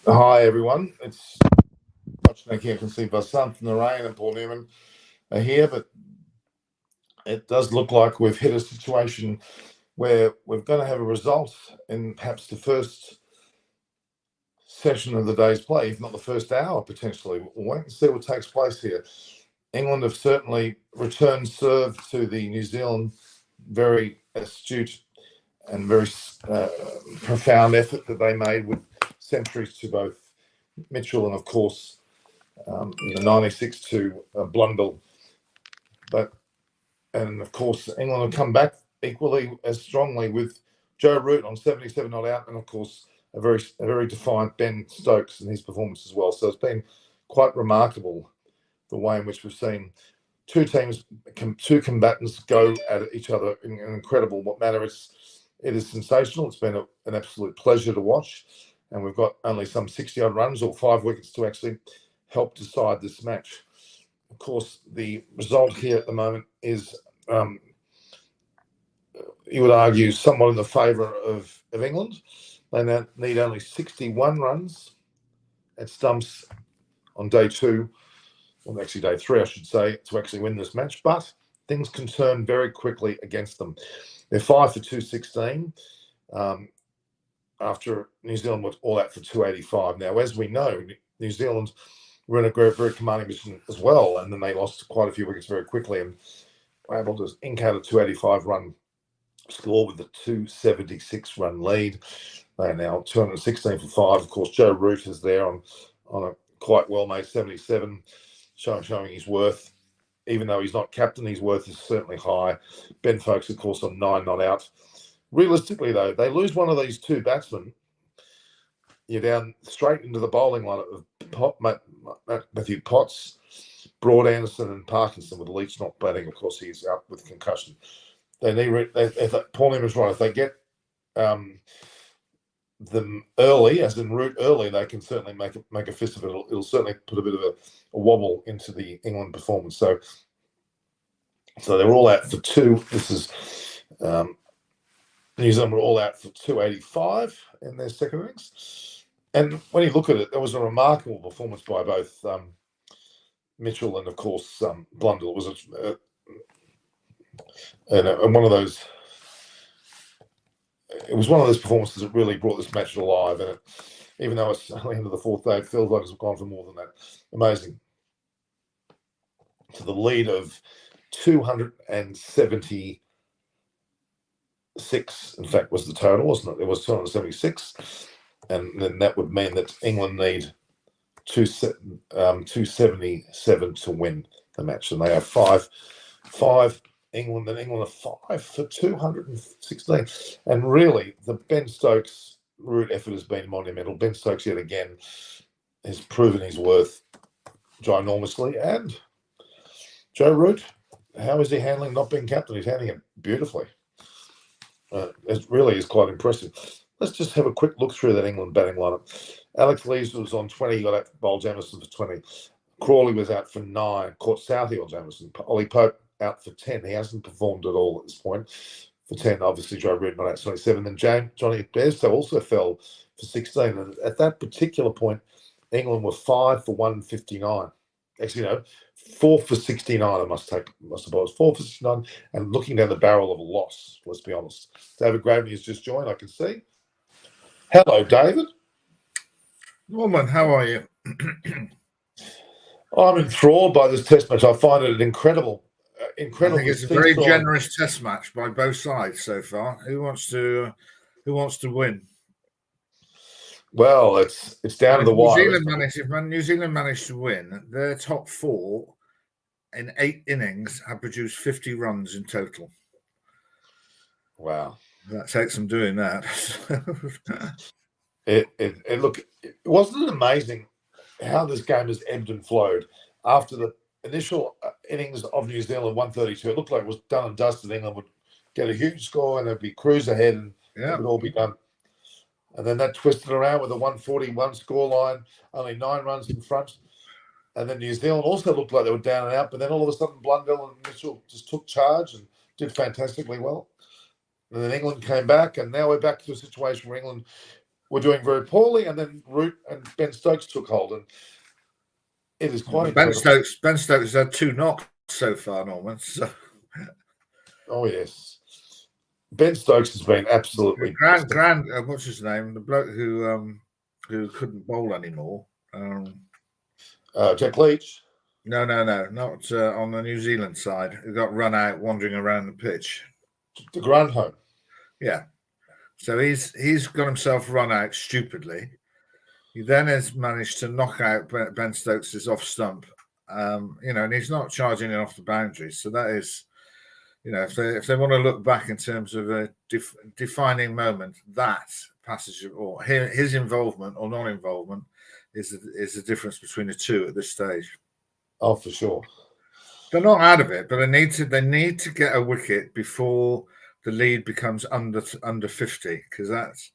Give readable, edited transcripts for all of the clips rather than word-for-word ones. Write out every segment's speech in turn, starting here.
Hi everyone. It's fortunately I can see Vasant and Narayan and Paul Newman are here, but it does look like we've hit a situation where we're going to have a result in perhaps the first session of the day's play, if not the first hour potentially. We'll wait and see what takes place here. England have certainly returned serve to the New Zealand very astute and very profound effort that they made with centuries to both Mitchell and, of course, the 96 to Blundell. And of course, England have come back equally as strongly with Joe Root on 77 not out, and of course, a very defiant Ben Stokes in his performance as well. So it's been quite remarkable the way in which we've seen two teams, two combatants go at each other in an incredible manner. It is sensational. It's been an absolute pleasure to watch, and we've got only some 60-odd runs or 5 wickets to actually help decide this match. Of course, the result here at the moment is, you would argue, somewhat in the favour of England. They now need only 61 runs at stumps on day 2, well, actually day 3, I should say, to actually win this match. But things can turn very quickly against them. They're 5 for 216 after New Zealand was all out for 285. Now, as we know, New Zealand were in a very commanding position as well, and then they lost quite a few wickets very quickly and were able to ink out a 285 run score with a 276 run lead. They are now 216 for 5. Of course, Joe Root is there on a quite well made 77, showing his worth. Even though he's not captain, his worth is certainly high. Ben Stokes, of course, on 9 not out. Realistically, though, they lose one of these two batsmen, you're down straight into the bowling lineup of Matthew Potts, Broad, Anderson, and Parkinson, with Leach not batting. Of course, he's out with concussion. They need. Paul Newman's right. If they get them early, as in Root early, they can certainly make a fist of it. It'll certainly put a bit of a wobble into the England performance. So they're all out for 2. This is New Zealand were all out for 285 in their second innings. And when you look at it, there was a remarkable performance by both Mitchell and, of course, Blundell. It was one of those. It was one of those performances that really brought this match alive. And even though it's only into the 4th day, it feels like it's gone for more than that. Amazing. To the lead of 276, in fact, was the total, wasn't it? It was 276. And then that would mean that England need 277 to win the match. And they have 5 England, and England are 5 for 216. And really, the Ben Stokes Root effort has been monumental. Ben Stokes, yet again, has proven his worth ginormously. And Joe Root, how is he handling not being captain? He's handling it beautifully. It really is quite impressive. Let's just have a quick look through that England batting lineup. Alex Lees was on 20, got out for Bowl Jamieson for 20. Crawley was out for 9, caught Southhill Jamieson. Ollie Pope out for 10. He hasn't performed at all at this point. For 10, obviously, Joe Root not out 27. Then Johnny Bairstow also fell for 16. And at that particular point, England were 5 for 159. Actually, 4 for 69, I suppose. 4 for 69, and looking down the barrel of a loss, let's be honest. David Gravely has just joined, I can see. Hello, David. Norman, how are you? I'm enthralled by this test match. I find it incredible. I think it's a very generous test match by both sides so far. Who wants to win? Well, it's down to the wire. New Zealand managed to win, their top 4 in 8 innings have produced 50 runs in total. Wow, that takes some doing that. It wasn't it amazing how this game has ebbed and flowed after the initial innings of New Zealand 132. It looked like it was done and dusted. England would get a huge score and it'd be cruise ahead, and it would all be done. And then that twisted around with a 141 scoreline, only 9 runs in front. And then New Zealand also looked like they were down and out, but then all of a sudden Blundell and Mitchell just took charge and did fantastically well. And then England came back, and now we're back to a situation where England were doing very poorly, and then Root and Ben Stokes took hold, and it is quite incredible. Ben Stokes has had 2 knocks so far, Norman. So. Oh yes, Ben Stokes has been absolutely Grand. What's his name? The bloke who couldn't bowl anymore. Jack Leach. No, not on the New Zealand side. He got run out wandering around the pitch. The Grandhome. Yeah. So he's got himself run out stupidly. He then has managed to knock out Ben Stokes' off stump. And he's not charging it off the boundaries. So that is, if they want to look back in terms of a defining moment, that passage or his involvement or non-involvement is the difference between the two at this stage. Oh, for sure. They're not out of it, but they need to get a wicket before the lead becomes under 50, because that's,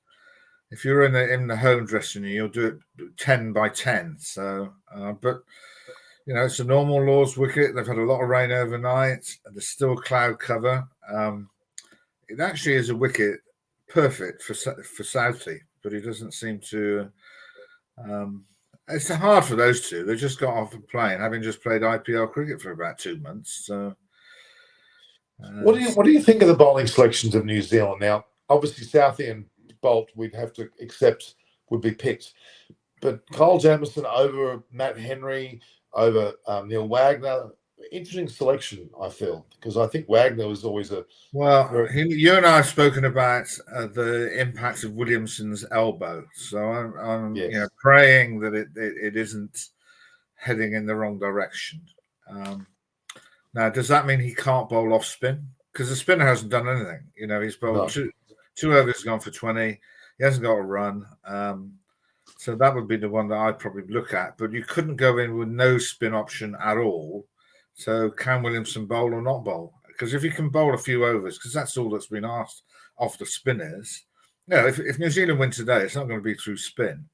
if you're in the home dressing room, you'll do it 10 by 10. So, but it's a normal Lord's wicket. They've had a lot of rain overnight, and there's still cloud cover. It actually is a wicket perfect for Southey, but he doesn't seem to. It's hard for those two. They just got off playing, having just played IPL cricket for about 2 months. So, what do you think of the bowling selections of New Zealand now? Obviously, Southey and Bolt, we'd have to accept would be picked, but Kyle Jamieson over Matt Henry, over Neil Wagner. Interesting selection, I feel, because I think Wagner was always a... Well, you and I have spoken about the impact of Williamson's elbow, so I'm yes. Praying that it isn't heading in the wrong direction. Now, does that mean he can't bowl off spin? Because the spinner hasn't done anything. He's bowled two overs, gone for 20. He hasn't got a run. So that would be the one that I'd probably look at. But you couldn't go in with no spin option at all. So can Williamson bowl or not bowl? Because if he can bowl a few overs, because that's all that's been asked of the spinners. If New Zealand win today, it's not going to be through spin.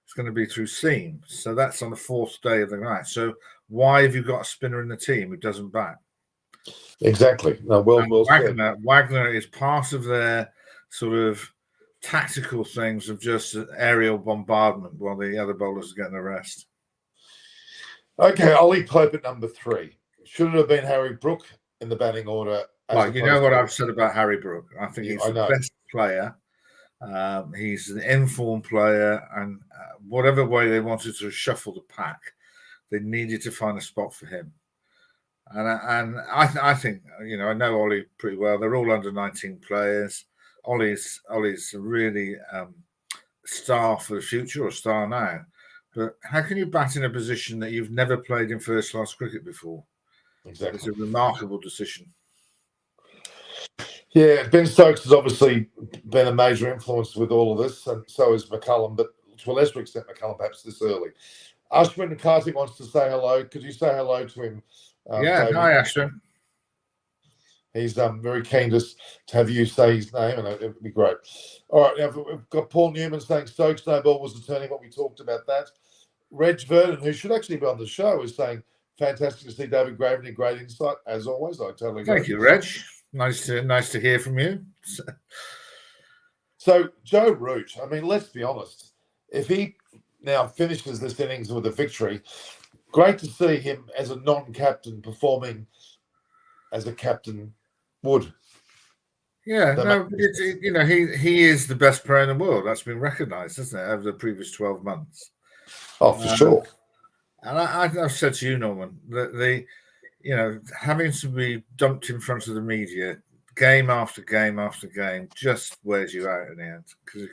It's going to be through seam. So that's on the 4th day of the night. So why have you got a spinner in the team who doesn't bat? Exactly. No, well Wagner is part of their sort of tactical things of just aerial bombardment while the other bowlers are getting the rest. Okay, Ollie Pope at number 3. Should it have been Harry Brook in the batting order? Well, you know what I've said about Harry Brook. I think he's the best player. He's an informed player, and whatever way they wanted to shuffle the pack, they needed to find a spot for him. And I think, I know Ollie pretty well. They're all under 19 players. Ollie's really star for the future, or star now. But how can you bat in a position that you've never played in first-class cricket before? Exactly. It's a remarkable decision. Yeah, Ben Stokes has obviously been a major influence with all of this, and so is McCullum, but to a lesser extent, McCullum perhaps this early. Ashwin Kartik wants to say hello. Could you say hello to him? David? Hi, Ashwin. He's very keen to have you say his name, and it would be great. All right, now we've got Paul Newman saying Stokes no ball was the turning point. We talked about that. Reg Vernon, who should actually be on the show, is saying fantastic to see David Graveney. Great insight, as always. I totally agree. Thank you, Reg. Nice to hear from you. So Joe Root, I mean, let's be honest. If he now finishes this innings with a victory, great to see him as a non-captain performing as a captain would. Yeah, he is the best player in the world. That's been recognised, hasn't it, over the previous 12 months? Oh, for sure. And I've said to you, Norman, that having to be dumped in front of the media game after game after game just wears you out in the end, because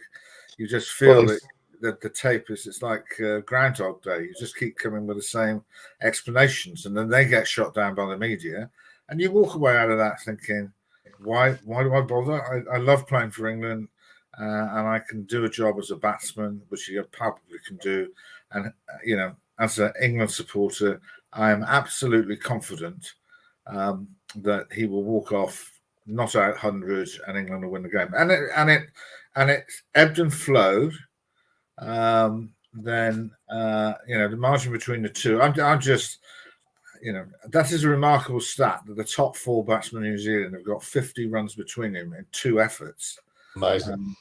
you just feel that the tape it's like Groundhog Day. You just keep coming with the same explanations, and then they get shot down by the media, and you walk away out of that thinking, why do I bother? I love playing for England, and I can do a job as a batsman, which you probably can do, and as an England supporter, I am absolutely confident that he will walk off not out 100 and England will win the game. And it ebbed and flowed. Then the margin between the two, I'm just, that is a remarkable stat that the top 4 batsmen in New Zealand have got 50 runs between them in 2 efforts. Amazing.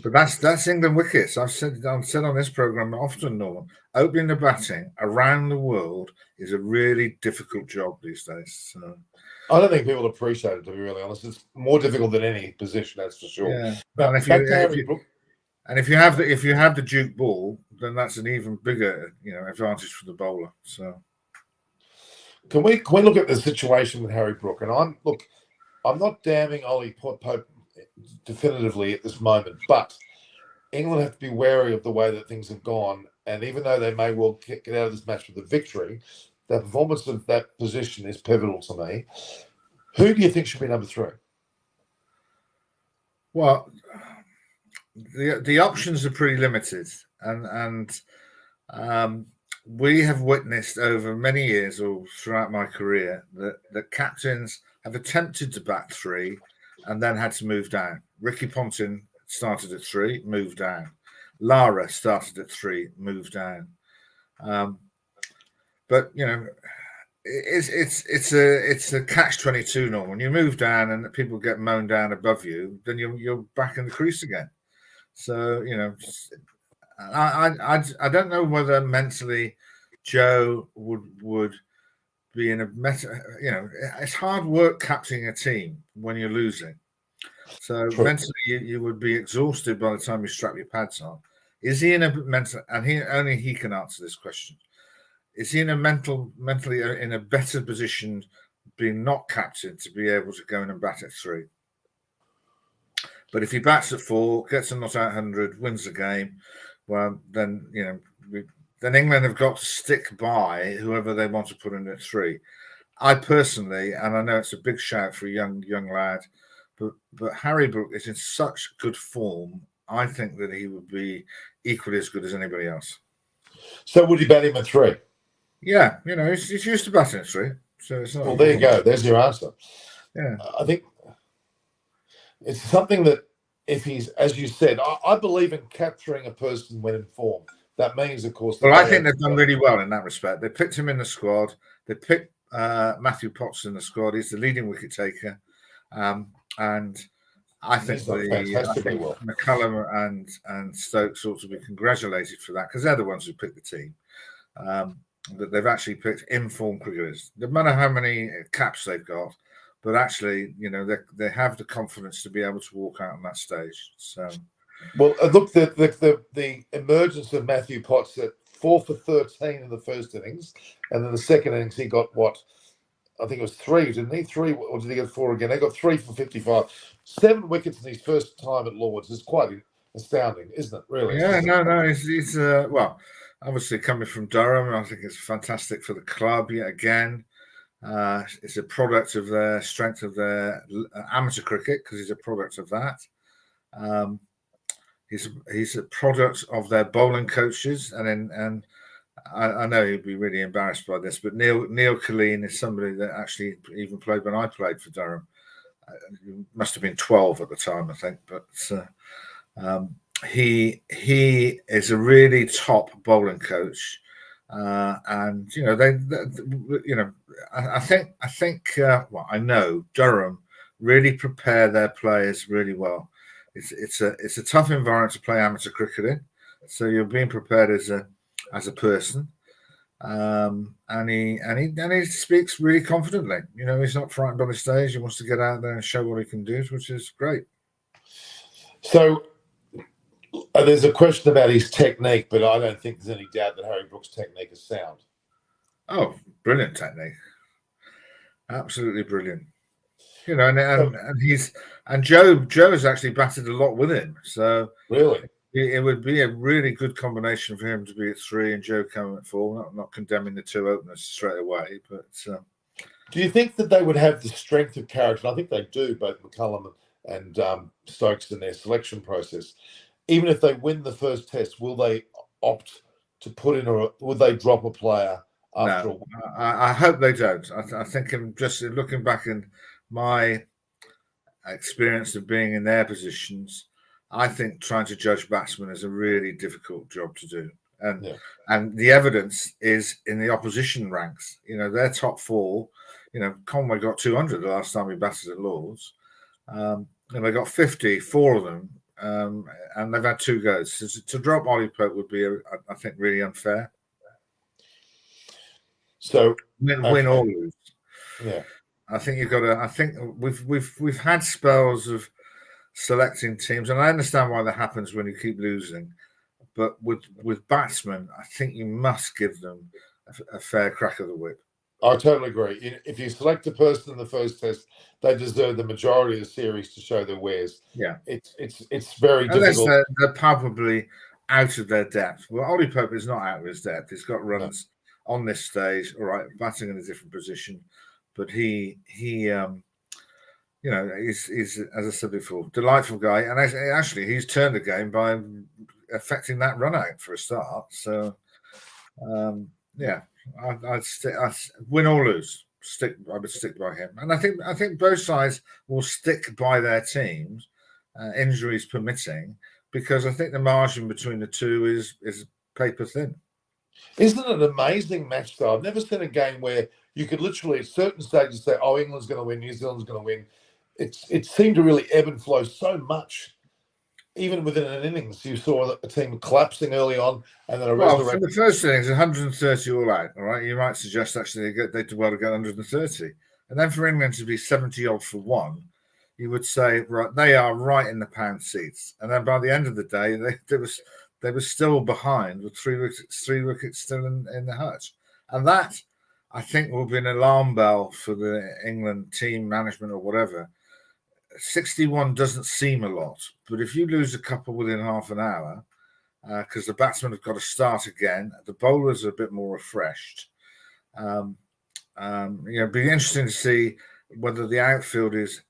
But that's England wickets. I've said on this program often, Norman. Opening the batting around the world is a really difficult job these days. So. I don't think people appreciate it, to be really honest. It's more difficult than any position, that's for sure. Yeah. Now, And if you have the Duke ball, then that's an even bigger advantage for the bowler. So can we look at the situation with Harry Brook? And I'm not damning Ollie Pope definitively at this moment, but England have to be wary of the way that things have gone. And even though they may well get out of this match with a victory, the performance of that position is pivotal to me. Who do you think should be number 3? Well, the options are pretty limited, and we have witnessed over many years, or throughout my career, that captains have attempted to bat 3 and then had to move down. Ricky Ponting started at 3, moved down. Lara started at 3, moved down. But it's a catch-22 norm. When you move down and people get mown down above you, then you're back in the crease again. So I don't know whether mentally Joe would be in a better. It's hard work captaining a team when you're losing. So True. mentally you would be exhausted by the time you strap your pads on. Is he in a mental? And only he can answer this question. Is he in a mentally in a better position, being not captain, to be able to go in and bat at 3? But if he bats at 4, gets a not out 100, wins the game, well, then then England have got to stick by whoever they want to put in at 3. I personally, and I know it's a big shout for a young lad, but Harry Brook is in such good form. I think that he would be equally as good as anybody else. So would you bat him at 3? Yeah, he's used to batting at 3. So it's not. Well, there you go. There's your answer. Yeah, I think it's something that if he's, as you said, I believe in capturing a person when in form. That means, of course. Well, I think they've done really well in that respect. They picked him in the squad. They picked Matthew Potts in the squad. He's the leading wicket taker, and I think McCullum and Stokes ought to be congratulated for that, because they're the ones who picked the team. That they've actually picked informed cricketers. No matter how many caps they've got, but actually, they have the confidence to be able to walk out on that stage. So, well, look, the emergence of Matthew Potts at 4 for 13 in the first innings, and then the second innings he got what? I think it was 3, didn't he? 3, or did he get 4 again? They got 3 for 55. 7 wickets in his first time at Lords is quite astounding, isn't it? Really? Yeah, no. He's well, obviously coming from Durham, I think it's fantastic for the club yet again. It's a product of their strength of their amateur cricket, because he's a product of that. He's a product of their bowling coaches, and I know he'd be really embarrassed by this, but Neil Killeen is somebody that actually even played when I played for Durham. He must have been 12 at the time, I think, but he is a really top bowling coach, and I think well, I know Durham really prepare their players really well. It's a tough environment to play amateur cricket in, so you're being prepared as a person, and he speaks really confidently. He's not frightened on the stage. He wants to get out there and show what he can do, which is great. So there's a question about his technique, but I don't think there's any doubt that Harry Brook's technique is sound. Oh, brilliant technique! Absolutely brilliant. And Joe has actually batted a lot with him. So really, it would be a really good combination for him to be at 3 and Joe coming at 4. Not condemning the 2 openers straight away, but do you think that they would have the strength of character? I think they do, both McCullum and Stokes, in their selection process. Even if they win the first test, will they opt to put in, or would they drop a player after? No, I hope they don't. I think just looking back in my experience of being in their positions, I think trying to judge batsmen is a really difficult job to do. And the evidence is in the opposition ranks. Their top 4. Conway got 200 the last time he batted at Lords, and they got 50. 4 of them and they've had 2 goes. So to drop Ollie Pope would be, I think, really unfair. So win or lose. Yeah, I think you've got to. I think we've had spells of selecting teams, and I understand why that happens when you keep losing. But with batsmen, I think you must give them a fair crack of the whip. I totally agree. If you select a person in the first test, they deserve the majority of the series to show their wares. Yeah, it's very difficult. They're palpably out of their depth. Well, Ollie Pope is not out of his depth. He's got runs on this stage, all right, batting in a different position, but he you know, he's as I said before, delightful guy, and actually he's turned the game by affecting that run out for a start. So yeah, I'd win or lose. I would stick by him, and I think both sides will stick by their teams, injuries permitting, because I think the margin between the two is paper thin. Isn't it an amazing match though? I've never seen a game where you could literally at certain stages say, "Oh, England's going to win, New Zealand's going to win." It seemed to really ebb and flow so much. Even within an innings, you saw a team collapsing early on, and then for the first innings, 130 all out. All right, you might suggest actually they did well to get 130, and then for England to be 70 odd for 1, you would say, right, they are right in the pound seats. And then by the end of the day, they were still behind with 3 wickets still in the hutch, and that I think will be an alarm bell for the England team management or whatever. 61 doesn't seem a lot, but if you lose a couple within half an hour, because the batsmen have got to start again, the bowlers are a bit more refreshed. It'd be interesting to see whether the outfield is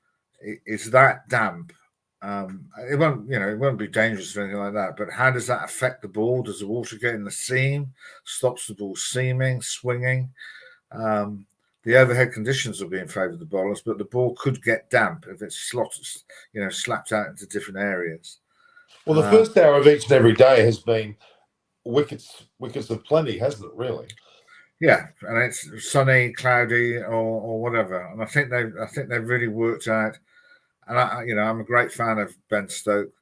that damp. It won't be dangerous or anything like that. But how does that affect the ball? Does the water get in the seam? Stops the ball seaming, swinging? The overhead conditions will be in favour of the bowlers, but the ball could get damp if it's slapped out into different areas. Well, the first hour of each and every day has been wickets of plenty, hasn't it? Really? Yeah, and it's sunny, cloudy, or whatever. And I think they've really worked out. And I'm a great fan of Ben Stokes,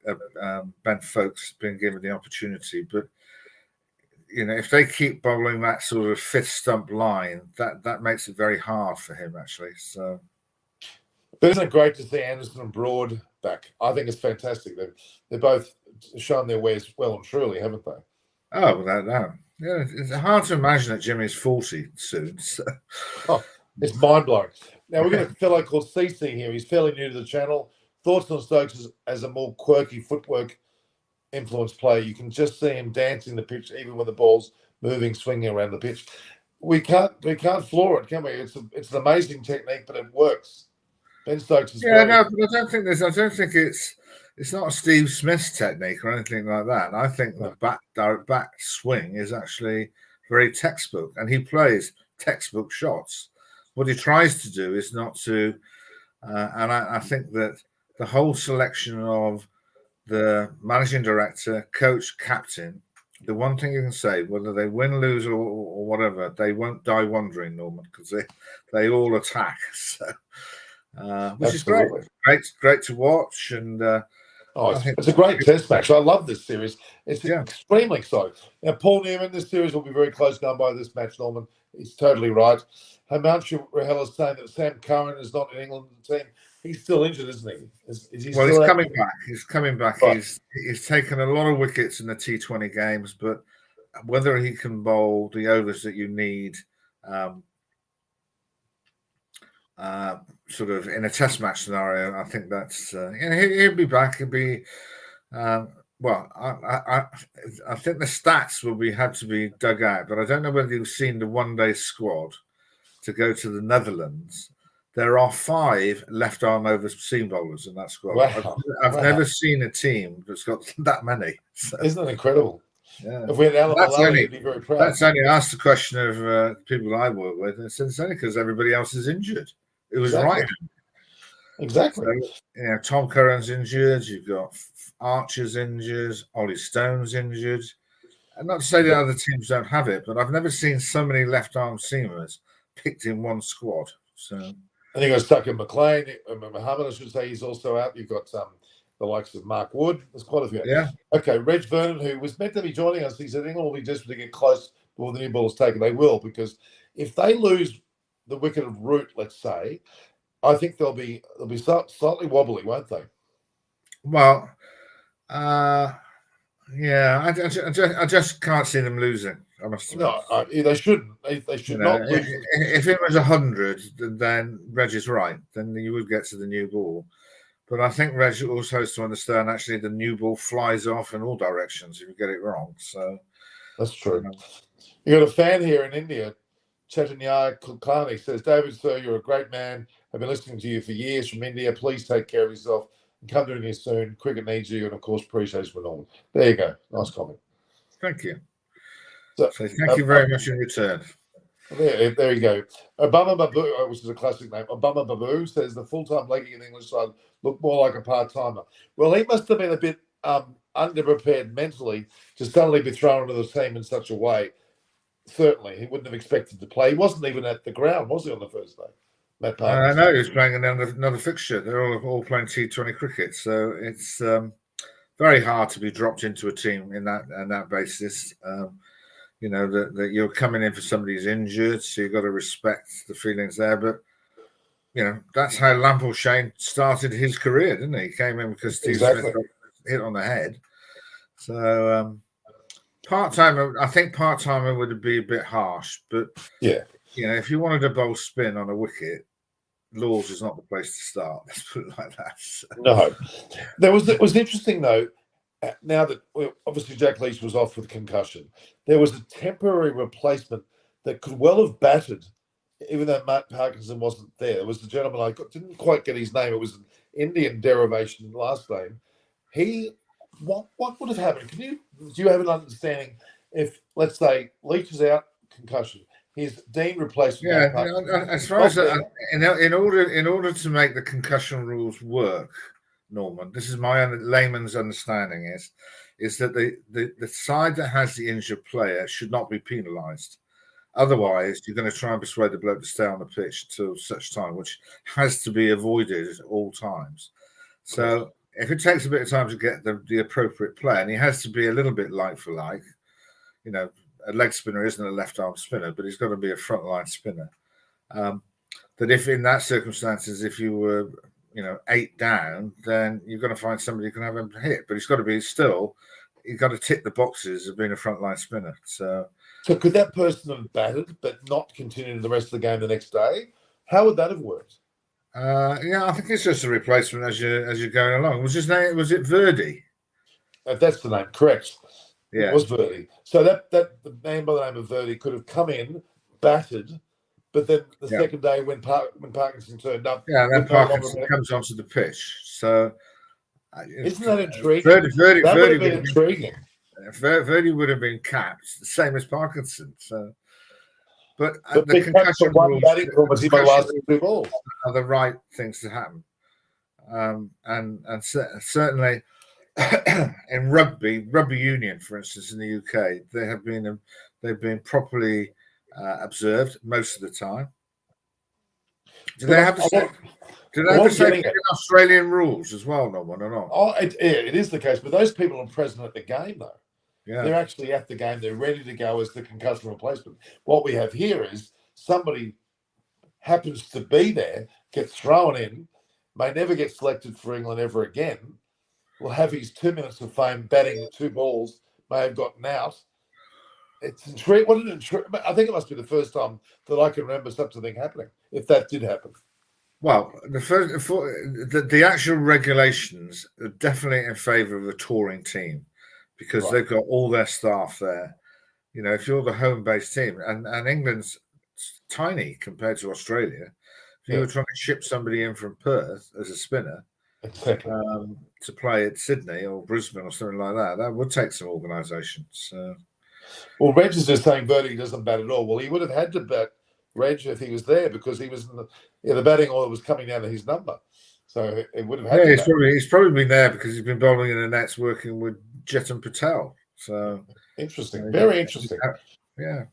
Ben Folkes being given the opportunity, but if they keep bowling that sort of fifth stump line, that makes it very hard for him, actually. So, but isn't it great to see Anderson and Broad back? I think it's fantastic. They've both shown their wares well and truly, haven't they? Oh, without doubt. Yeah, it's hard to imagine that Jimmy's 40 soon. So. Oh, it's mind-blowing. Now, we've got a fellow called CC here. He's fairly new to the channel. Thoughts on Stokes as a more quirky footwork influence player? You can just see him dancing the pitch, even when the ball's moving, swinging around the pitch. We can't floor it, can we? It's an amazing technique, but it works. Ben Stokes is but I don't think it's not a Steve Smith's technique or anything like that. And I think the direct back swing is actually very textbook, and he plays textbook shots. What he tries to do is not to, and I think that the whole selection of the managing director, coach, captain, the one thing you can say, whether they win, lose, or whatever, they won't die wondering, Norman, because they all attack. So, which is great. Great to watch. And it's a great test match. I love this series. It's extremely exciting. Now, Paul Newman, this series will be very close going by this match, Norman. He's totally right. Himanshu Rahel is saying that Sam Curran is not in England team. He's still injured, isn't he? He's coming back. He's coming back. Right. He's taken a lot of wickets in the T20 games, but whether he can bowl the overs that you need, sort of in a test match scenario, I think that's he'll be back. He'll be I think the stats will have to be dug out, but I don't know whether you've seen the one-day squad to go to the Netherlands. There are 5 left-arm over seam bowlers in that squad. Wow. I've never seen a team that's got that many. So, isn't that incredible? Yeah. If we had Alan Maloney, you'd be very proud. That's only asked the question of people I work with, and it's only because everybody else is injured. It was right. Exactly. So, Tom Curran's injured. You've got Archer's injured. Ollie Stone's injured. And not to say that other teams don't have it, but I've never seen so many left-arm seamers picked in one squad. So. And you've got Stuckey McLean, Mohammed, I should say, he's also out. You've got the the likes of Mark Wood. There's quite a few. Yeah. Okay, Reg Vernon, who was meant to be joining us, he said England will be desperate to get close before the new ball is taken. They will, because if they lose the wicket of Root, let's say, I think they'll be slightly wobbly, won't they? Well, yeah, I just can't see them losing. I must admit. No, they shouldn't. They should not lose. If it was 100, then Reg is right. Then you would get to the new ball. But I think Reg also has to understand actually the new ball flies off in all directions if you get it wrong. So that's true. You got a fan here in India, Chaitanya Kulkarni, says, David, sir, you're a great man. I've been listening to you for years from India. Please take care of yourself and come to India soon. Cricket needs you, and of course, appreciate you for all. There you go. Nice comment. Thank you. So thank you very much in return. There you go. Obama Babu, which is a classic name. Obama Babu says the full-time legging in the English side looked more like a part-timer. Well, he must have been a bit underprepared mentally to suddenly be thrown into the team in such a way. Certainly, he wouldn't have expected to play. He wasn't even at the ground, was he, on the first day? I know he was playing another fixture. They're all playing T20 cricket, so it's very hard to be dropped into a team in that basis. You know that you're coming in for somebody who's injured, so you've got to respect the feelings there. But you know that's how Lampleshane started his career, didn't he? He came in because Steve Smith got hit on the head. So part-timer, I think part-timer would be a bit harsh, but yeah, you know, if you wanted to bowl spin on a wicket, Lord's is not the place to start. Let's put it like that. So. No, it was interesting though. Now that obviously Jack Leach was off with concussion, there was a temporary replacement that could well have batted, even though Matt Parkinson wasn't there. There was the gentleman I didn't quite get his name. It was an Indian derivation last name. What would have happened? Do you have an understanding if, let's say, Leach is out, concussion, his deemed replacement? Yeah, as far as in order to make the concussion rules work, Norman, this is my layman's understanding is that the side that has the injured player should not be penalised. Otherwise, you're going to try and persuade the bloke to stay on the pitch till such time, which has to be avoided at all times. So if it takes a bit of time to get the appropriate player, and he has to be a little bit like for like, you know, a leg spinner isn't a left arm spinner, but he's got to be a frontline spinner. That if in that circumstances, if you were 8 down, then you're going to find somebody who can have him hit. But he's got to be you've got to tick the boxes of being a frontline spinner. So could that person have batted but not continued the rest of the game the next day? How would that have worked? I think it's just a replacement as you're going along. Was it Verdi? That's the name, correct. Yeah. It was Verdi. So that the man by the name of Verdi could have come in, batted, but then the second day when Parkinson turned up, then Parkinson comes onto the pitch. So isn't that intriguing? Verdi would have been intriguing. Verdi would have been capped, the same as Parkinson. So, but the concussion rules are the right things to happen, and certainly in rugby union, for instance, in the UK, they've been properly observed most of the time. Do they have the same Australian rules as well, Norman, or not? Oh, it is the case, but those people are present at the game, though. Yeah. They're actually at the game. They're ready to go as the concussion replacement. What we have here is somebody happens to be there, gets thrown in, may never get selected for England ever again, will have his 2 minutes of fame batting 2 balls, may have gotten out. It's intriguing. I think it must be the first time that I can remember such a thing happening, if that did happen. Well, the actual regulations are definitely in favour of a touring team because they've got all their staff there. You know, if you're the home-based team, and England's tiny compared to Australia, if you were trying to ship somebody in from Perth as a spinner to play at Sydney or Brisbane or something like that would take some organisation. So. Well, Reg is just saying Verdi doesn't bat at all. Well, he would have had to bat Reg if he was there because he was in the batting order was coming down to his number. So it would have had to he's probably been there because he's been bowling in the nets working with Jetan Patel. So interesting. Very interesting. Yeah.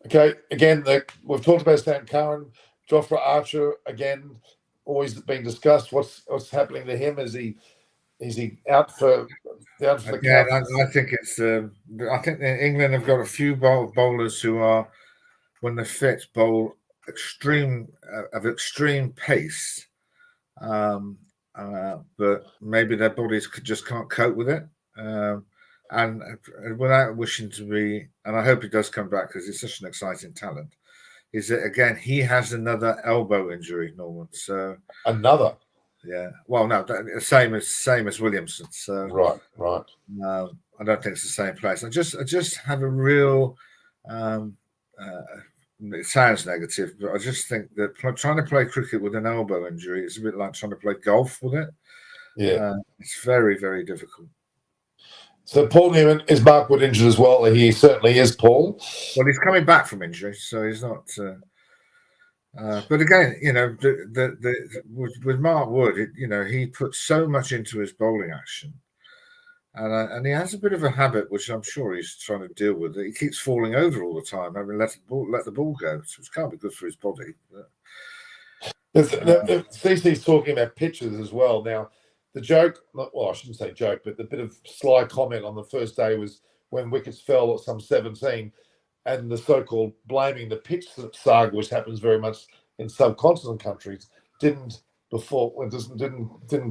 Okay, again, we've talked about Stan Curran, Jofra Archer, again, always been discussed. What's happening to him? Is he Is he out for the Again, count? I think it's. I think England have got a few bowlers who are, when they're fit, bowl extreme pace, but maybe their bodies just can't cope with it. And without wishing to be, and I hope he does come back because he's such an exciting talent. Is that again? He has another elbow injury, Norman. So another. Yeah. Well, no, same as Williamson. So right. I don't think it's the same place. I just have a real. It sounds negative, but I just think that trying to play cricket with an elbow injury is a bit like trying to play golf with it. Yeah, it's very, very difficult. So Paul Newman, is Mark Wood injured as well? He certainly is, Paul. Well, he's coming back from injury, so he's not. But again, with Mark Wood, he puts so much into his bowling action, and he has a bit of a habit, which I'm sure he's trying to deal with. He keeps falling over all the time, having let the ball go, which can't be good for his body. CC's talking about pitches as well. Now, the joke, I shouldn't say joke, but the bit of sly comment on the first day was when wickets fell at some 17, and the so-called blaming the pitch saga, which happens very much in subcontinent countries, didn't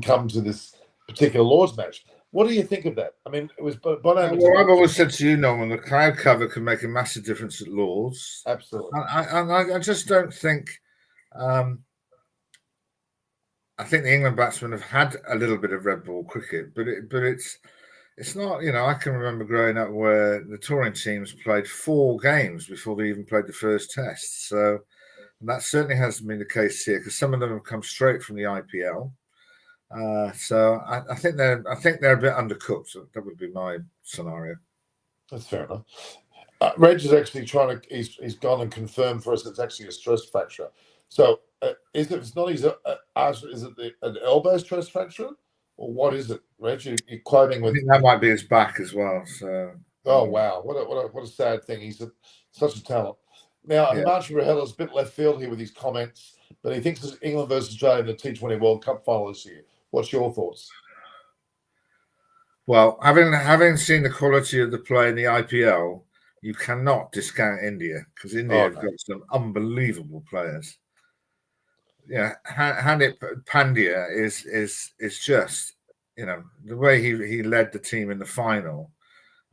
come to this particular Lord's match. What do you think of that? I mean, it was. Well, I've always said to you, Norman, the cloud cover can make a massive difference at Lords. Absolutely. I just don't think. I think the England batsmen have had a little bit of red ball cricket, but it's not. I can remember growing up where the touring teams played 4 games before they even played the first test. So that certainly hasn't been the case here because some of them have come straight from the IPL. So I think they're a bit undercooked. That would be my scenario. That's fair enough. Reg is actually trying to. He's gone and confirmed for us it's actually a stress fracture. So is it? It's not his. Is it an elbow stress fracture, or what is it, Reg? You're quoting with. I think that might be his back as well. So. Oh wow! What a sad thing. He's such a talent. Now, Himanshu Rahela's a bit left field here with his comments, but he thinks it's England versus Australia in the T20 World Cup final this year. What's your thoughts? Well, having seen the quality of the play in the IPL, you cannot discount India because India have got some unbelievable players. Yeah, Hanip Pandya is just, the way he led the team in the final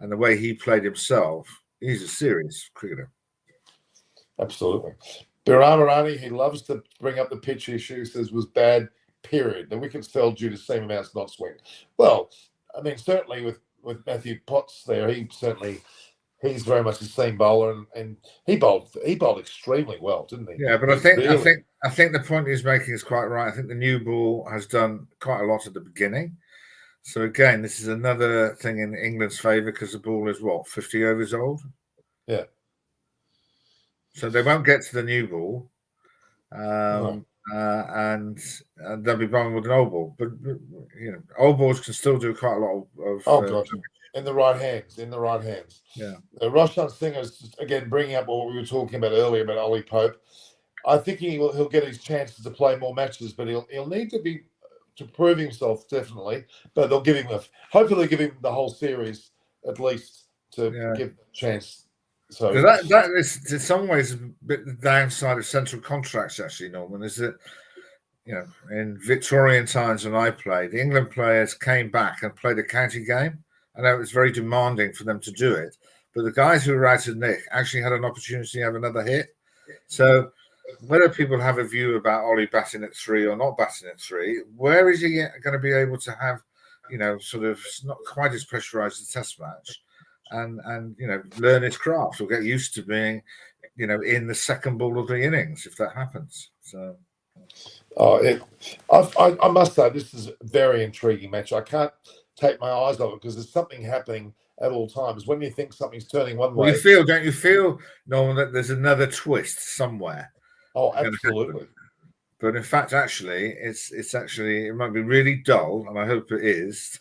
and the way he played himself, he's a serious cricketer. Absolutely. Biramarani, he loves to bring up the pitch issue, says was bad, period. The wickets fell due to same amounts not swing. Well, I mean, certainly with Matthew Potts there, he's very much the same bowler, and he bowled extremely well, didn't he? Yeah, but I think the point he's making is quite right. I think the new ball has done quite a lot at the beginning. So again, this is another thing in England's favour because the ball is 50 overs old. Yeah. So they won't get to the new ball, and they'll be bowling with an old ball. But old balls can still do quite a lot of. God. In the right hands. Yeah. Roshan Singh is again bringing up what we were talking about earlier about Ollie Pope. I think he'll get his chances to play more matches, but he'll need to prove himself definitely. But hopefully they'll give him the whole series at least to give a chance. So that is in some ways a bit the downside of central contracts, actually, Norman, is that in Victorian times when I played, the England players came back and played a county game. I know it was very demanding for them to do it, but the guys who were out of nick actually had an opportunity to have another hit. So whether people have a view about Ollie batting at 3 or not batting at 3, where is he going to be able to have, sort of not quite as pressurised a test match and learn his craft or get used to being, in the second ball of the innings if that happens. So. I must say this is a very intriguing match. I can't take my eyes off it because there's something happening at all times. When you think something's turning one way, don't you feel, Norman, that there's another twist somewhere? Oh, absolutely. But in fact, actually, it might be really dull, and I hope it is.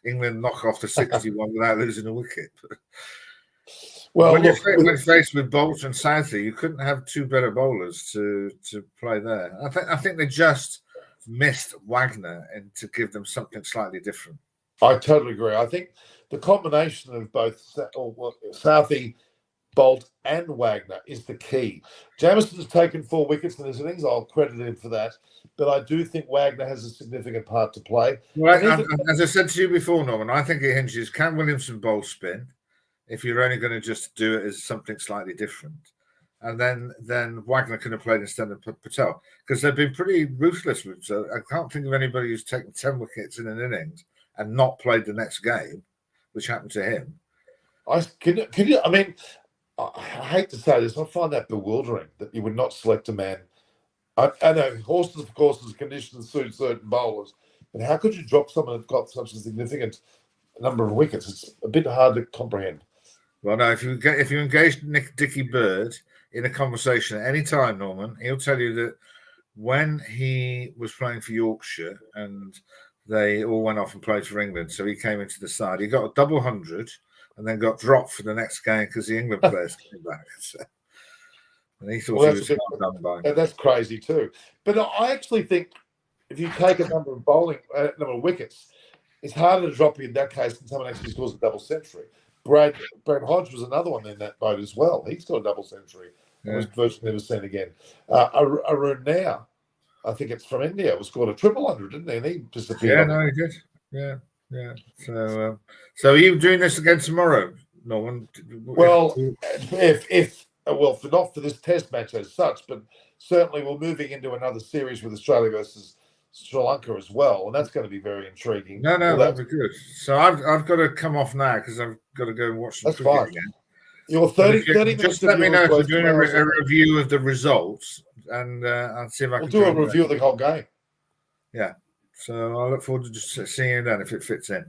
England knock off the 61 without losing a wicket. Well, when you're faced with Boult and Southey, you couldn't have 2 better bowlers to play there. I think they just missed Wagner and to give them something slightly different. I totally agree. I think the combination of both Southey, Bolt, and Wagner is the key. Jamison's taken 4 wickets in his innings. I'll credit him for that. But I do think Wagner has a significant part to play. Well, as I said to you before, Norman, I think it hinges, can Williamson bowl spin if you're only going to just do it as something slightly different? And then Wagner could have played instead of Patel, because they've been pretty ruthless with. So I can't think of anybody who's taken 10 wickets in an innings and not played the next game, which happened to him. I mean, I hate to say this, I find that bewildering that you would not select a man. I know horses, of course, is conditions suit certain bowlers, but how could you drop someone that's got such a significant number of wickets? It's a bit hard to comprehend. Well, no, if you engage Dickie Bird in a conversation at any time, Norman, he'll tell you that when he was playing for Yorkshire and they all went off and played for England, so he came into the side, he got a double 100 and then got dropped for the next game because the England players came back. So, and he thought he was done by. That's crazy too. But I actually think if you take a number of wickets, it's harder to drop you in that case than someone actually scores a double century. Brad Hodge was another one in that boat as well. He scored a double century. Yeah. Was virtually never seen again. Arun now, I think it's from India, was scored a triple 100, didn't he? And he disappeared. Yeah, no, he did. Yeah. So are you doing this again tomorrow, Norman? Well, not for this Test match as such, but certainly we're moving into another series with Australia versus Sri Lanka as well, and that's going to be very intriguing. No, that'll be good. So I've got to come off now because I've got to go and watch some cricket again. You're 30 minutes. Just let me know if you're doing a review of the results, and I'll see if I can do a review of the whole game. Yeah. So I look forward to just seeing you then if it fits in.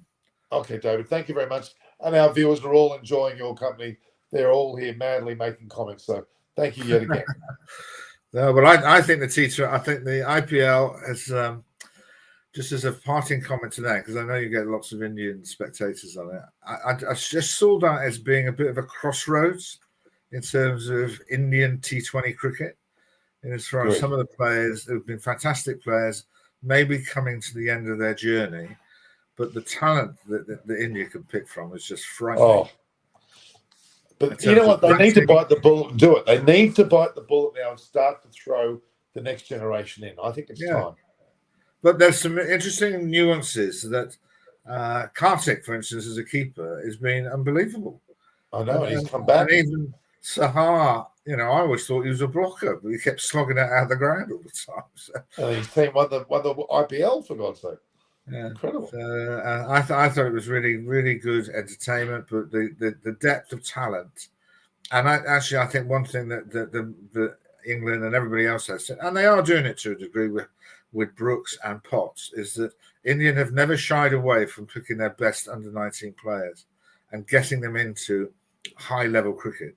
Okay, David. Thank you very much. And our viewers are all enjoying your company. They're all here madly making comments. So thank you yet again. No, but I think the IPL has just as a parting comment to that, because I know you get lots of Indian spectators on it. I just saw that as being a bit of a crossroads in terms of Indian T20 cricket. And as far as some of the players who've been fantastic players, maybe coming to the end of their journey, but the talent that India can pick from is just frightening. Oh. But you know what? They need to bite the bullet and do it. They need to bite the bullet now and start to throw the next generation in. I think it's time. But there's some interesting nuances that Karthik, for instance, as a keeper, has been unbelievable. I know, and he's come back. And even Sahar, I always thought he was a blocker, but he kept slogging it out of the ground all the time. So. And his team won the IPL, for God's sake. Yeah. Incredible. I thought it was really, really good entertainment, but the depth of talent. And I think one thing that the England and everybody else has said, and they are doing it to a degree with Brooks and Potts, is that England have never shied away from picking their best under-19 players and getting them into high-level cricket.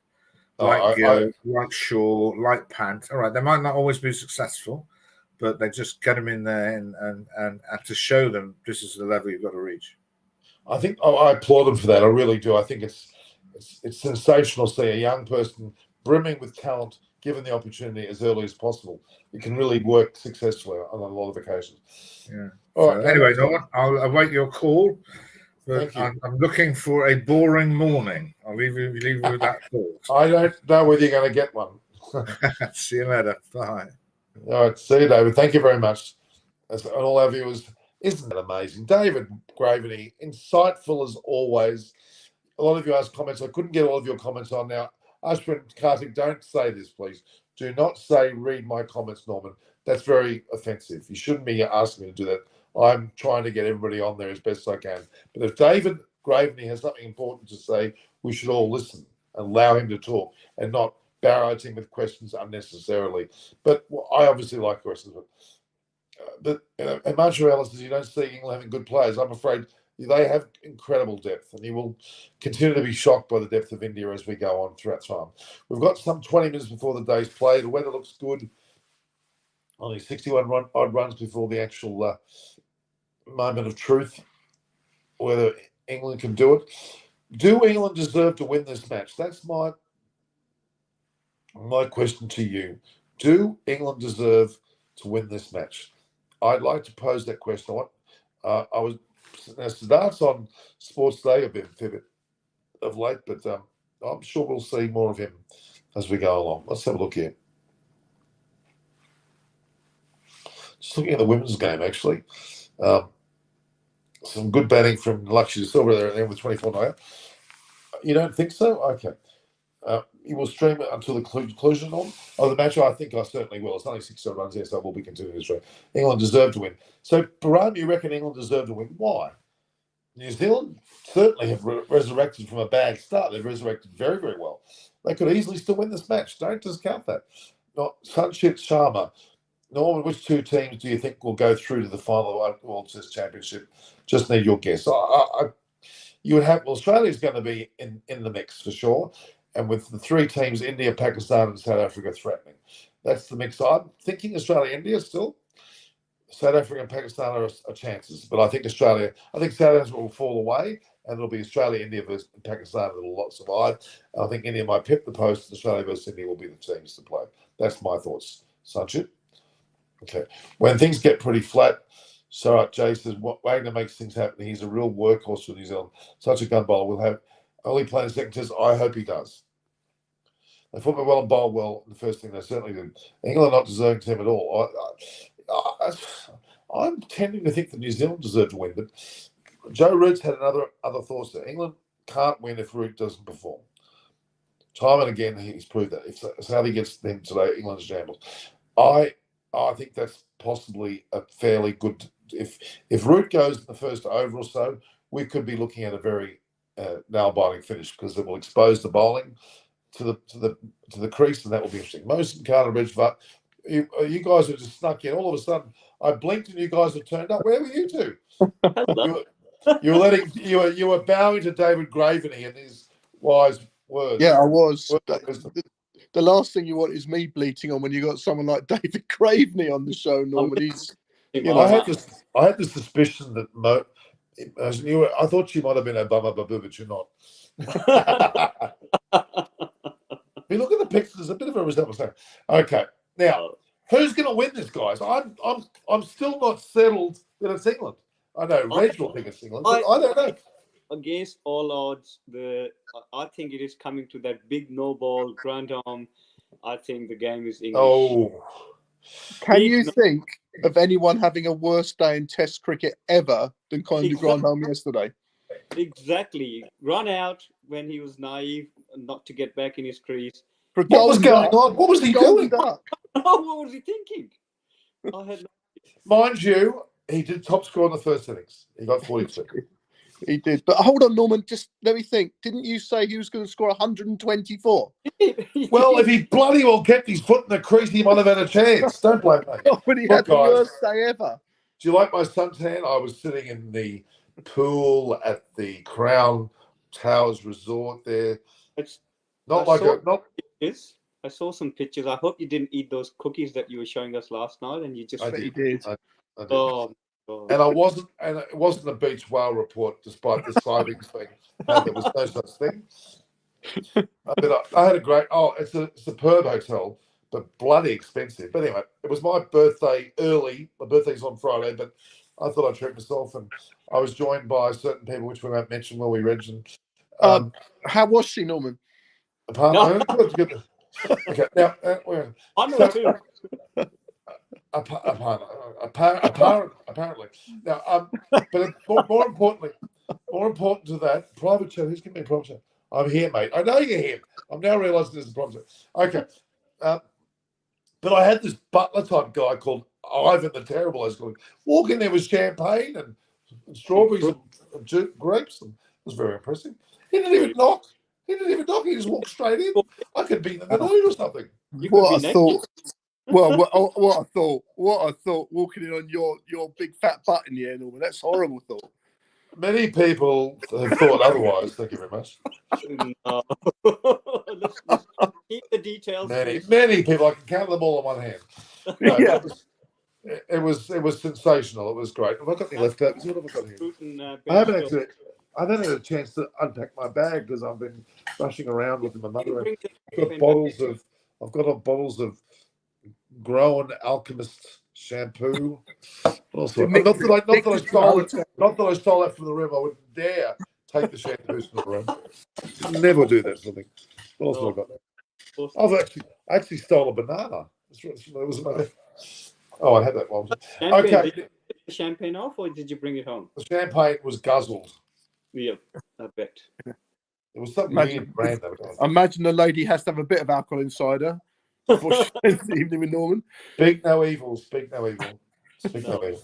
Like Shaw, like Pant. All right, they might not always be successful, but they just get them in there and to show them this is the level you've got to reach. I think I applaud them for that. I really do. I think it's sensational to see a young person brimming with talent given the opportunity as early as possible. It can really work successfully on a lot of occasions. Yeah. All right. Anyway, Norman, I'll await your call. But I'm looking for a boring morning. I'll leave you with that thought. I don't know whether you're going to get one. See you later. Bye. All right. See you, David. Thank you very much. And all our viewers, isn't that amazing? David Graveney, insightful as always. A lot of you asked comments. I couldn't get all of your comments on now. Ashwin Karthik, don't say this, please. Do not say, read my comments, Norman. That's very offensive. You shouldn't be asking me to do that. I'm trying to get everybody on there as best I can. But if David Graveney has something important to say, we should all listen and allow him to talk and not barrage him with questions unnecessarily. But I obviously like questions. But and Montreal says you don't see England having good players. I'm afraid they have incredible depth, and you will continue to be shocked by the depth of India as we go on throughout time. We've got some 20 minutes before the day's play. The weather looks good. Only 61 odd runs before the actual moment of truth, whether England can do it. Do England deserve to win this match? That's my question to you. Do England deserve to win this match? I'd like to pose that question. I was now Sadat's on Sports Day a fair bit of late, but I'm sure we'll see more of him as we go along. Let's have a look here. Just looking at the women's game, actually. Some good batting from Lakshya Silver there at the end with 24 now. You don't think so? Okay. You will stream it until the conclusion of the match. I think I certainly will. It's only 6 runs there, so we'll be continuing to stream. England deserved to win. So, Baran, you reckon England deserved to win? Why? New Zealand certainly have resurrected from a bad start. They've resurrected very, very well. They could easily still win this match. Don't discount that. Not Sanchit Sharma. Norman, which two teams do you think will go through to the final of the World Test Championship? Just need your guess. You would have, well, Australia's going to be in the mix for sure. And with the three teams, India, Pakistan, and South Africa threatening. That's the mix. I'm thinking Australia, India still. South Africa and Pakistan are chances. But I think South Africa will fall away, and it'll be Australia, India versus Pakistan that will survive. I think India might pip the post, and Australia versus India will be the teams to play. That's my thoughts. Sanchit? Okay. When things get pretty flat, Sarat Jay says, Wagner makes things happen. He's a real workhorse for New Zealand. Such a gun bowler. Will have only playing second test. I hope he does. They fought well and bowled well. The first thing they certainly did. England not deserving to him at all. I'm tending to think that New Zealand deserved to win, but Joe Root's had other thoughts there. England can't win if Root doesn't perform. Time and again, he's proved that. If Saudi gets them today, England's shambles. I think that's possibly a fairly good. If Root goes in the first over or so, we could be looking at a very nail-biting finish because it will expose the bowling to the crease, and that will be interesting. Most in Carter Bridge, but you guys have just snuck in. All of a sudden, I blinked and you guys have turned up. Where were you two? You were bowing to David Graveney and his wise words. Yeah, I was. The last thing you want is me bleating on when you got someone like David Graveney on the show, Norman. I had the suspicion that I thought she might have been Obama Babu, but you're not. If you look at the pictures, there's a bit of a resemblance there. Okay, now who's going to win this, guys? I'm still not settled that it's England. I know Reg will think it's England, but I don't know. Against all odds, I think it is coming to that big no ball, grand arm. I think the game is English. Oh, can you think of anyone having a worse day in Test cricket ever than Conor de Grandhomme yesterday? Exactly. Run out when he was naive, not to get back in his crease. What was going on? What was he doing? What was he thinking? Mind you, he did top score in the first innings. He got 42. He did. But hold on, Norman, just let me think. Didn't you say he was going to score 124? Well, if he bloody well kept his foot in the crease, he might have had a chance. Don't blame me. Oh, but he had the worst day ever. Do you like my suntan? I was sitting in the pool at the Crown Towers Resort there. I saw some pictures. I hope you didn't eat those cookies that you were showing us last night, and you just. I did. I did. Oh. And it wasn't a beach whale report, despite the sightings thing. There was no such thing. I had a great. It's a superb hotel, but bloody expensive. But anyway, it was my birthday early. My birthday's on Friday, but I thought I'd treat myself, and I was joined by certain people, which we won't mention when we read. How was she, Norman? Okay, now apparently. Now, but more important to that, private chat. Who's giving me a private chat? I'm here, mate. I know you're here. I'm now realising there's a private chat. Okay, but I had this butler type guy called Ivan the Terrible. I was going walk in there with champagne and strawberries and grapes, and it was very impressive. He didn't even knock. He just walked straight in. I could be in the mood or something. What I thought. Well, what I thought, walking in on your big fat butt in the air, Norman. That's a horrible thought. Many people have thought otherwise. Thank you very much. No. Let's keep the details. Many people. I can count them all on one hand. No, yeah. It was sensational. It was great. Have I got any leftovers? What have I got here? I haven't had a chance to unpack my bag because I've been rushing around with my mother. I've got bottles of Grown Alchemist shampoo. Also, Nick- not that I Nick was stole it. hotel. Not that I stole that from the room. I wouldn't dare take the shampoos from the room. Never do that sort of thing. What else have I got? I actually stole a banana. That was my. Oh, I had that one. Champagne, Okay, did you take the champagne off or did you bring it home? the champagne was guzzled. Yeah, I bet. It was some Imagine- weird brand. That was. Imagine the lady has to have a bit of alcohol inside her before she spends the evening with Norman. Speak no evil. Speak no evil. Speak no No. evil.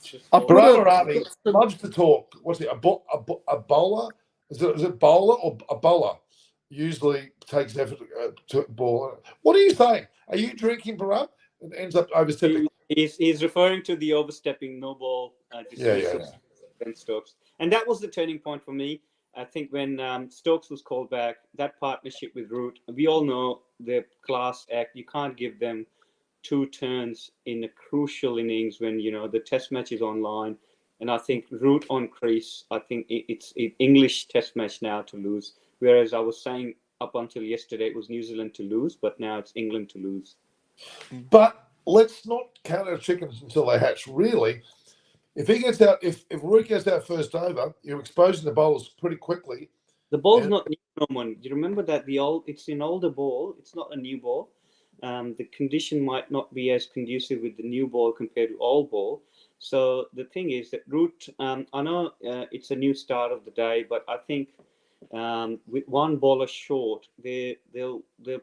Just I've all- got Barama a- Rani loves to talk. What's it? A bowler? Is it bowler or a bowler? Usually takes effort to ball. What are you saying? Are you drinking Baram and ends up overstepping? He's referring to the overstepping no ball dismissal Yeah. Ben Stokes, and that was the turning point for me. I think when Stokes was called back, that partnership with Root, we all know the class act. You can't give them two turns in a crucial innings when the Test match is online. And I think Root on crease. I think it's an English Test match now to lose. Whereas I was saying up until yesterday it was New Zealand to lose, but now it's England to lose. But let's not count our chickens until they hatch. Really, if he gets out, if Root gets out first over, you're exposing the bowlers pretty quickly. The ball's Yeah. not new, Norman. You remember that it's an older ball. It's not a new ball. The condition might not be as conducive with the new ball compared to old ball. So the thing is that Root. I know it's a new start of the day, but I think with one bowler short, they'll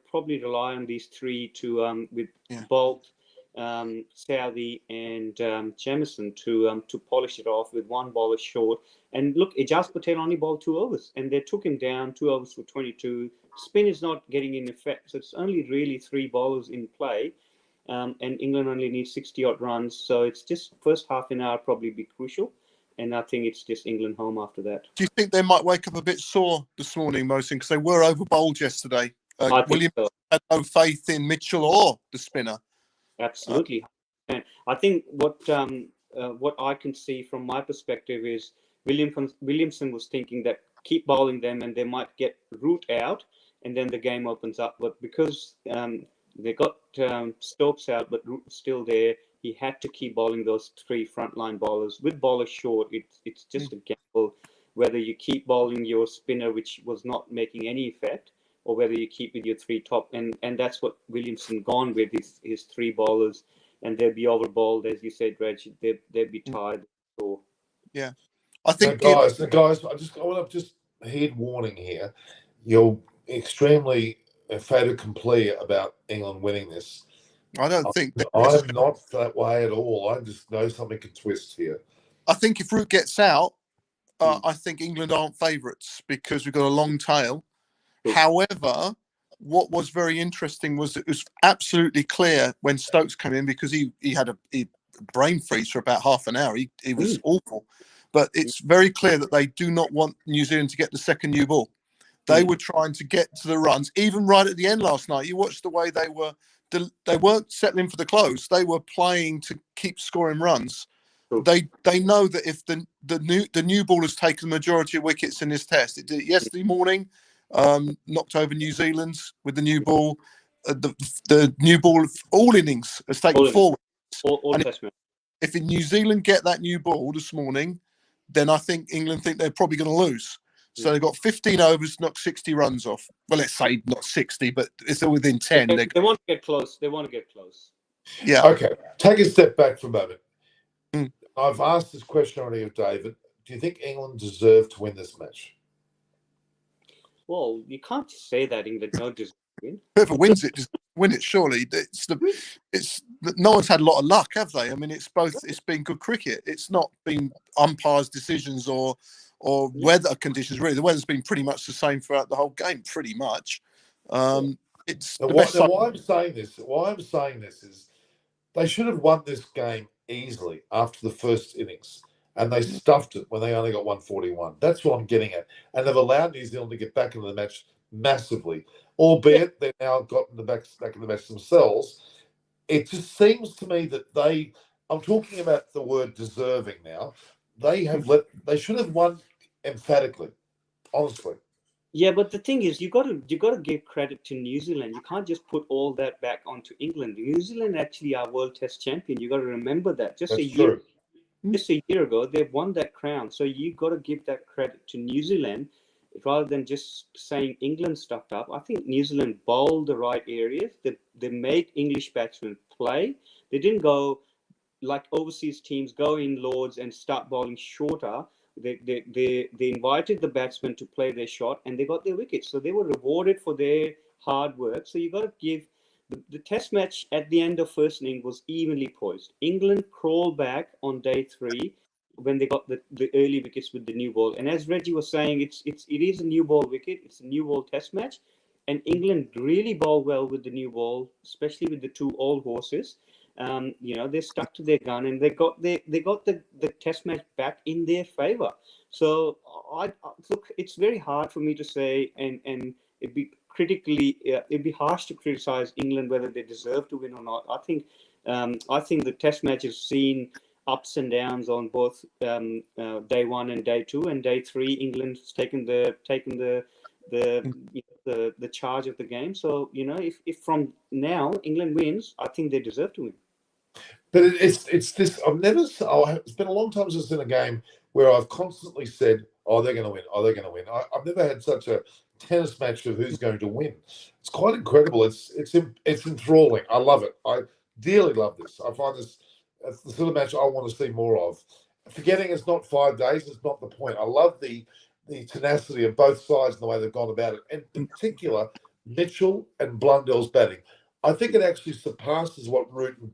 probably rely on these three to with Bolt, Southey, and Jamieson to polish it off with one bowler short. And look, Ijaz Patel only bowled 2 overs, and they took him down 2 overs for 22. Spin is not getting in effect, so it's only really 3 bowlers in play. And England only needs 60 odd runs, so it's just first half an hour probably be crucial. And I think it's just England home after that. Do you think they might wake up a bit sore this morning, Mohsin, because they were over bowled yesterday? I think William so. had no faith in Mitchell or the spinner. Absolutely. And I think what I can see from my perspective is Williamson was thinking that keep bowling them and they might get Root out and then the game opens up. But because they got Stokes out, but Root was still there, he had to keep bowling those 3 frontline bowlers. With bowlers short, it's just a gamble whether you keep bowling your spinner, which was not making any effect, or whether you keep with your 3 top. And that's what Williamson gone with, his 3 bowlers. And they'd be over bowled, as you said, Reg. They'd be tired. So. Yeah. I So think guys, I want to just head warning here. You're extremely fait accompli about England winning this. I don't think I'm not that way at all. I just know something can twist here. I think if Root gets out, I think England aren't favourites because we've got a long tail. However, what was very interesting was it was absolutely clear when Stokes came in because he had a brain freeze for about half an hour. He was awful. But it's very clear that they do not want New Zealand to get the second new ball. They were trying to get to the runs, even right at the end last night. You watched the way they weren't settling for the close. They were playing to keep scoring runs. They know that if the new ball has taken the majority of wickets in this test, it did it yesterday morning, knocked over New Zealand with the new ball. The new ball, all innings has taken 4 wickets. If in New Zealand get that new ball this morning, then I think England think they're probably going to lose. So they've got 15 overs, knocked 60 runs off. Well, let's say not 60, but it's within 10. They want to get close. Yeah. Okay. Take a step back for a moment. I've asked this question already of David. Do you think England deserve to win this match? Well, you can't say that England don't deserve to win. Whoever wins it, just win it. Surely no one's had a lot of luck, have they? I mean, it's been good cricket. It's not been umpires' decisions or weather conditions. Really, the weather's been pretty much the same throughout the whole game, pretty much. It's why I'm saying this is they should have won this game easily after the first innings, and they stuffed it when they only got 141. That's what I'm getting at, and they've allowed New Zealand to get back into the match massively, albeit they've now gotten back in the match themselves. It just seems to me that I'm talking about the word deserving now. They should have won emphatically, honestly. Yeah, but the thing is, you got to give credit to New Zealand. You can't just put all that back onto England. New Zealand actually are world test champion. You got to remember that. That's true. Just a year ago, they've won that crown. So you got to give that credit to New Zealand rather than just saying England stuffed up. I think New Zealand bowled the right areas. They made English batsmen play. They didn't go like overseas teams go in Lords and start bowling shorter. They invited the batsmen to play their shot and they got their wickets. So they were rewarded for their hard work. So you got to give the test match at the end of first innings was evenly poised. England crawled back on day 3 when they got the early wickets with the new ball. And as Reggie was saying, it is a new ball wicket. It's a new ball test match. And England really bowled well with the new ball, especially with the 2 old horses. They stuck to their gun and they got the test match back in their favor. So I look, it's very hard for me to say, and it'd be harsh to criticize England whether they deserve to win or not. I think the test match has seen ups and downs on both day 1 and day 2, and day 3 England's taken the charge of the game. So if from now England wins, I think they deserve to win. But it's this. It's been a long time since I've seen a game where I've constantly said, "Oh, they're going to win. Oh, they're going to win." I've never had such a tennis match of who's going to win. It's quite incredible. It's enthralling. I love it. I dearly love this. I find this the sort of match I want to see more of. Forgetting it's not 5 days. It's not the point. I love the tenacity of both sides and the way they've gone about it. And in particular, Mitchell and Blundell's batting. I think it actually surpasses what Root and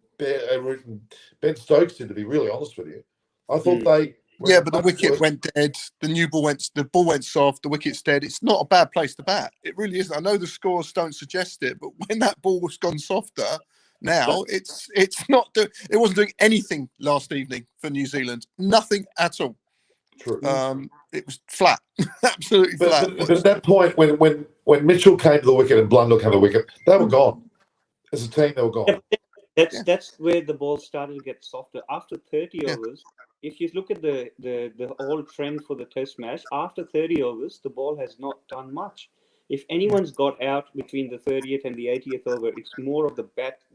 Ben Stokes did, to be really honest with you. I thought they... Yeah, but the wicket went dead. The ball went soft. The wicket's dead. It's not a bad place to bat. It really isn't. I know the scores don't suggest it, but when that ball was gone softer, now it's not. It wasn't doing anything last evening for New Zealand. Nothing at all. True. It was flat, absolutely flat. But at that point, when Mitchell came to the wicket and Blundell came to the wicket, they were gone. As a team, they were gone. That's where the ball started to get softer after 30 overs. If you look at the whole trend for the test match, after 30 overs, the ball has not done much. If anyone's got out between the 30th and the 80th over, it's more of the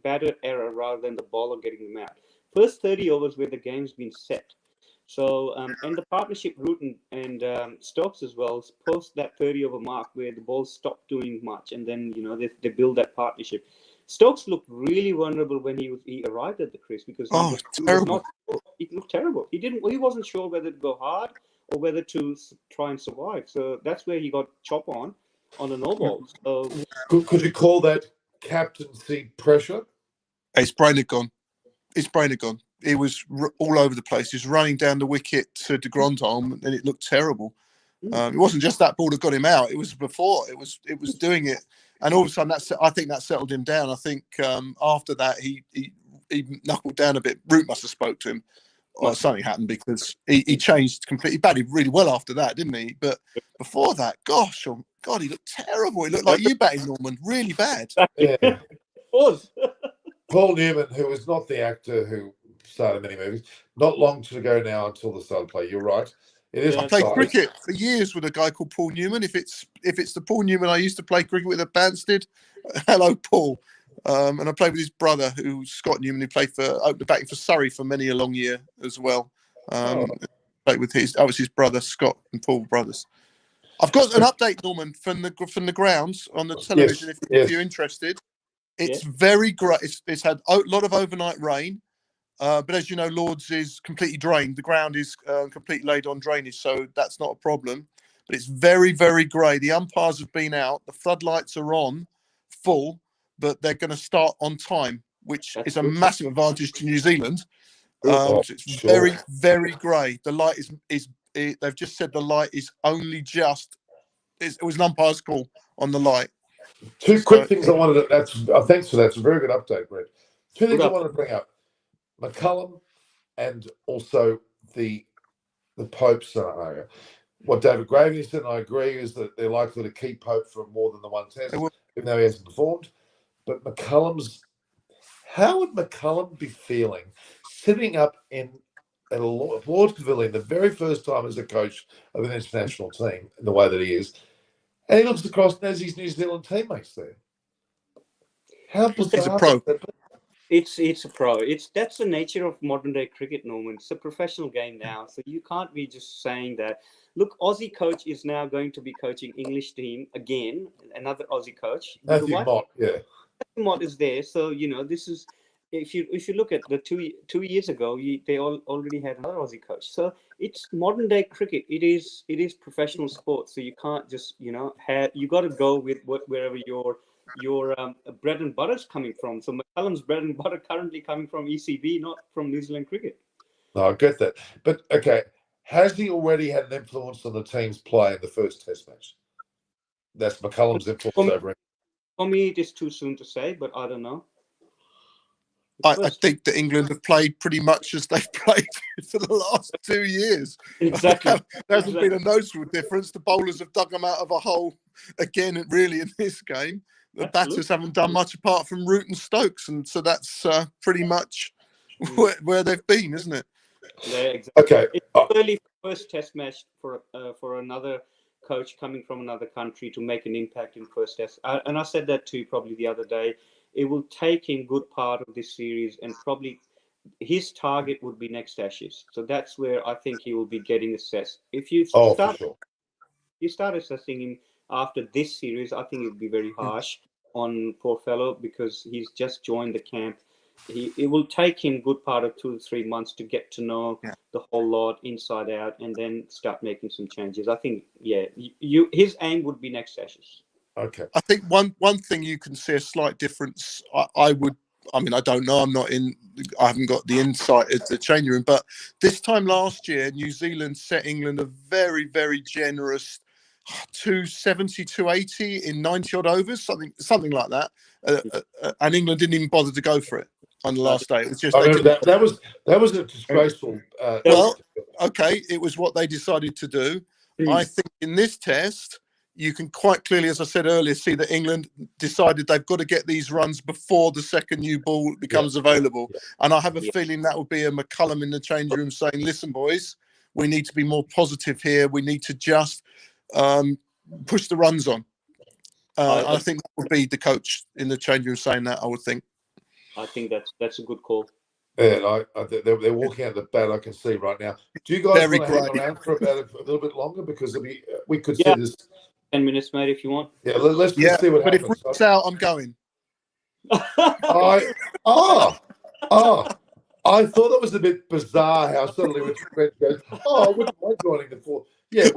batter error rather than the bowler getting them out. First 30 overs where the game's been set. So, and the partnership Root and Stokes as well, post that 30 over mark where the ball stopped doing much, and then they build that partnership. Stokes looked really vulnerable when he arrived at the crease because he looked terrible. He wasn't sure whether to go hard or whether to try and survive. So that's where he got chop on a no ball. So could you call that captaincy pressure? His brain had gone. He was all over the place. He was running down the wicket to de Grandhomme, and it looked terrible. It wasn't just that ball that got him out. It was before. It was doing it. And all of a sudden, I think that settled him down. I think after that, he knuckled down a bit. Root must have spoke to him. Well, something happened because he changed completely. He batted really well after that, didn't he? But before that, gosh, oh God, he looked terrible. He looked like you batting, Norman. Really bad. Yeah. was. Paul Newman, who is not the actor who started many movies, not long to go now until the start of play. You're right. It is. I played cricket for years with a guy called Paul Newman. If it's the Paul Newman I used to play cricket with at Banstead, hello Paul. And I played with his brother, who's Scott Newman, who played for opened batting for Surrey for many a long year as well. Played with his brother Scott and Paul brothers. I've got an update, Norman, from the grounds on the television. If you're interested, it's very great. It's had a lot of overnight rain. But as you know, Lords is completely drained. The ground is completely laid on drainage, so that's not a problem. But it's very, very grey. The umpires have been out. The floodlights are on full, but they're going to start on time, which is a massive advantage to New Zealand. So it's very, very grey. The light is they've just said the light is only just. It was an umpire's call on the light. Two quick things I wanted to. Thanks for that. It's a very good update, Brett. Two things I wanted to bring up. McCullum and also the Pope scenario. What David Gravy said, and I agree, is that they're likely to keep Pope for more than the one test, even though he hasn't performed. But how would McCullum be feeling sitting up at a Lord's Pavilion the very first time as a coach of an international team, in the way that he is, And he looks across and there's his New Zealand teammates there. How bizarre! He's a pro. would that be? It's a pro. That's the nature of modern day cricket, Norman. It's a professional game now, so you can't be just saying that. Look, Aussie coach is now going to be coaching English team again. Another Aussie coach. Matthew Mott, yeah. Mott is there, so this is if you look at the two years ago, they already had another Aussie coach. So it's modern day cricket. It is professional sport. So you can't just you got to go with wherever your bread and butter is coming from. So McCullum's bread and butter currently coming from ECB, not from New Zealand cricket. No, I get that. But, okay, has he already had an influence on the team's play in the first Test match? That's McCullum's influence over him. For me, it is too soon to say, but I don't know. I think that England have played pretty much as they've played for the last 2 years. Exactly. There hasn't been a noticeable difference. The bowlers have dug them out of a hole again, really, in this game. The batters haven't done much apart from Root and Stokes, and so that's pretty much where they've been, isn't it? Yeah, exactly. Okay. It's early first Test match for another coach coming from another country to make an impact in first Test. And I said that too probably the other day. It will take him good part of this series, and probably his target would be next Ashes. So that's where I think he will be getting assessed. If you start assessing him after this series, I think it would be very harsh on poor fellow because he's just joined the camp. It will take him good part of 2 to 3 months to get to know the whole lot inside out, and then start making some changes. I think, his aim would be next Ashes. Okay. I think one thing you can see a slight difference. I don't know. I haven't got the insight at the changing room. But this time last year, New Zealand set England a very, very generous 270, 280 in 90 odd overs, something like that. And England didn't even bother to go for it on the last day. It was just that was a disgraceful. Okay, it was what they decided to do. I think in this test, you can quite clearly, as I said earlier, see that England decided they've got to get these runs before the second new ball becomes available. Yeah. And I have a feeling that will be a McCullum in the change room saying, listen, boys, we need to be more positive here. We need to just push the runs on. I think that would be the coach in the change room saying that, I would think. I think that's a good call. Yeah, they're walking out the bat. I can see right now. Do you guys want to hang around for about a little bit longer, because we could see this 10 minutes, mate, if you want. Yeah, let's see what happens. But if Root's out, I'm going. I thought it was a bit bizarre how suddenly when Trent goes, I wouldn't mind joining the fourth. Yeah,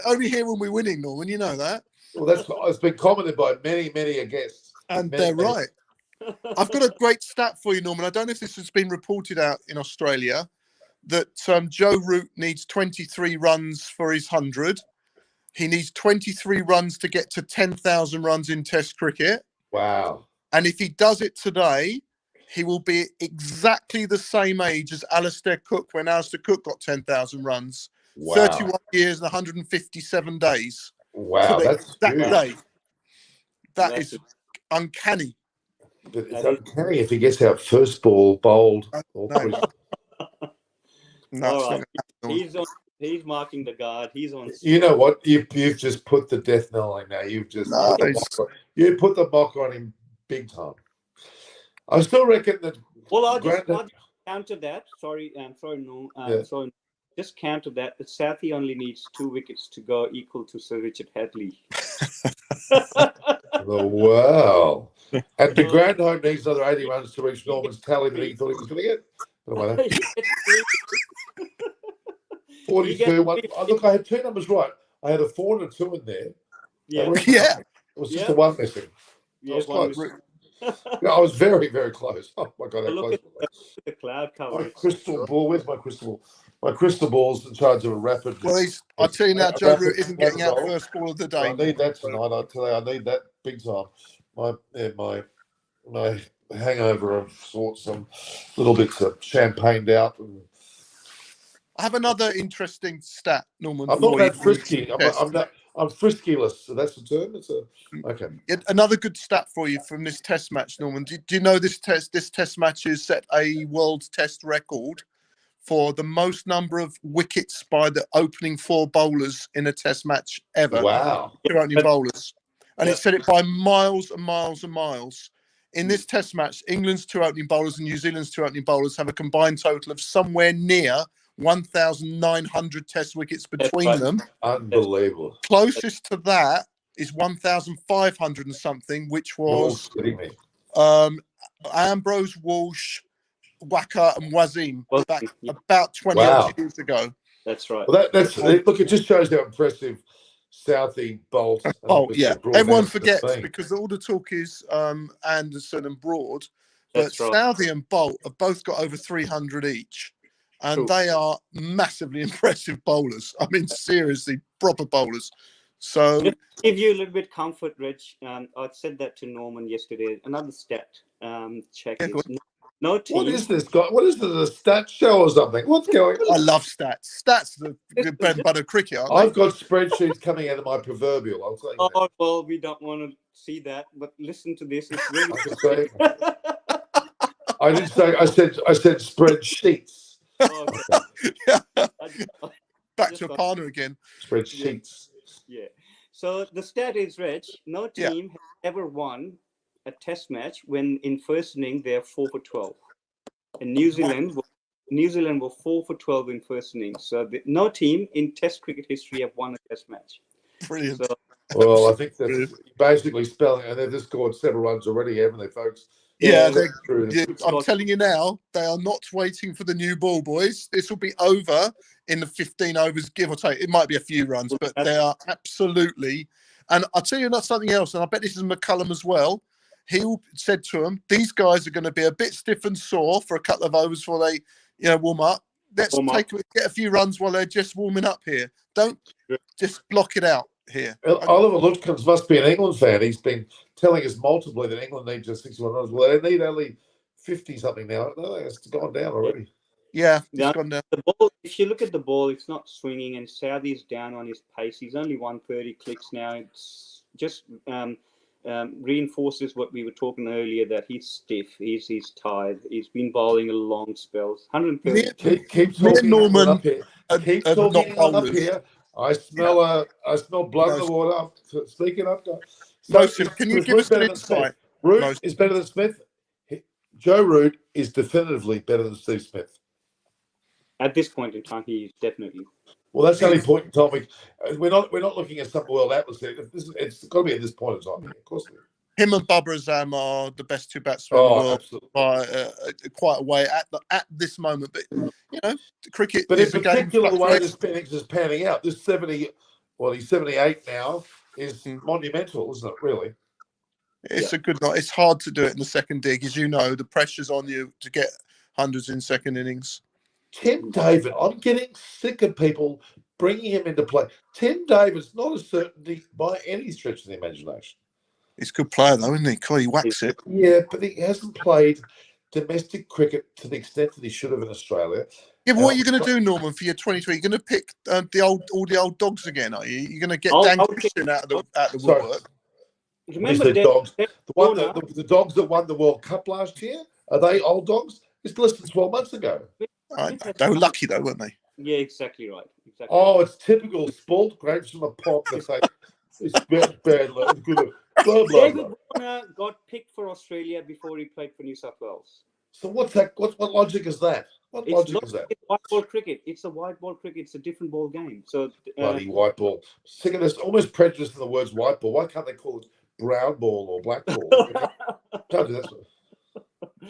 only here when we're winning, Norman. You know that. Well, it's been commented by many guests, and they're right. I've got a great stat for you, Norman. I don't know if this has been reported out in Australia, that Joe Root needs 23 runs for his 100. He needs 23 runs to get to 10,000 runs in Test cricket. Wow. And if he does it today, he will be exactly the same age as Alistair Cook when Alistair Cook got 10,000 runs. Wow. 31 years and 157 days. Wow, that's that day. That is uncanny. But it's uncanny if he gets out first ball, bowled. No. He's marking the guard. He's on. You know what? You've just put the death knell in now. You've just put the mock on him big time. I still reckon that. Well, I'll just counter that. Sorry, no. Sorry, just counter that. The Southie only needs 2 wickets to go, equal to Sir Richard Hadley. Oh, wow. And the Grandhome needs another 80 runs to reach Norman's tally that he thought he was going to get. 42. Look, I had 2 numbers right. I had a 4 and a 2 in there. Yeah. It was just the 1 missing. Yeah, I was close. I was very, very close. Oh my God, how close was I? The cloud cover. My crystal ball. Where's my crystal ball? My crystal ball's in charge of a rapid. Well, I'll tell you now, Joe Root isn't getting out first ball of the day. I need that tonight. I tell you, I need that big time. My hangover of sorts, some little bits of champagned out. And I have another interesting stat, Norman. I'm not that frisky. I'm friskyless. So that's the term. Okay. Another good stat for you from this Test match, Norman. Do you know this Test match has set a World Test record for the most number of wickets by the opening 4 bowlers in a Test match ever. Wow. 2 opening bowlers, and Yeah. it said it by miles and miles and miles. In this Test match, England's 2 opening bowlers and New Zealand's 2 opening bowlers have a combined total of somewhere near 1,900 Test wickets between right. them. Unbelievable. Closest to that is 1,500 and something, which You're was kidding me. Ambrose, Walsh, Waka, and Wazim back Yeah. about 20 Wow. odd years ago. That's right. Well, look. It just shows how impressive Southey, Bolt. And Oh obviously yeah, Broad everyone Anderson have forgets been. because all the talk is Anderson and Broad, but That's right. Southey and Bolt have both got over 300 each, and True. they are massively impressive bowlers. I mean, seriously, proper bowlers. So Just to give you a little bit comfort, Rich. I said that to Norman yesterday. Another stat check Yeah, go is no team. What is this guy? What is this? A stat show or something? What's going on? I love stats. Stats are the good bread and butter cricket, aren't I've got spreadsheets coming out of my proverbial. I'll tell you that. Oh well, we don't want to see that, but listen to this. It's really. I'm just saying. I didn't say. I said spreadsheets. Oh, okay. Yeah. I- Back just to got- Apana again. Spreadsheets. Yeah. So the stat is, Reg, no Yeah. team has ever won a Test match when in first inning they're 4 for 12, and New Zealand were 4 for 12 in first innings. So no team in Test cricket history have won a Test match. Brilliant. So Well, I think that's basically spelling, and they've just scored several runs already, haven't they, folks? Yeah, True. I'm telling you now, they are not waiting for the new ball, boys. This will be over in the 15 overs, give or take. It might be a few runs, but they are absolutely. And I'll tell you something else, and I bet this is McCullum as well. He said to them, these guys are going to be a bit stiff and sore for a couple of overs before they, warm up. Let's get a few runs while they're just warming up here. Don't just block it out here. Oliver Lutkins must be an England fan. He's been telling us multiply that England need just 61 runs. Well, they need only 50 something now. No, it's gone down already. Yeah, Yeah. it's gone down. the ball, if you look at the ball, it's not swinging, and Southey's down on his pace. He's only 130 clicks now. It's just reinforces what we were talking earlier, that he's stiff, he's tired, he's been bowling a long spells. 130. Keep Me and talking Norman up here. Keep are talking not England up bowlers. here. I smell blood in the water. Speaking up, Can you give us an insight? Root is better than Smith. Joe Root is definitively better than Steve Smith. At this point in time, he is definitely. Well, that's the only point in time. We're not looking at some world atlas here. It's got to be at this point in time. Of course. Him and Barbara Azam are the best 2 batsmen in the world Absolutely. by quite a way at this moment. But cricket. But in is a game particular, the way fluctuates. this innings is panning out, this 70, well, he's 78 now, is monumental, isn't it? Really. It's a good night. It's hard to do it in the second dig, as you know. The pressure's on you to get hundreds in second innings. Tim David, I'm getting sick of people bringing him into play. Tim David's not a certainty by any stretch of the imagination. He's a good player, though, isn't he? God, he whacks it. Yeah, but he hasn't played domestic cricket to the extent that he should have in Australia. Yeah, but what are you going to do, Norman, for your 2020? You're going to pick all the old dogs again, are you? You're going to get Dan Christian out of the woodwork. Remember the dogs, the dogs that won the World Cup last year, are they old dogs? It's less than 12 months ago. They were lucky, though, weren't they? Yeah, exactly right. Exactly. Oh, it's typical spoiled grapes from a pot. They say it's bad, good. Blah, blah, David blah. Warner got picked for Australia before he played for New South Wales. So what's that? What logic is that? What logic is that? It's white ball cricket. It's a white ball cricket. It's a different ball game. So Bloody white ball. Sick of this. Almost prejudiced in the words white ball. Why can't they call it brown ball or black ball? Can't do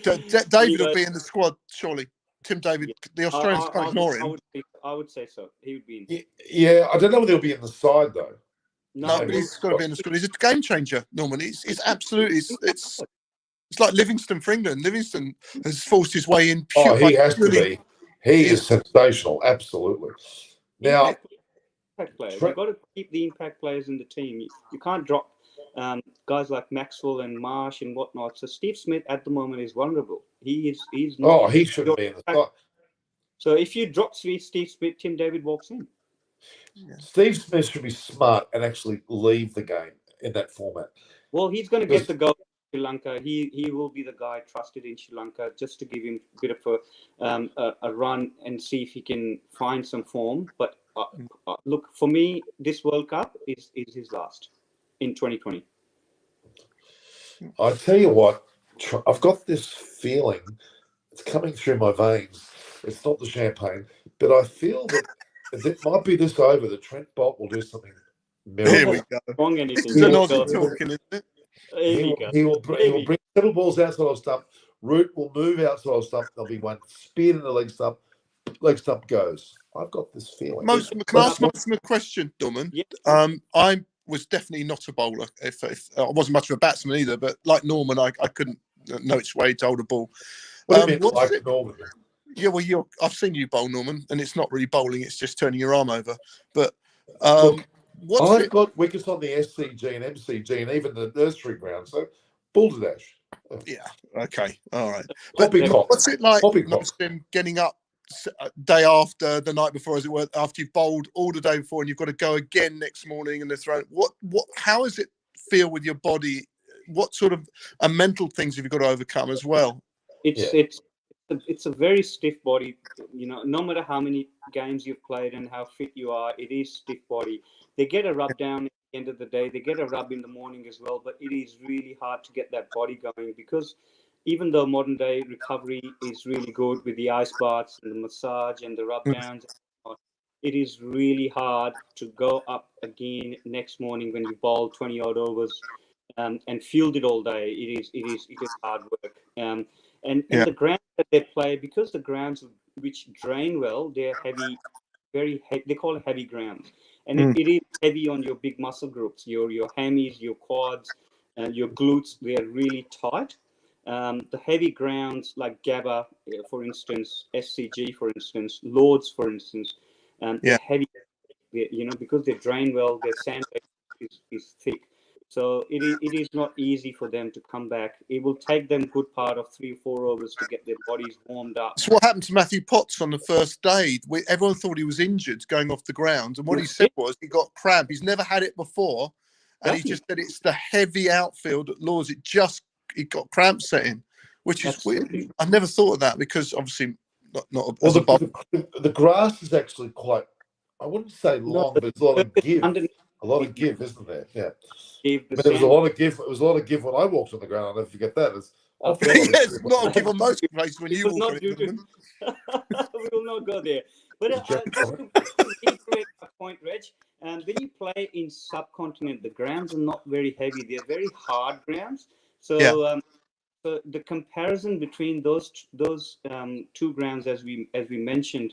that. David will be in the squad, surely. Tim David, the Australians can't ignore him. I would say so. He would be in. Yeah, I don't know whether he'll be in the side though. No, but he's got to be in the squad. He's a game changer, Norman. It's absolutely it's like Livingston for England. Livingston has forced his way in. He has to be. He is sensational, absolutely. Now, impact players. You've got to keep the impact players in the team. You can't drop guys like Maxwell and Marsh and whatnot. So Steve Smith at the moment is vulnerable. He's not. He shouldn't be in the side. So if you drop Steve Smith, Tim David walks in. Yeah. Steve Smith should be smart and actually leave the game in that format. Well, he's going to get the goal Sri Lanka. He will be the guy trusted in Sri Lanka just to give him a bit of a run and see if he can find some form. But look, for me, this World Cup is his last in 2020. I tell you what, I've got this feeling, it's coming through my veins. It's not the champagne, but I feel that it might be this over that Trent Bolt will do something Here miracle. we go. Wrong anything. This is an He Aussie will- talking, isn't it? He will bring several balls outside of stump. Root will move outside of stump. There'll be one speared in the leg stump. Leg stump goes. I've got this feeling. Can I ask Martin a question, Norman? Yeah. I was definitely not a bowler. If I wasn't much of a batsman either, but like Norman, I couldn't know its way to hold a ball. What do you mean, what's like it- Norman? Yeah, well, I've seen you bowl, Norman, and it's not really bowling; it's just turning your arm over. But Look, what's I've it? got wickets on the SCG and MCG and even the nursery ground. So, Balderdash. Yeah, okay, all right. But Poppycock. what's it like, Poppycock. Nosten, getting up day after, the night before, as it were, after you've bowled all the day before, and you've got to go again next morning and they're thrown? How does it feel with your body? What sort of mental things have you got to overcome as well? It's a very stiff body. You know, no matter how many games you've played and how fit you are, it is stiff body. They get a rub down at the end of the day. They get a rub in the morning as well. But it is really hard to get that body going, because even though modern day recovery is really good with the ice baths and the massage and the rub downs, it is really hard to go up again next morning when you bowl 20 odd overs and field it all day. It is hard work. And the grounds that they play, because the grounds which drain well, they're heavy, very heavy. They call it heavy grounds, and it is heavy on your big muscle groups, your hammies, your quads, and your glutes. They are really tight. The heavy grounds like Gabba, for instance, SCG, for instance, Lords, for instance, they're heavy. Because they drain well, their sand is thick. So it is not easy for them to come back. It will take them a good part of 3 or 4 overs to get their bodies warmed up. So what happened to Matthew Potts on the first day? Everyone thought he was injured going off the ground, and what he said was he got cramp. He's never had it before, and he just said it's the heavy outfield at Lords. He got cramp setting, which is weird. I never thought of that, because obviously not as a bowler. The grass is actually quite, I wouldn't say long, but it's a lot of give. A lot of give, isn't there? Yeah. But there was a lot of give. It was a lot of give when I walked on the ground. I'll never forget that. It's yes, not a give on most places when you walk on it. We will not go there. But just to reiterate my point, Reg, when you play in subcontinent, the grounds are not very heavy. They're very hard grounds. So, so the comparison between those two grounds, as we mentioned,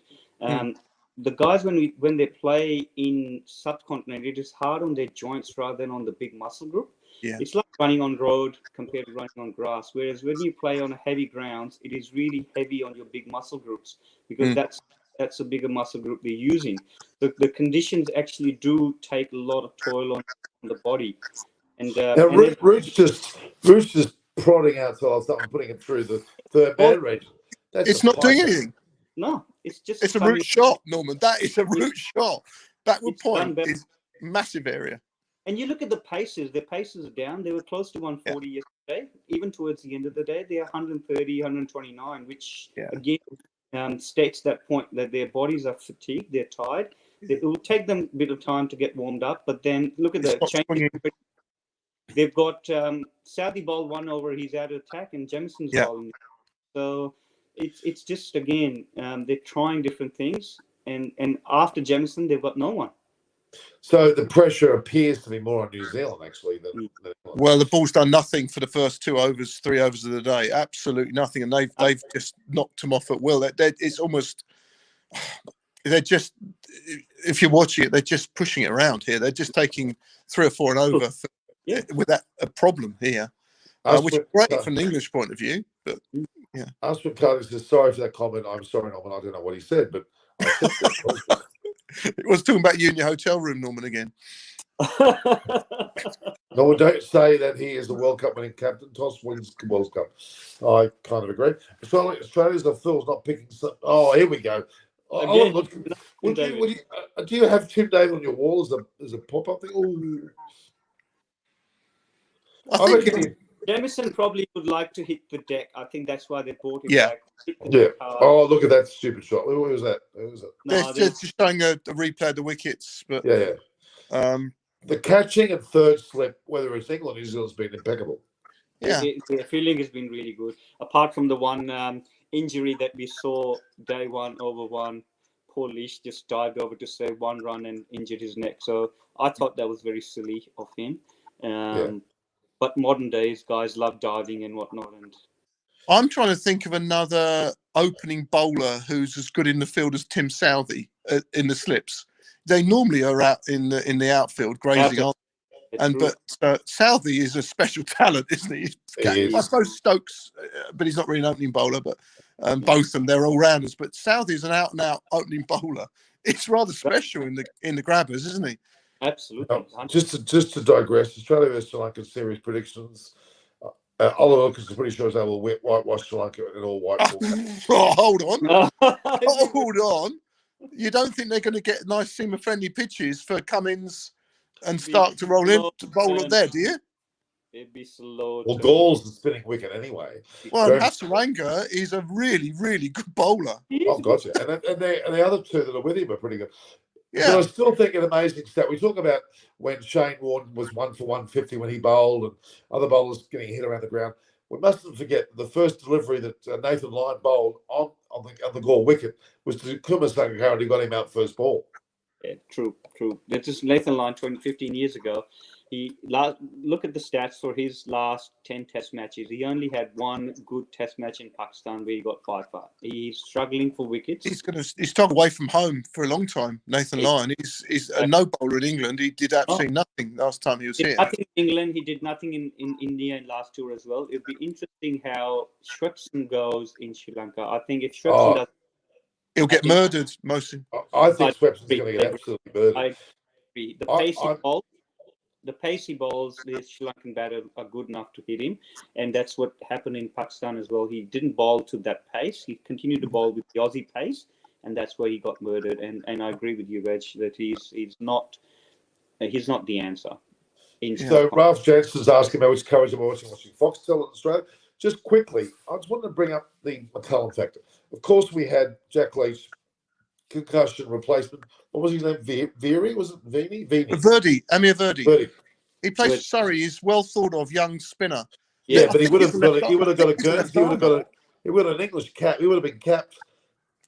the guys when they play in subcontinent, it is hard on their joints rather than on the big muscle group. Yeah. It's like running on road compared to running on grass. Whereas when you play on a heavy grounds, it is really heavy on your big muscle groups, because that's a bigger muscle group they're using. The conditions actually do take a lot of toll on the body. And Root's just prodding outside stuff and putting it through the third man region. It's not doing anything. No, it's a root shot, Norman. That is a root shot. Backward point is massive area. And you look at the paces. Their paces are down. They were close to 140 yesterday. Even towards the end of the day, they're 130, 129, which again states that point that their bodies are fatigued. They're tired. It will take them a bit of time to get warmed up. But then look at the change. They've got Saudi ball 1 over. He's out of attack, and Jamison's bowling. So it's just, again, they're trying different things, and after Jamison, they've got no one. So the pressure appears to be more on New Zealand, actually. Well, the ball's done nothing for the first 3 overs of the day. Absolutely nothing, and they've just knocked them off at will. It's almost, they're just, if you're watching it, they're just pushing it around here. They're just taking 3 or 4 and over without a problem here, which is great from the English point of view. But Ashwin Carter says, sorry for that comment. I'm sorry, Norman. I don't know what he said, but I said that. It was talking about you in your hotel room, Norman, again. No, don't say that he is the World Cup winning captain. Toss wins the World Cup. I kind of agree. Australia's the Phil's not picking. Oh, here we go. Do you have Tim David on your wall as a pop-up thing? Ooh. I think Jamison probably would like to hit the deck. I think that's why they brought him Yeah. back. Hit the Yeah. deck hard. Oh, look at that stupid shot. Who was that? Who was it? No, They're just showing a replay of the wickets, but Yeah, yeah. The catching and third slip, whether it's England or New Zealand's been impeccable. yeah. The fielding has been really good. Apart from the one injury that we saw day one over one, poor Leash just dived over to save one run and injured his neck. So I thought that was very silly of him. But modern days, guys love diving and whatnot. And I'm trying to think of another opening bowler who's as good in the field as Tim Southey in the slips. They normally are out in the outfield grazing, aren't they? But Southey is a special talent, isn't he? I suppose Stokes, but he's not really an opening bowler. But both of them, they're all rounders. But Southey is an out and out opening bowler. It's rather special in the grabbers, isn't he? Absolutely. Just to digress, Australia versus Sri Lanka series predictions. Oliver Lucas is pretty sure they will whitewash Sri Lanka in all white. Hold on. Hold on. You don't think they're going to get nice seamer-friendly pitches for Cummins and Stark to roll in to bowl up there, do you? It'd be slow. Well, Gall's the spinning wicket anyway. Well, Hasaranga is a really, really good bowler. Oh, gotcha. And the other two that are with him are pretty good. Yeah. But I still think an amazing stat. We talk about when Shane Warne was 1 for 150 when he bowled and other bowlers getting hit around the ground. We mustn't forget the first delivery that Nathan Lyon bowled on the Galle wicket was to Kumar Sangakkara, who got him out first ball. Yeah, true. That's just Nathan Lyon 15 years ago. Look at the stats for his last 10 test matches. He only had one good test match in Pakistan where he got 5 for. He's struggling for wickets. He's struggled away from home for a long time, Nathan Lyon. He's a no bowler in England. He did absolutely nothing last time he was here. Nothing in England. He did nothing in India in last tour as well. It'd be interesting how Shrepson goes in Sri Lanka. I think if Shrepson does, he'll get murdered mostly. I think Shrepson's going to get absolutely murdered. I agree. The pacey balls, the Sri Lankan batter are good enough to hit him. And that's what happened in Pakistan as well. He didn't bowl to that pace. He continued to bowl with the Aussie pace. And that's where he got murdered. And I agree with you, Reg, that he's not the answer. So Ralph Jansen's asking about which coverage am I watching Foxtel in Australia. Just quickly, I just wanted to bring up the McCullum factor. Of course, we had Jack Leach, concussion replacement. What was his name? Veery? Was it Veeny? Verdi, Amir Verdi. He plays Verdi. for Surrey. He's well thought of young spinner. Yeah, but he would have got a Guernsey. He would have an English cap. He would have been capped,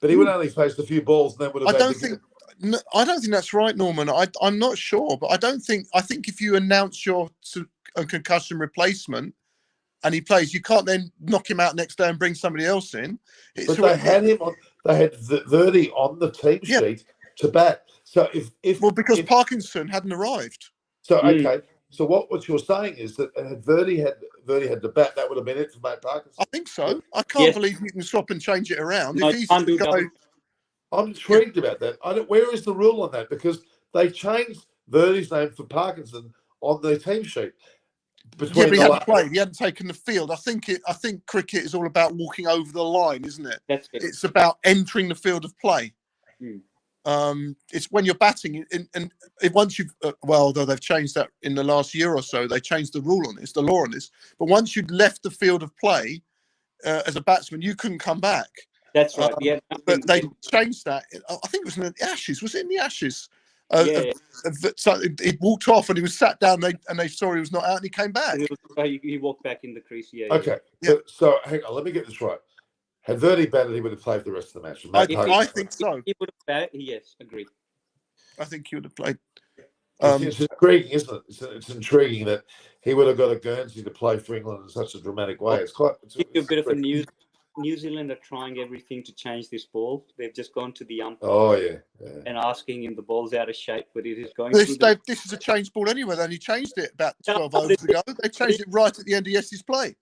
but he would only faced a few balls and then would have. I don't think that's right, Norman. I'm not sure, but I think if you announce your concussion replacement and he plays, you can't then knock him out next day and bring somebody else in. But they had him on. They had Verdi on the team sheet to bat. So if Parkinson hadn't arrived. So okay. So what you're saying is that had Verdi had the bat, that would have been it for Matt Parkinson. I think so. I can't believe you can swap and change it around. No, if he's the guy, I'm intrigued about that. Where is the rule on that? Because they changed Verdi's name for Parkinson on the team sheet. But he hadn't played. He hadn't taken the field. I think cricket is all about walking over the line, isn't it? That's it. It's about entering the field of play. It's when you're batting, and once you've although they've changed that in the last year or so, they changed the rule on this, the law on this. But once you'd left the field of play as a batsman, you couldn't come back. That's right. But they changed that. I think it was in the Ashes. Was it in the Ashes? So he walked off and he was sat down. And they saw he was not out, and he came back. He walked back in the crease. Yeah. Okay. Yeah. So hang on. Let me get this right. Had Verdi batted, he would have played the rest of the match. I think so. He would have batted. Yes, agree. I think he would have played. It's intriguing, isn't it? It's intriguing that he would have got a Guernsey to play for England in such a dramatic way. It's a bit of a New Zealand are trying everything to change this ball. They've just gone to the umpire. Oh yeah. And asking him the ball's out of shape, but it is going. This is a changed ball anyway. They only changed it about 12 overs ago. They changed it right at the end of yesterday's play.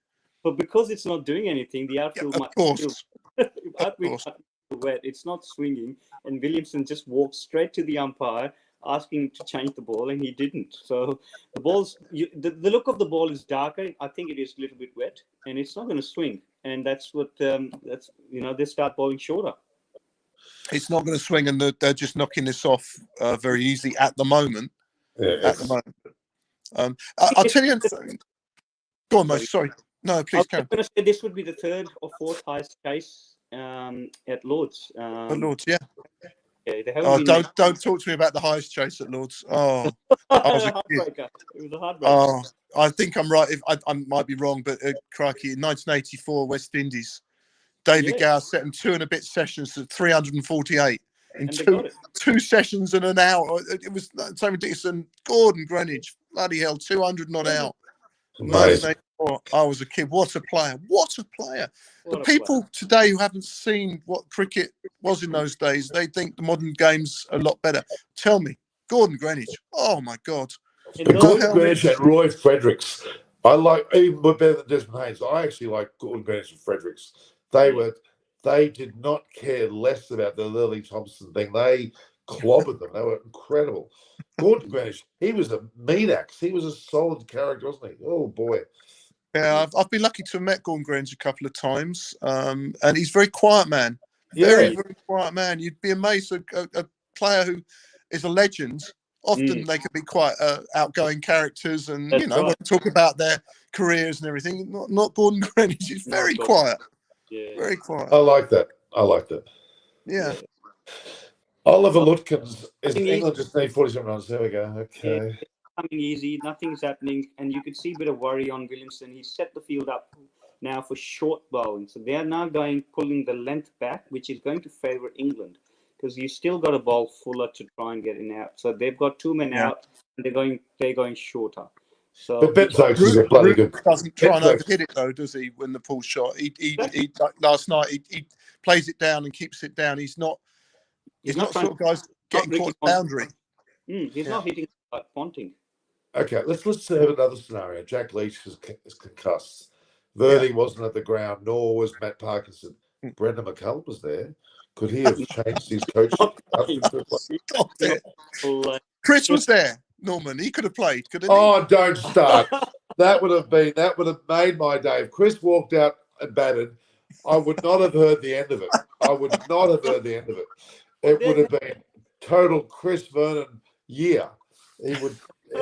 But because it's not doing anything, the outfield might. Of course. Wet. It's not swinging, and Williamson just walked straight to the umpire, asking him to change the ball, and he didn't. So the ball's the look of the ball is darker. I think it is a little bit wet, and it's not going to swing. And that's what they start bowling shorter. It's not going to swing, and they're just knocking this off very easily at the moment. Yeah, at the moment, I'll tell you. Go on, Mo. Sorry. No, I please, was Karen. going to say this would be the third or fourth highest chase at Lords. At Lords, yeah. Yeah, they haven't Oh, been don't talk to me about the highest chase at Lords. Oh, I was a kid. heartbreaker. It was a heartbreaker. Oh, I think I'm right. If I might be wrong, but crikey, in 1984, West Indies, David Gower set them 2 and a bit sessions to 348 in And they got it. two sessions and an hour. It was so ridiculous. And Gordon Greenwich, bloody hell, 200 not out. Amazing. 1984, I was a kid. What a player! What a player! What The a people player. today who haven't seen what cricket was in those days, they think the modern game's a lot better. Tell me, Gordon Greenwich. Oh my God! And But those- Gordon Greenwich and Roy Fredericks, I like even better than Desmond Haynes. I actually like Gordon Greenwich and Fredericks. They did not care less about the Lily Thompson thing. They clobbered them. They were incredible. Gordon Greenwich, he was a meat axe. He was a solid character, wasn't he? Oh boy. Yeah, I've been lucky to have met Gordon Greenwich a couple of times, and he's a very quiet man. Very quiet man. You'd be amazed at a player who is a legend. Often they can be quite outgoing characters, and That's you know, right. when they talk about their careers and everything. Not Gordon Greenwich. He's Not very Gordon. quiet. Yeah. Very quiet. I like that. Yeah. Oliver Lutkins is Thing is- England just need 47 runs. There we go. Okay. Coming easy, nothing's happening, and you could see a bit of worry on Williamson. He's set the field up now for short bowling, so they are now pulling the length back, which is going to favour England because you still got a ball Fuller to try and get in out. So they've got 2 men out, and they're going shorter. So But Ben Stokes is a bloody good. Doesn't try and Ben Stokes- overhit it though, does he? When the pull shot, he like last night he plays it down and keeps it down. He's not sort of guys getting caught in the boundary. He's not hitting like Ponting. Okay, let's have another scenario. Jack Leach is concussed. Verdi wasn't at the ground, nor was Matt Parkinson. Brendan McCullum was there. Could he have changed his coach? Stop it. Chris was there, Norman. He could have played, couldn't he? Oh, don't start. That would have made my day. If Chris walked out and batted, I would not have heard the end of it. It would have been total Chris Vernon year.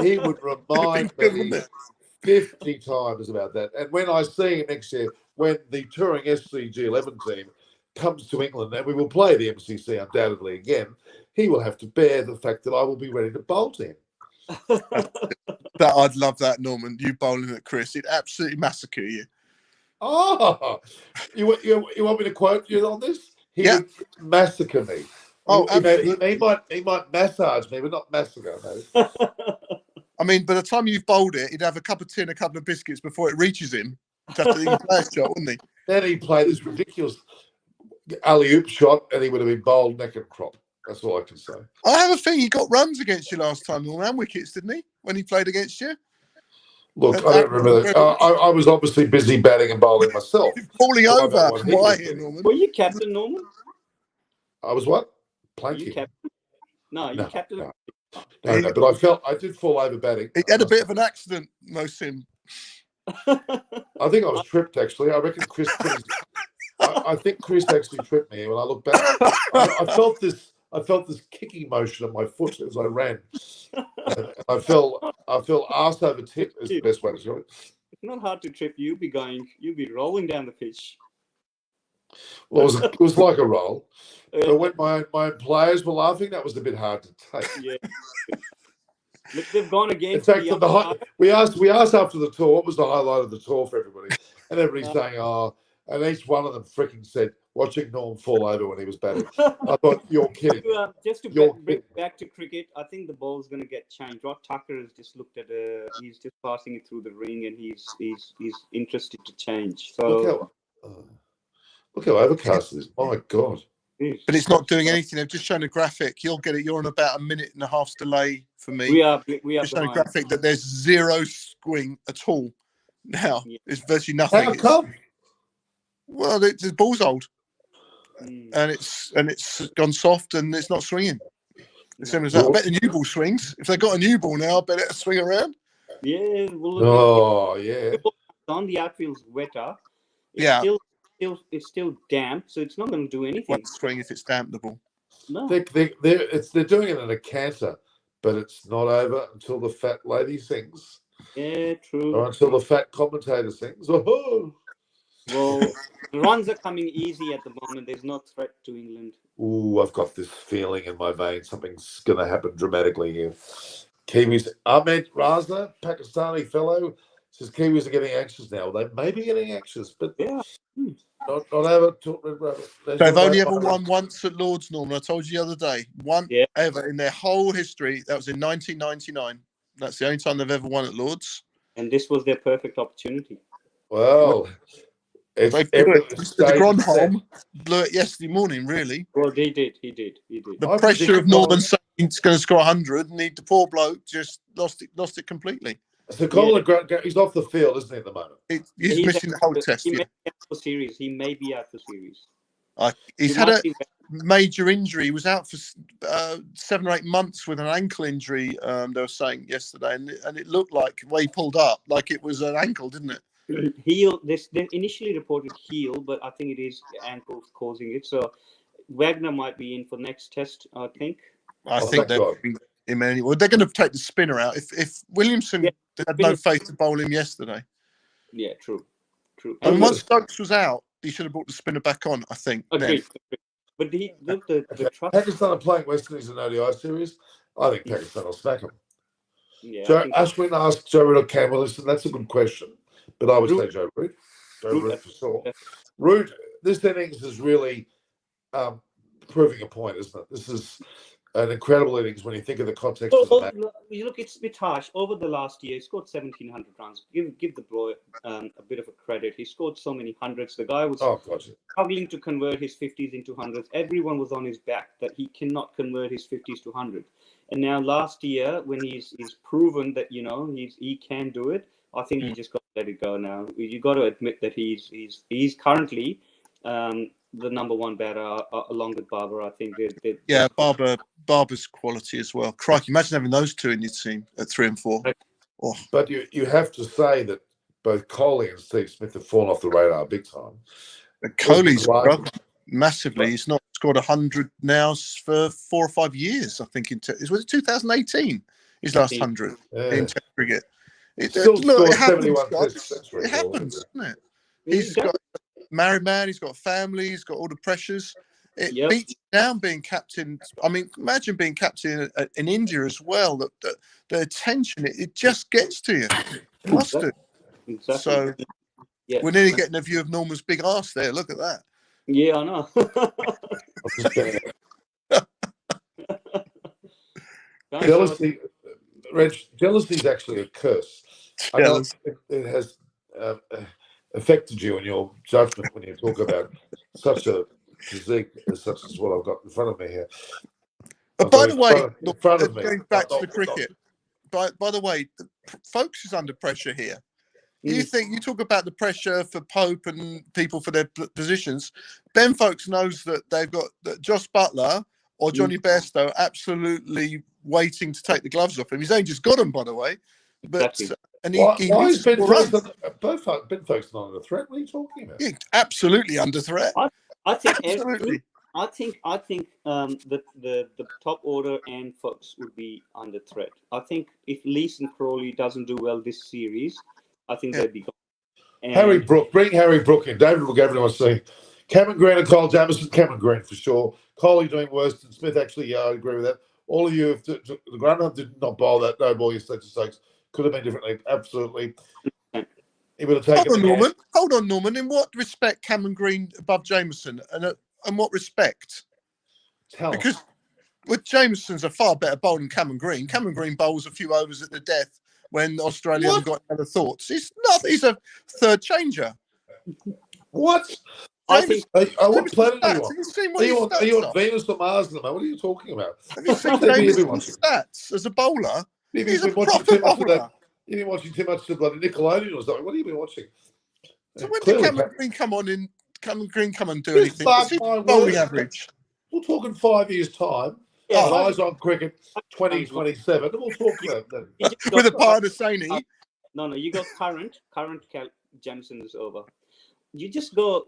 He would remind me 50 times about that. And when I see him next year, when the touring SCG11 team comes to England, and we will play the MCC undoubtedly again, he will have to bear the fact that I will be ready to bowl to him. I'd love that, Norman. You bowling at Chris, it'd absolutely massacre you. Oh, you want me to quote you on this? He would massacre me. Oh, he might massage me, but not massacre me. I mean, by the time you've bowled it, he'd have a cup of tea and a couple of biscuits before it reaches him. He'd have to think play a shot, wouldn't he? Then he'd play this ridiculous alley-oop shot, and he would have been bowled neck and crop. That's all I can say. I have a thing. He got runs against you last time, and wickets, didn't he? When he played against you. Look, I don't remember that. I was obviously busy batting and bowling myself. Falling So I over. know what he Why was here, doing. Norman? Were you captain, Norman? I was what? You Planking. captain? No, you captain. No, but I did fall over batting. He had a bit of an accident, Mosim. I think I was tripped, actually. I reckon Chris I think Chris actually tripped me when I look back. I felt this kicking motion of my foot as I ran. And I fell arse over tip is the best way to do it. It's not hard to trip. You'll be rolling down the pitch. Well, it was like a roll. But when my own players were laughing, that was a bit hard to take. Yeah. Look, they've gone again. In fact, we asked after the tour, what was the highlight of the tour for everybody? And everybody's saying, oh, and each one of them freaking said, watching Norm fall over when he was batting. I thought, you're kidding. Just to bring back to cricket, I think the ball's going to get changed. Rod Tucker has just looked at he's just passing it through the ring, and he's interested to change. So look how overcast it is. My God. But it's not doing anything. They've just shown a graphic. You'll get it. You're on about a minute and a half's delay for me. We are just showing a graphic that there's zero swing at all. Now it's virtually How nothing. come? Well, the ball's old, and it's gone soft, and it's not swinging. As soon as that, I bet the new ball swings. If they got a new ball now, I bet it'll swing around. Yeah. Well, yeah. On the outfield's wetter. It's still damp, so it's not going to do anything. Won't swing if it's damp, the ball. No. They're doing it in a canter, but it's not over until the fat lady sings. Yeah, true. Or until the fat commentator sings. Oh. Well, the runs are coming easy at the moment. There's no threat to England. Ooh, I've got this feeling in my veins. Something's going to happen dramatically here. Kiwis. Ahmed Raza, Pakistani fellow, says Kiwis are getting anxious now. They may be getting anxious, but Yeah. not ever. They've only ever won once at Lords, Norman. I told you the other day. One Yeah. ever in their whole history. That was in 1999. That's the only time they've ever won at Lords. And this was their perfect opportunity. Well, if They blew everything it. The stayed Gronholm blew it yesterday morning, really. Well, he did. The I pressure predict of Norman Colin- saying he's going to score 100 and the poor bloke just lost it completely. So Colin Grant, he's off the field, isn't he, at the moment? He's missing the whole test. He Yeah. may be out for series. He may be out for series. He's He had might a be- major injury. He was out for 7 or 8 months with an ankle injury. They were saying yesterday, and it looked like the way he pulled up, like it was an ankle, didn't it? heel. They initially reported heel, but I think it is ankle causing it. So Wagner might be in for next test. I think. I Oh, think thank God. they're him anyway. They're going to take the spinner out. If Williamson Yeah, had no faith to bowl him yesterday. Yeah, true. I mean, Look, once Stokes was out, he should have brought the spinner back on. I think. Agreed. But the Okay. trust. Pakistan are playing West Indies in ODI series. I think Pakistan will smack them. Yeah. Joe Ashwin asked Joe Root or Cam Williamson. That's a good question, but I would Root. say Joe Root. Joe Root, Root for sure. yeah. Root. This innings is really proving a point, isn't it? This is an incredible innings when you think of the context of the match. You look, it's a bit harsh. Over the last year, he scored 1,700 runs. Give the boy a bit of a credit. He scored so many hundreds. The guy was Oh, gotcha. struggling to convert his 50s into hundreds. Everyone was on his back that he cannot convert his 50s to hundreds. And now last year, when he's proven that he can do it, I think you just got to let it go now. You got to admit that he's currently the number one batter along with Barber. I think Yeah, Barber's quality as well. Crikey, imagine having those two in your team at 3 and 4. Oh. But you have to say that both Kohli and Steve Smith have fallen off the radar big time. Kohli's struggled massively. He's not scored 100 now for 4 or 5 years. I think was it 2018? His last 100 in Test cricket. It happens. It happens, doesn't it? He's got married man. He's got a family. He's got all the pressures. It beats you down being captain. I mean, imagine being captain in India as well. The attention it just gets to you. It must do. Exactly. So we're nearly getting a view of Norman's big arse there. Look at that. Yeah, I know. Jealousy, Reg, jealousy is actually a curse. I know it has affected you in your judgment when you talk about such a physique such as what I've got in front of me here. By the way, going back to the cricket. By the way, Folks is under pressure here. You talk about the pressure for Pope and people for their positions. Ben Folks knows that they've got Josh Butler or Johnny Bairstow absolutely waiting to take the gloves off him. He's only just got them, by the way. But and why is Ben Folks not under threat? What are you talking about? Yeah, absolutely under threat. I think absolutely. I think the top order and Fox would be under threat. I think if Lees and Crawley doesn't do well this series, I think they'd be gone. And Harry Brook, bring Harry Brook in. David Brook, everyone's saying Cameron Green and Kyle Jamieson. Cameron Green for sure. Coley doing worse than Smith. Actually, yeah, I agree with that. All of you, the Grandma did not bowl that no ball yesterday to Stokes. Could have been differently. Absolutely. He would have taken. Hold on, Norman. In what respect, Cameron Green above Jameson, and what respect? Because with Jameson's a far better bowler than Cameron Green. Cameron Green bowls a few overs at the death when Australia haven't got other thoughts. He's a third changer. What? I think. What planet are you on? Are you on Stats Venus or Mars? What are you talking about? Have you seen Jameson's stats as a bowler? He's a proper bowler. You've been watching too much of bloody Nickelodeon or something. What have you been watching? So when did Cameron Green come on and do anything? Bowling average. We're talking 5 years' time. Yeah, eyes on cricket 2027. We'll talk about that. With a part of Saini. No, you go current Jamison is over. You just go.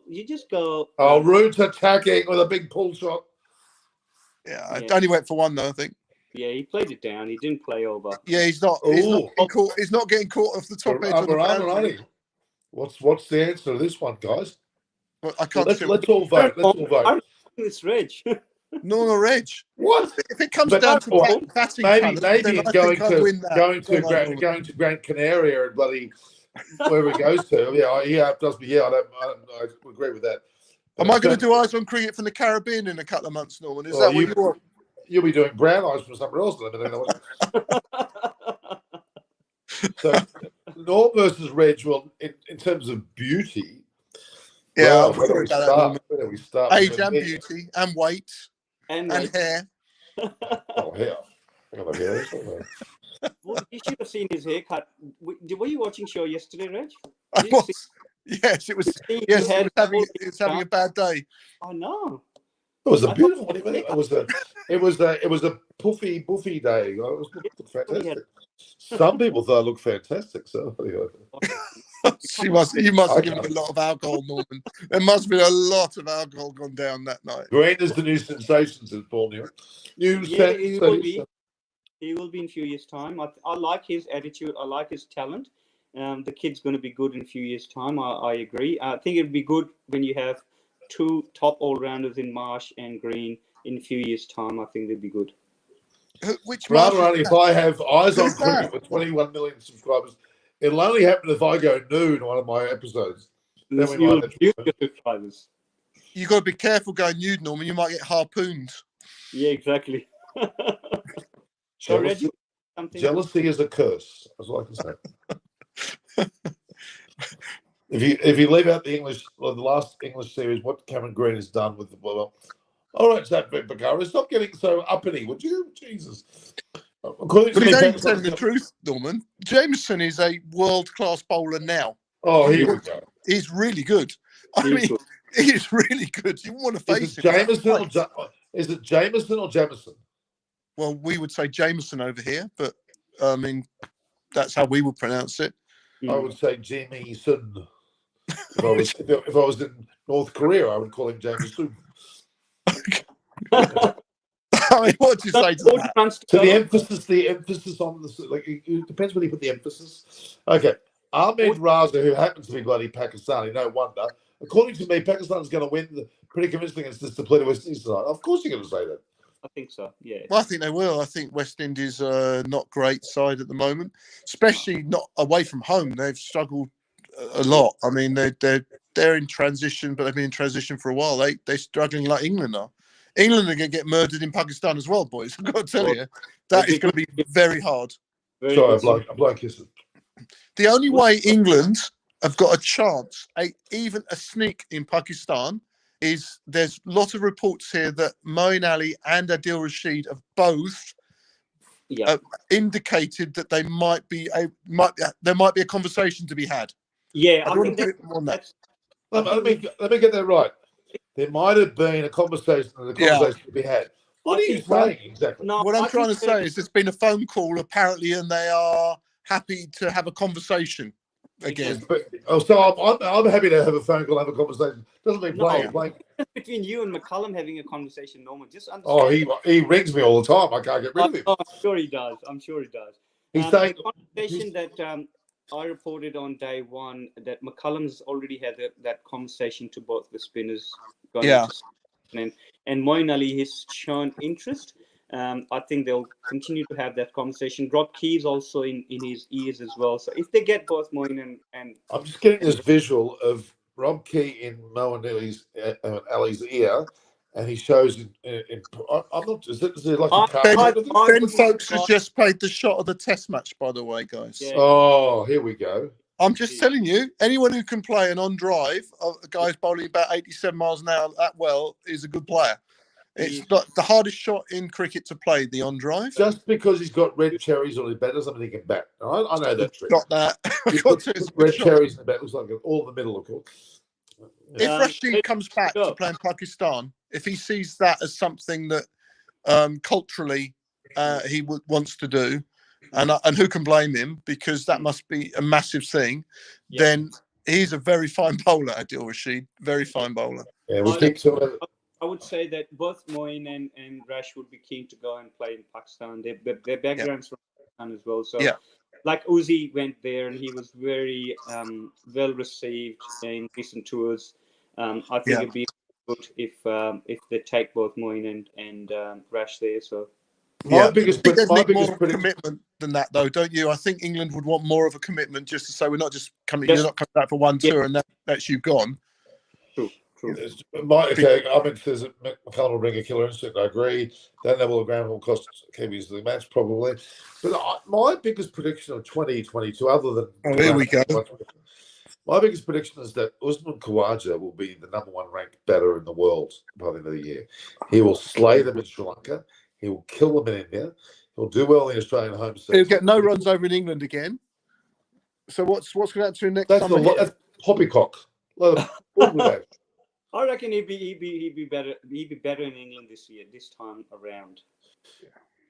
Oh, Root's attacking with a big pull shot. Yeah, I only went for one though, I think. Yeah, he played it down. He didn't play over. Yeah, he's not getting caught. He's not getting caught off the top edge on the boundary. What's the answer to this one, guys? Well, I can't. Let's all vote. Let's all vote. It's Reg. Norma Reg. What? If it comes down to batting talent, maybe then I going think I'd win that. going to Gran Canaria and bloody wherever it goes to. Yeah, does me. Yeah, I agree with that. Am I going to do Eyes on Cricket from the Caribbean in a couple of months, Norman? Is that what you want? You'll be doing brown eyes from somewhere else. So, Norm versus Reg. Well, in terms of beauty, yeah, where do we start? Age and beauty and weight and hair. Oh, hair. I got hair. Well, you should have seen his haircut. Were you watching show yesterday, Reg? I was. Yes, it was. Yes, it was having a bad day. I know. It was a beautiful one. It was a buffy day. It was fantastic. Some people thought it looked fantastic. So you must have given a lot of alcohol, Norman. There must be a lot of alcohol gone down that night. Green is the new sensation, says Paul Neal. He will be. He will be in a few years' time. I like his attitude. I like his talent. The kid's going to be good in a few years' time. I agree. I think it'd be good when you have two top all-rounders in Marsh and Green in a few years' time. I think they'd be good. Which rather only if I have Eyes on Cricket with 21 million subscribers, it'll only happen if I go nude in one of my episodes. Then we might have subscribers. You got to be careful going nude, Norman. You might get harpooned. Yeah, exactly. Jealousy is a curse. That's all I can say. If you leave out the English, the last English series, what Cameron Green has done with the all right, Zach Bakara, stop getting so uppity, would you? Jesus. But he's only telling the truth, Norman. Jameson is a world-class bowler now. Oh, here we go. He's really good. He's really good. You want to face him. Is it Jameson or Jamison? Well, we would say Jameson over here, but I mean, that's how we would pronounce it. I would say Jimmy Sun. If I was in North Korea, I would call him Jameson. I mean, what do you say to that? So the emphasis on the it depends where you put the emphasis. Okay, Ahmed Raza, who happens to be bloody Pakistani, no wonder. According to me, Pakistan's going to win pretty convincingly against this depleted West Indies tonight. Of course, you're going to say that. I think so. Yeah. Well, I think they will. I think West Indies are not great side at the moment, especially not away from home. They've struggled a lot. I mean, they're in transition, but they've been in transition for a while. They're struggling like England are. England are going to get murdered in Pakistan as well, boys. I've got to tell you, that is going to be very hard. Sorry, I'm like kissing. The only way England have got a chance, even a sneak in Pakistan, is there's lots of reports here that Moeen Ali and Adil Rashid have both indicated that there might be a conversation to be had. Yeah, I think let me get that right. There might have been a conversation to be had. What are you saying exactly? No, what I'm trying to say is there's been a phone call apparently, and they are happy to have a conversation again. So I'm happy to have a phone call, have a conversation. Doesn't mean playing. Between you and McCullum having a conversation, Norman, just understand. Oh, he rings me all the time. I can't get rid of him. Oh, I'm sure he does. He's saying the conversation that I reported on day one that McCullum's already had that conversation to both the spinners. And Moeen Ali has shown interest. I think they'll continue to have that conversation. Rob Key's also in his ears as well. So if they get both Moeen and I'm just getting this visual of Rob Key in Moeen Ali's ear, and he shows I'm not. Is it like Ben Stokes has just played the shot of the Test match, by the way, guys. Yeah. Oh, here we go. I'm just telling you, anyone who can play an on drive, a guy's bowling about 87 miles an hour that well, is a good player. It's not the hardest shot in cricket to play, the on drive. Just because he's got red cherries on his bat doesn't mean he can bat. All right? I know that trick. Got that. Red cherries in the bat looks like all in the middle, of course. If Rashid comes back to play in Pakistan, if he sees that as something that culturally he wants to do, and who can blame him, because that must be a massive thing, then he's a very fine bowler, Adil Rashid. Very fine bowler. Yeah, we'll keep to it. I would say that both Moin and Rash would be keen to go and play in Pakistan. Their backgrounds from Pakistan as well. So, like Uzi went there and he was very well received in recent tours. I think it'd be good if they take both Moin and Rash there. So. My biggest I think there's prediction. more commitment than that, though, don't you? I think England would want more of a commitment, just to say we're not just coming. You're not coming back for one tour and that's you gone. True. Okay, I mean, there's McCullum will bring a killer instinct. I agree. That level of ground will cost Kiwis the match probably. But my biggest prediction of 2022, other than here we go. My biggest prediction is that Usman Khawaja will be the #1 ranked batter in the world by the end of the year. He will slay them in Sri Lanka. He will kill them in India. He'll do well in the Australian home season. He'll get no runs over in England again. So what's going to happen to him next summer? That's poppycock. I reckon he'd be better. He'd be better in England this time around.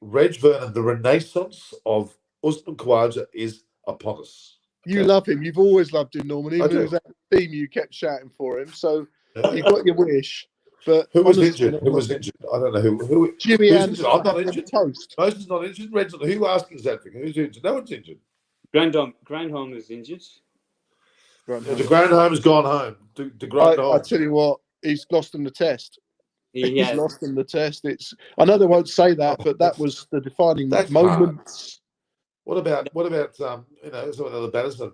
Reg Vernon, the renaissance of Usman Khawaja is upon us. You love him. You've always loved him, Norman. Even as that theme, you kept shouting for him. So you got your wish. But who was injured? Who was injured? I don't know who. Jimmy Anderson. I'm not injured. Moses not injured. Reg, who asking is that? Who's injured? No one's injured. Grandholm is injured. The Grandholm has gone home. I tell you what, he's lost them the test. He's lost them the test. I know they won't say that, but that was the defining moment. What about some of the other batsmen?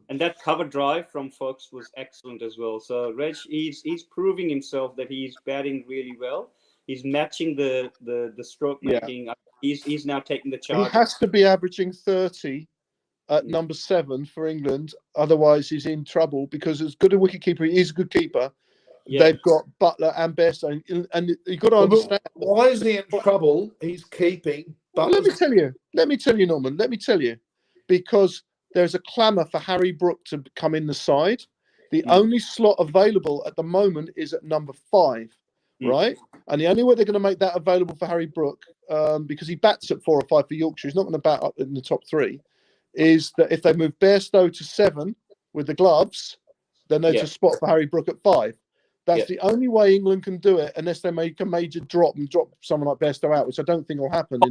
And that cover drive from Fox was excellent as well. So Reg, he's proving himself that he's batting really well. He's matching the stroke making. He's now taking the charge. He has to be averaging 30 at number 7 for England. Otherwise, he's in trouble because as good a wicketkeeper, he is a good keeper. Yeah. They've got Butler and Bairstow, and you've got to understand. Why is he in trouble? He's keeping. Well, let me tell you, Norman. Let me tell you, because there's a clamour for Harry Brook to come in the side. The only slot available at the moment is at number 5, right? And the only way they're going to make that available for Harry Brook, because he bats at 4 or 5 for Yorkshire, he's not going to bat up in the top 3, is that if they move Bairstow to 7 with the gloves, then there's a spot for Harry Brook at 5. That's the only way England can do it, unless they make a major drop and drop someone like Bairstow out, which I don't think will happen. But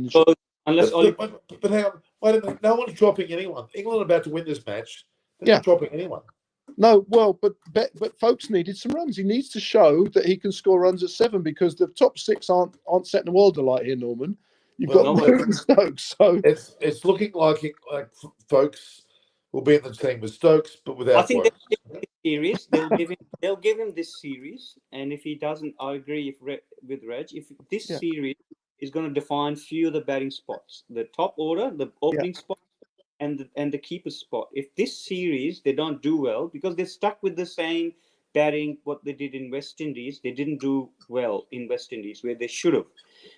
hang on, wait a minute. No one's dropping anyone. England are about to win this match. They're not dropping anyone. No, well, but Folks needed some runs. He needs to show that he can score runs at 7 because the top 6 aren't setting the world alight here, Norman. You've got Stokes. So it's looking like Folks will be in the team with Stokes, but without. I think series they'll give him this series, and if he doesn't, I agree with Reg. If this series is going to define few of the batting spots, the top order, the opening spot, and the keeper spot. If this series they don't do well because they're stuck with the same batting what they did in West Indies, they didn't do well in West Indies where they should have.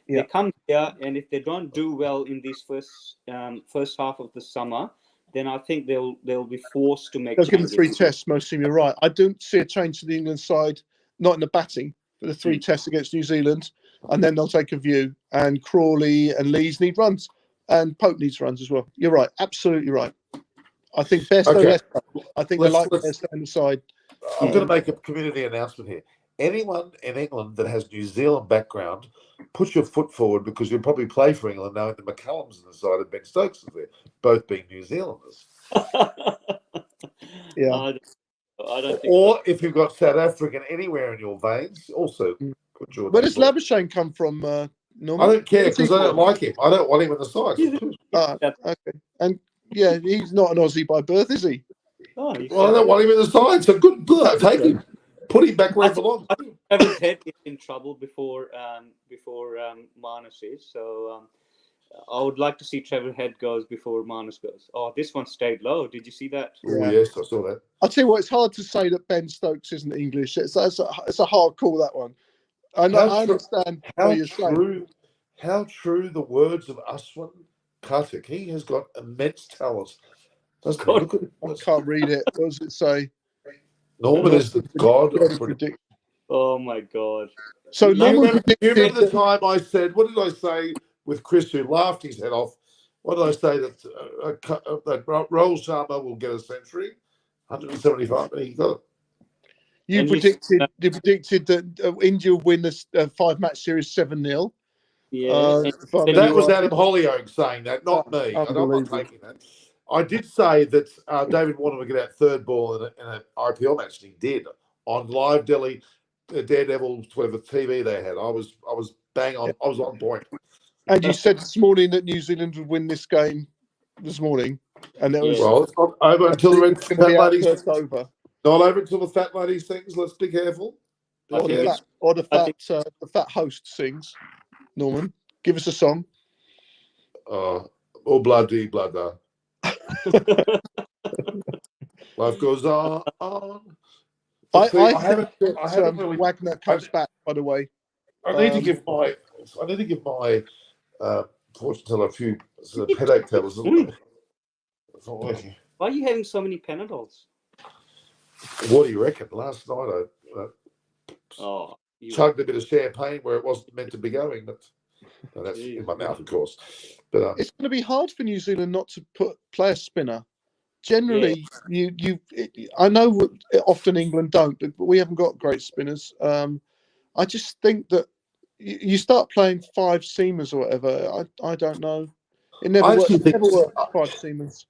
They come here, and if they don't do well in this first half of the summer, then I think they'll be forced to make. They'll give them 3 tests. Most of you're right. I don't see a change to the England side, not in the batting, but the 3 tests against New Zealand, and then they'll take a view. And Crawley and Lees need runs, and Pope needs runs as well. You're right, absolutely right. I think Bairstow. I think they like Bairstow on the side. I'm going to make a community announcement here. Anyone in England that has New Zealand background, put your foot forward because you'll probably play for England knowing the McCullums on the side and Ben Stokes is there, both being New Zealanders. I don't think or if you've got South African anywhere in your veins, also put your. Where does Labuschagne come from, Norman? I don't care because I don't like him. I don't want him in the side. Okay. And he's not an Aussie by birth, is he? Well, I don't want him in the side. So good. Take him. Put him back where he belongs. Trevor's head is in trouble before Marnus is. So I would like to see Trevor Head goes before Marnus goes. Oh, this one stayed low. Did you see that? Oh, yes, I saw that. I'll tell you what, it's hard to say that Ben Stokes isn't English. It's a hard call, that one. I understand what you're saying. How true the words of Aswin Karthik. He has got immense talent. I can't read it. What does it say? Norman is the god of prediction. Oh my God! So you remember the time I said, what did I say with Chris who laughed his head off? What did I say that Rohit Sharma will get a century, 175, and he got it. You And predicted that India would win this 5-match series 7-0. yeah, That was Adam Hollyoak saying that, not me. I'm not Unbelievable. taking that. I did say that David wanted to get out third ball in an IPL match, and he did on live Delhi Daredevil, whatever TV they had. I was bang on. I was on point. And you said this morning that New Zealand would win this game this morning, and it was Well, it's not over until the red going to be fat out ladies. first over. Not over until the fat ladies sings. Let's be careful. Or the fat host sings. Norman, give us a song. Oh bloody bladder. Life goes on. I haven't really. Wagner comes back. By the way, I need to give my fortune teller a few sort of headache tellers. It's not working. Why are you having so many Panadols? What do you reckon? Last night I chugged a bit of champagne where it wasn't meant to be going, but that's in my mouth, of course. But it's going to be hard for New Zealand not to play a spinner. Generally, I know often England don't, but we haven't got great spinners. I just think that you start playing 5 seamers or whatever. I don't know. It never works. Never works 5 seamers.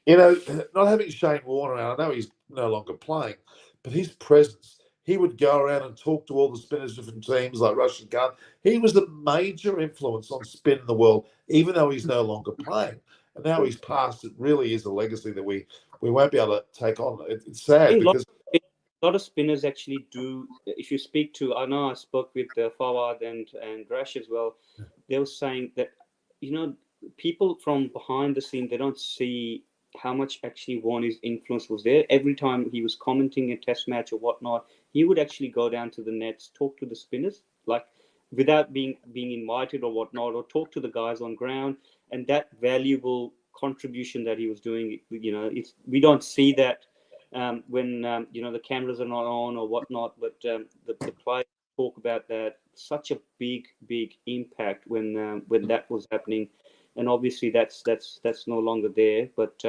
You know, not having Shane Warne around, I know he's no longer playing, but his presence, he would go around and talk to all the spinners, different teams like Russian Khan. He was a major influence on spin in the world, even though he's no longer playing. And now he's passed. It really is a legacy that we won't be able to take on. It's sad because a lot of spinners actually do. If you speak to, I know I spoke with Fawad and Rash as well. They were saying that, people from behind the scene, they don't see how much actually Warner's influence was there. Every time he was commenting a test match or whatnot, he would actually go down to the nets, talk to the spinners, like without being invited or whatnot, or talk to the guys on ground. And that valuable contribution that he was doing, we don't see that when the cameras are not on or whatnot. But the players talk about that, such a big impact when that was happening. And obviously that's no longer there. But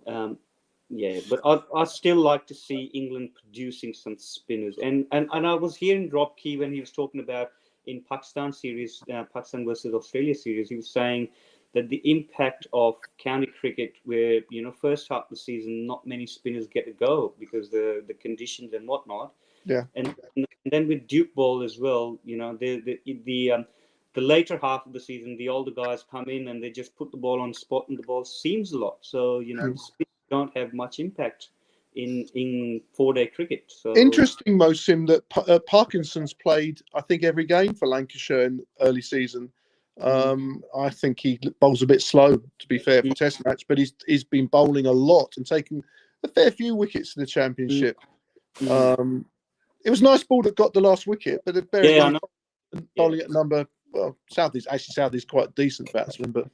but I still like to see England producing some spinners. And I was hearing Rob Key when he was talking about in Pakistan series, Pakistan versus Australia series. He was saying that the impact of county cricket, where first half of the season not many spinners get to go because the conditions and whatnot. Yeah. And then with Duke ball as well, the later half of the season, the older guys come in and they just put the ball on spot and the ball seams a lot. So, the spinners don't have much impact in 4-day cricket. So interesting, Mosim, that Parkinson's played, I think, every game for Lancashire in early season. I think he bowls a bit slow, to be fair, for Test match, but he's been bowling a lot and taking a fair few wickets in the Championship. It was nice ball that got the last wicket, but bowling at number. Well, Southey's quite a decent batsman, but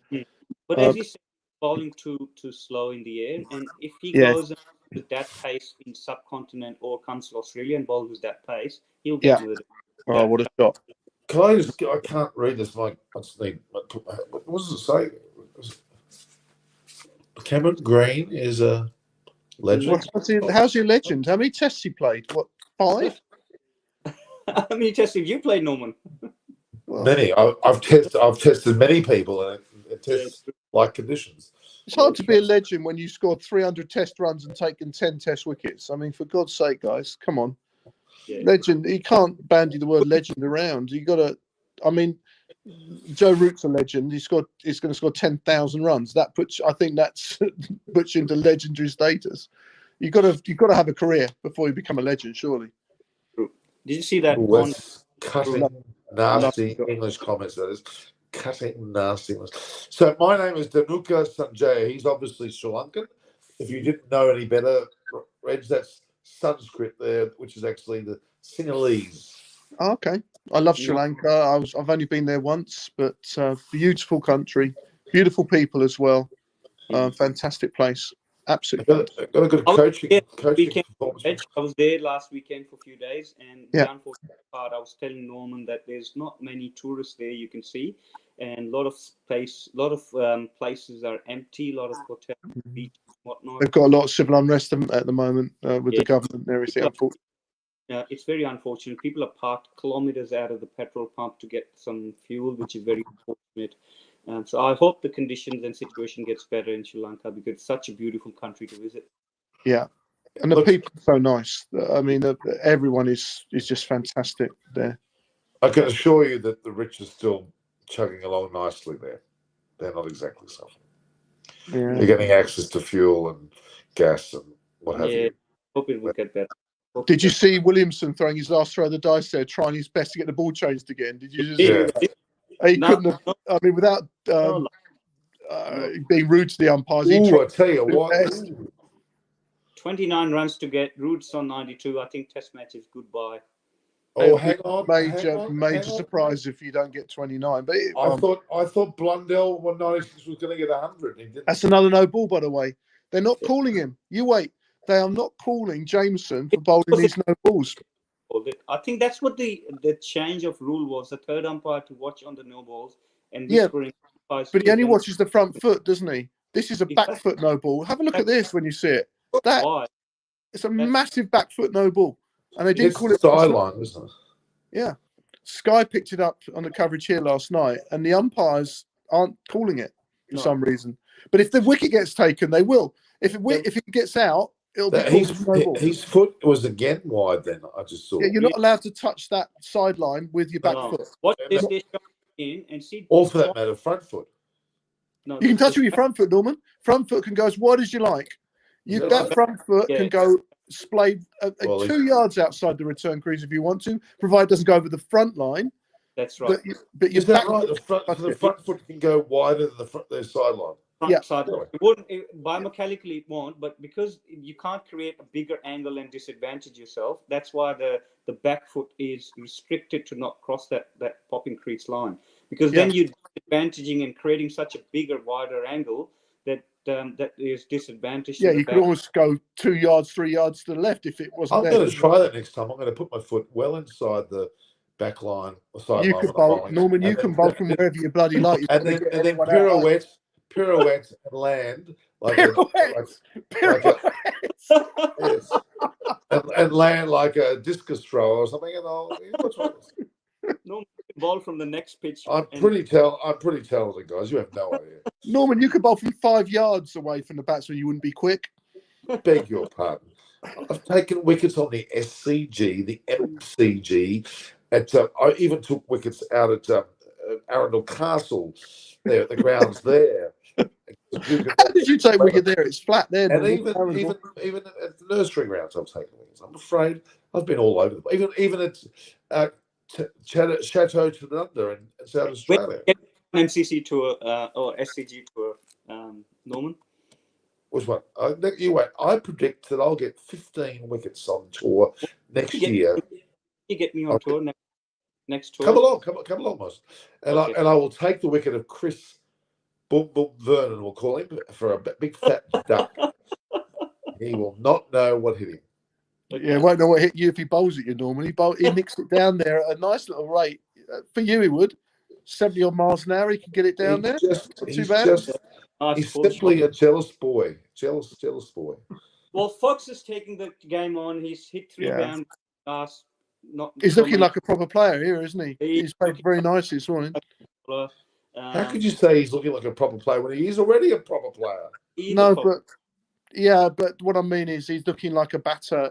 as you said, bowling too slow in the air, and if he goes with that pace in subcontinent or comes to Australia and bowls with that pace, he'll get with it. Oh, what a shot! Can I can't read this. What does it say? Cameron Green is a legend. How's he a legend? How many tests he played? What, 5? How many tests have you played, Norman? Many. I've tested many people in test-like conditions. It's hard to be a legend when you scored 300 test runs and taken 10 test wickets. I mean, for God's sake, guys, come on. Yeah. Legend. You can't bandy the word legend around. You got to. I mean, Joe Root's a legend. He's going to score 10,000 runs. That puts puts you into legendary status. You've got to have a career before you become a legend, surely. Did you see that? Cutting nasty English comments. That is cutting nasty English. So my name is Dhanuka Sanjaya. He's obviously Sri Lankan. If you didn't know any better, Reg, that's Sanskrit there, which is actually the Sinhalese. Oh, okay. I love Sri Lanka. I've only been there once, but beautiful country, beautiful people as well. Fantastic place. Absolutely. Got a good coaching performance. I was there last weekend for a few days, and the unfortunate part, I was telling Norman that there's not many tourists there you can see, and a lot of places are empty, a lot of hotels, beaches, whatnot. They've got a lot of civil unrest at the moment with the government and everything. it's very unfortunate. People are parked kilometers out of the petrol pump to get some fuel, which is very unfortunate. So I hope the conditions and situation gets better in Sri Lanka, because it's such a beautiful country to visit. Yeah, and the people are so nice. I mean, everyone is just fantastic there. I can assure you that the rich are still chugging along nicely there. They're not exactly suffering. Yeah. They're getting access to fuel and gas and what have you. Hope it will get better. Did you see Williamson throwing his last throw of the dice there, trying his best to get the ball changed again? Did you just see that? He couldn't have. I mean, without being rude to the umpires. I tell you what. 29 runs to get Roots on 92. I think Test match is goodbye. Oh, hang on. Major surprise if you don't get 29. But I thought Blundell 196 was going to get 100. That's another no ball, by the way. They're not calling him. You wait. They are not calling Jameson for bowling these no balls. I think that's what the change of rule was. The third umpire to watch on the no balls and whispering. But he only watches the front foot, doesn't he? This is a back foot no ball. Have a look at this when you see it. It's a massive back foot no ball. And they didn't call it sideline, isn't it? Yeah. Sky picked it up on the coverage here last night, and the umpires aren't calling it for some reason. But if the wicket gets taken, they will. If it gets out, it'll be his foot was again wide then. I just saw. Yeah, you're not allowed to touch that sideline with your back foot. What is this in and see? Or for that matter, front foot. No, you can touch with your front foot, Norman. Front foot can go as wide as you like. That front foot can go splayed 2 yards outside the return crease if you want to, provided it doesn't go over the front line. That's right. But is that right? The front foot can go wider than the sideline. Side. It wouldn't, biomechanically it won't, but because you can't create a bigger angle and disadvantage yourself, that's why the back foot is restricted to not cross that popping crease line. Because then you're disadvantaging and creating such a bigger, wider angle that is disadvantaged. Yeah, you could almost go 2 yards, 3 yards to the left if it wasn't. I'm going to try that next time. I'm going to put my foot well inside the back line. You can bowl, Norman. You can bowl from wherever you bloody like. And then pirouette and land and land like a discus thrower or something. Norman can bowl from the next pitch. I'm pretty talented, guys. You have no idea. Norman, you could bowl from 5 yards away from the batsman. You wouldn't be quick. Beg your pardon. I've taken wickets on the SCG, the MCG. I even took wickets out at Arundel Castle, there at the grounds there. How did you take wicket there? It's flat there. And even at the nursery grounds, I've taken wickets. I'm afraid I've been all over them. Even at Chateau Tanunda in South Australia. MCC tour or SCG tour, Norman? Which one? You wait. I predict that I'll get 15 wickets on tour next year. You get me on tour next tour. Come along, Moss. And I will take the wicket of Chris Boom Vernon, we'll call him, for a big fat duck. He will not know what hit him. Yeah, won't know what hit you if he bowls at you, Norman. He nicks it down there at a nice little rate. For you, he would. 70 odd miles an hour, he could get it down there. Too bad. He's simply a jealous boy. Jealous boy. Well, Fox is taking the game on. He's hit 3 down last. He's looking like a proper player here, isn't he? He's played very nicely this morning. How could you say he's looking like a proper player when he's already a proper player? But what I mean is he's looking like a batter,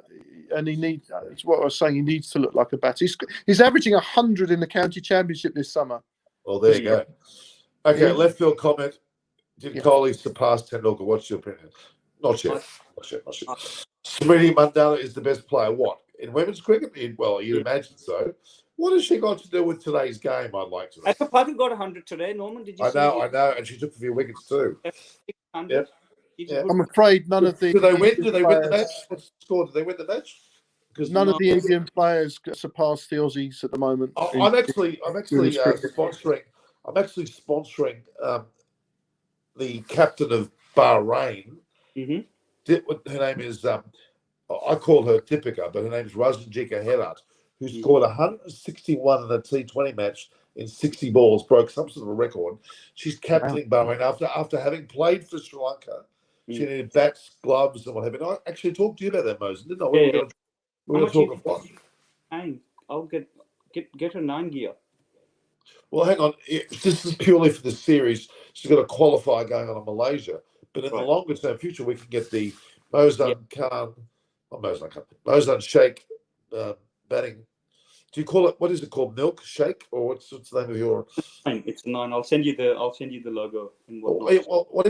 and he needs. It's what I was saying. He needs to look like a batter. He's averaging 100 in the county championship this summer. Well, there you go. Okay, left field comment. Did Kohli surpass Tendulkar? What's your opinion? Not yet. Smriti Mandela is the best player. What? In women's cricket? Well, you'd imagine so. What has she got to do with today's game, I'd like to know? Atapati got 100 today, Norman. Did you see? I know. And she took a few wickets too. Yep. I'm afraid none of the... Did they win the match? What score? Did they win the match? Because none of the Indian players surpass the Aussies at the moment. I'm actually sponsoring the captain of Bahrain. Mm-hmm. Her name is I call her Tipika, but her name is Razanjika Herat, who scored 161 in a T20 match in 60 balls, broke some sort of a record. She's captaining Bahrain after having played for Sri Lanka. She needed bats, gloves, and what have you. I actually talked to you about that, Moses, didn't I? We were going to talk about 9. I'll get her 9 gear. Well, hang on. This is purely for the series. She's got a qualifier going on in Malaysia. But in the Right. longer term future, we can get the Yeah. Mozan Shake batting. Do you call it, what is it called? Milk Shake? Or what's the name of your... It's 9. I'll send you the logo and Well, whatnot. why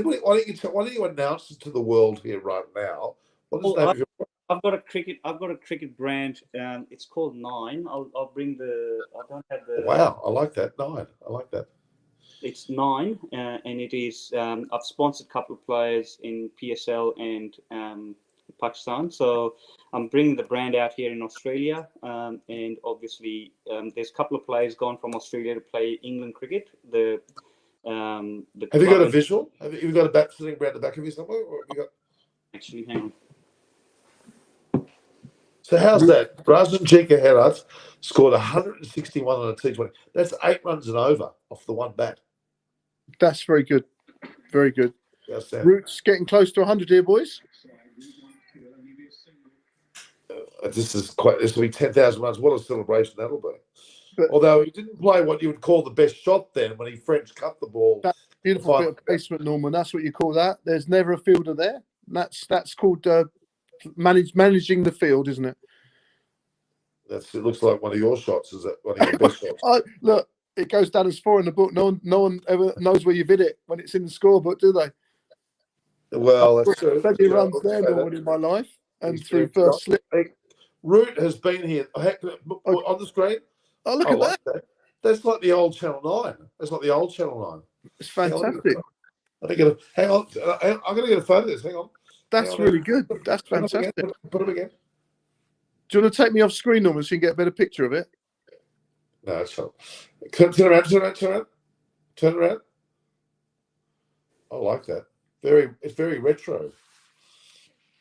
don't you announce it to the world here right now? What is the name of your... I've got a cricket brand. It's called 9. I'll bring the. I don't have the. Wow, I like that. 9. I like that. It's 9, and it is. I've sponsored a couple of players in PSL and Pakistan, so I'm bringing the brand out here in Australia. And obviously, there's a couple of players gone from Australia to play England cricket. Have you got a visual? Have you got a bat sitting around the back of you somewhere? Or have you got... Actually, hang on. So how's that? Razan Jika Herat scored 161 on a T20. That's 8 runs and over off the one bat. That's very good. Very good. Roots getting close to 100 here, boys. This will be 10,000 runs. What a celebration that'll be. But, although he didn't play what you would call the best shot then when he French cut the ball. That beautiful bit of placement, Norman. That's what you call that. There's never a fielder there. That's called managing the field, isn't it? It looks like one of your shots. Is that one of your best shots? Look, it goes down as 4 in the book. No one ever knows where you've hit it when it's in the scorebook, do they? Well, that's true. Plenty of runs there, Norman, in my life, and through first slip. Root has been here on the screen. Oh, look at that. That's like the old Channel 9. That's like the old Channel 9. It's fantastic. Hang on. I'm going to get a photo of this. Hang on. That's really good. That's fantastic. Put them again. Do you want to take me off screen, Norman, so you can get a better picture of it? No, it's fine. Turn around. I like that. It's very retro.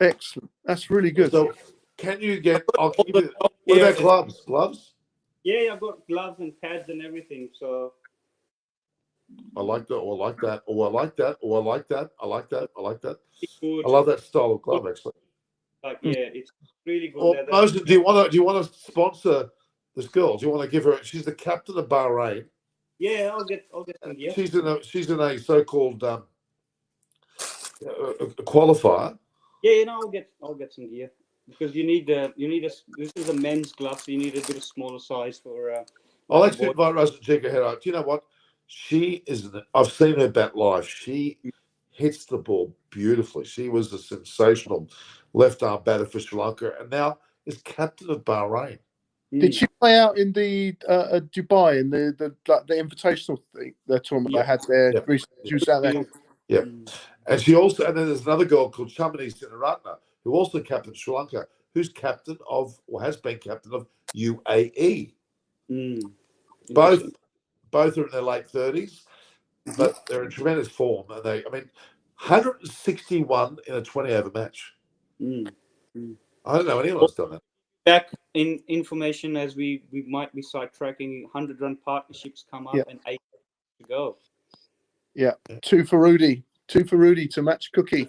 Excellent. That's really good. So, can you get? What about gloves? Gloves? Yeah, I've got gloves and pads and everything. So I like that. I like that. I like that. I like that. I like that. I like that. Good. I love that style of glove, actually. It's really good. Well, do you want to sponsor this girl? Do you want to give her? She's the captain of Bahrain. Yeah, I'll get some gear. She's in a so-called qualifier. Yeah, I'll get some gear because you need this is a men's glove, so you need a bit of smaller size for. I'll actually invite Razan Jika Herat. Do you know what? She is. I've seen her bat live. She hits the ball beautifully. She was a sensational left-arm batter for Sri Lanka, and now is captain of Bahrain. Did she play out in the Dubai in the invitational thing, the tournament they had there recently? She was out there. Yeah, and then there's another girl called Chamini Sinaratna who also captained Sri Lanka, who's captain of or has been captain of UAE. Both are in their late 30s, but they're in tremendous form. And 161 in a 20-over match. I don't know anyone who's done that. Back in information as we might be sidetracking, 100-run partnerships come up and 8 to go. Yeah, 2 for Rudy to match Cookie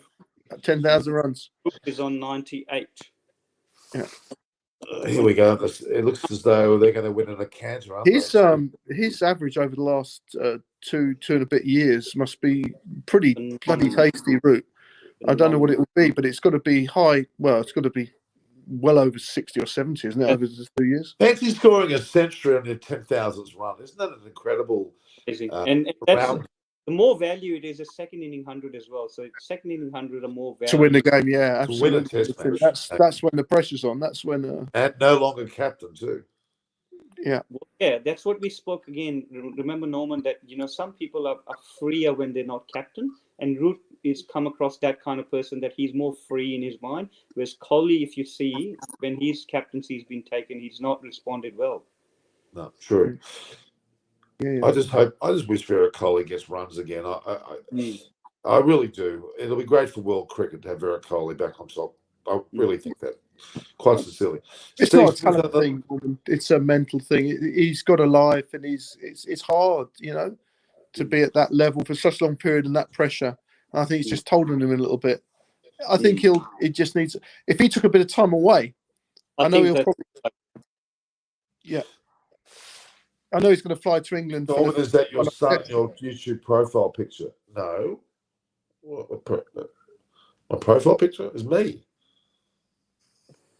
at 10,000 runs. Is on 98. Yeah. Here we go. It looks as though they're going to win in a canter, aren't they? His average over the last two and a bit years must be pretty bloody tasty, Root. I don't know what it will be, but it's got to be high. Well, it's got to be well over 60 or 70, isn't it, over the 2 years? Fancy scoring a century on your 10,000th run. Isn't that an incredible and that's the more value it is a second inning 100 as well. So second inning 100 are more value. To win the game, yeah, absolutely. To win a test match. That's when the pressure's on. That's when and no longer captain too. Yeah. Yeah, that's what we spoke again. Remember, Norman, that some people are freer when they're not captain, and Root is come across that kind of person that he's more free in his mind. Whereas Coley, if you see, when his captaincy's been taken, he's not responded well. No, true. Yeah. I just wish Virat Kohli gets runs again. I really do. It'll be great for world cricket to have Virat Kohli back on top. I really think that, quite sincerely. It's not a talent thing, it's a mental thing. He's got a life, and it's hard, to be at that level for such a long period and that pressure. I think it's just told on him a little bit. I think he just needs. If he took a bit of time away, I know he'll probably. Yeah. I know he's going to fly to England. Norman, is that your son, your YouTube profile picture? No. My profile picture is me.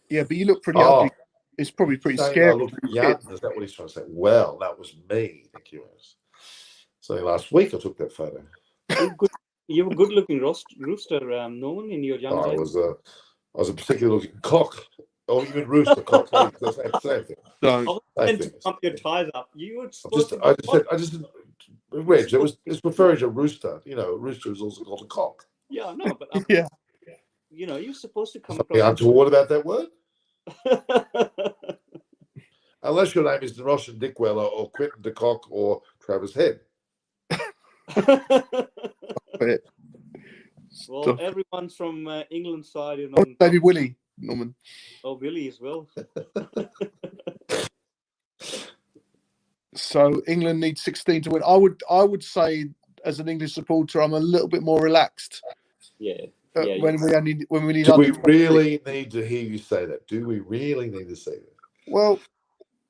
Yeah, but you look pretty Oh, ugly. It's probably pretty saying scary. I look young. Is that what he's trying to say? Well, that was me. Thank you. So last week I took that photo. You were good-looking rooster, Norman, in your young I days. was a particular looking cock. Or even rooster cock. Same thing. Don't. I was Same meant thing. to pump your ties up. You were I supposed to. just Reg, it's referring to rooster. You know, rooster is also called a cock. Yeah, no, but Yeah. you know, you're supposed to come Something across. untoward about that word? Unless your name is Russian Dickweller or Quentin de Kock or Travis Head. Well, everyone's from England side, you Oh, know. maybe Willie, Norman. Oh, Billy as well. So England needs 16 to win. I would say, as an English supporter, I'm a little bit more relaxed. Yeah. When we need. Do we under 20. really need to hear you say that? Do we really need to say that? Well,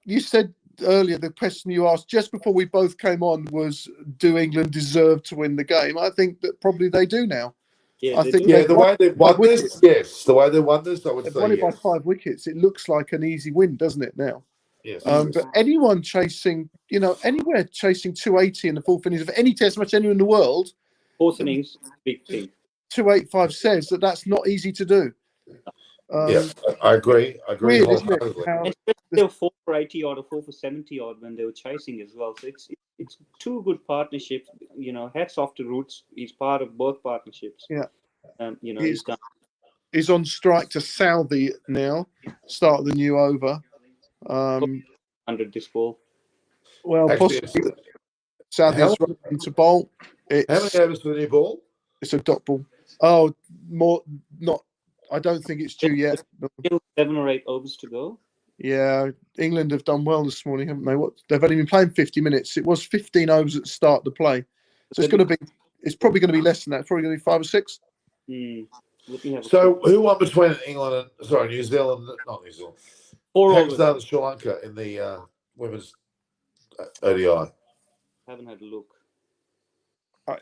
you said earlier the question you asked just before we both came on was, do England deserve to win the game? I think that probably they do now. Yeah, I they think do. Yeah, the way they've won this, yes. The way they won this, I would They've say won it by yes. 5 wickets. It looks like an easy win, doesn't it now? Yes. But anyone chasing, anywhere chasing 280 in the full finish of any test match anywhere in the world, Fourth innings, big thing. 285 says that that's not easy to do. Yeah, I agree. I agree Weird, isn't it? wholeheartedly. How, Especially they were 4 for 80 odd or 4 for 70 odd when they were chasing as well. So it's two good partnerships. You know, hats off to Roots. He's part of both partnerships. Yeah. You know, he's done. He's on strike to Southey now, start of the new over. 100 this ball. Well, Actually, possibly Southey's running to bowl. how many overs for the new ball? It's a dot ball. Oh, more not. I don't think it's due yet. Still 7 or 8 overs to go. Yeah, England have done well this morning, haven't they? They've only been playing 50 minutes. It was 15 overs at the start of the play, so it's probably going to be less than that. It's probably going to be 5 or 6. So, who won between England and New Zealand? Not New Zealand. 4 Pakistan overs. and Sri Lanka in the women's ODI. Haven't had a look. I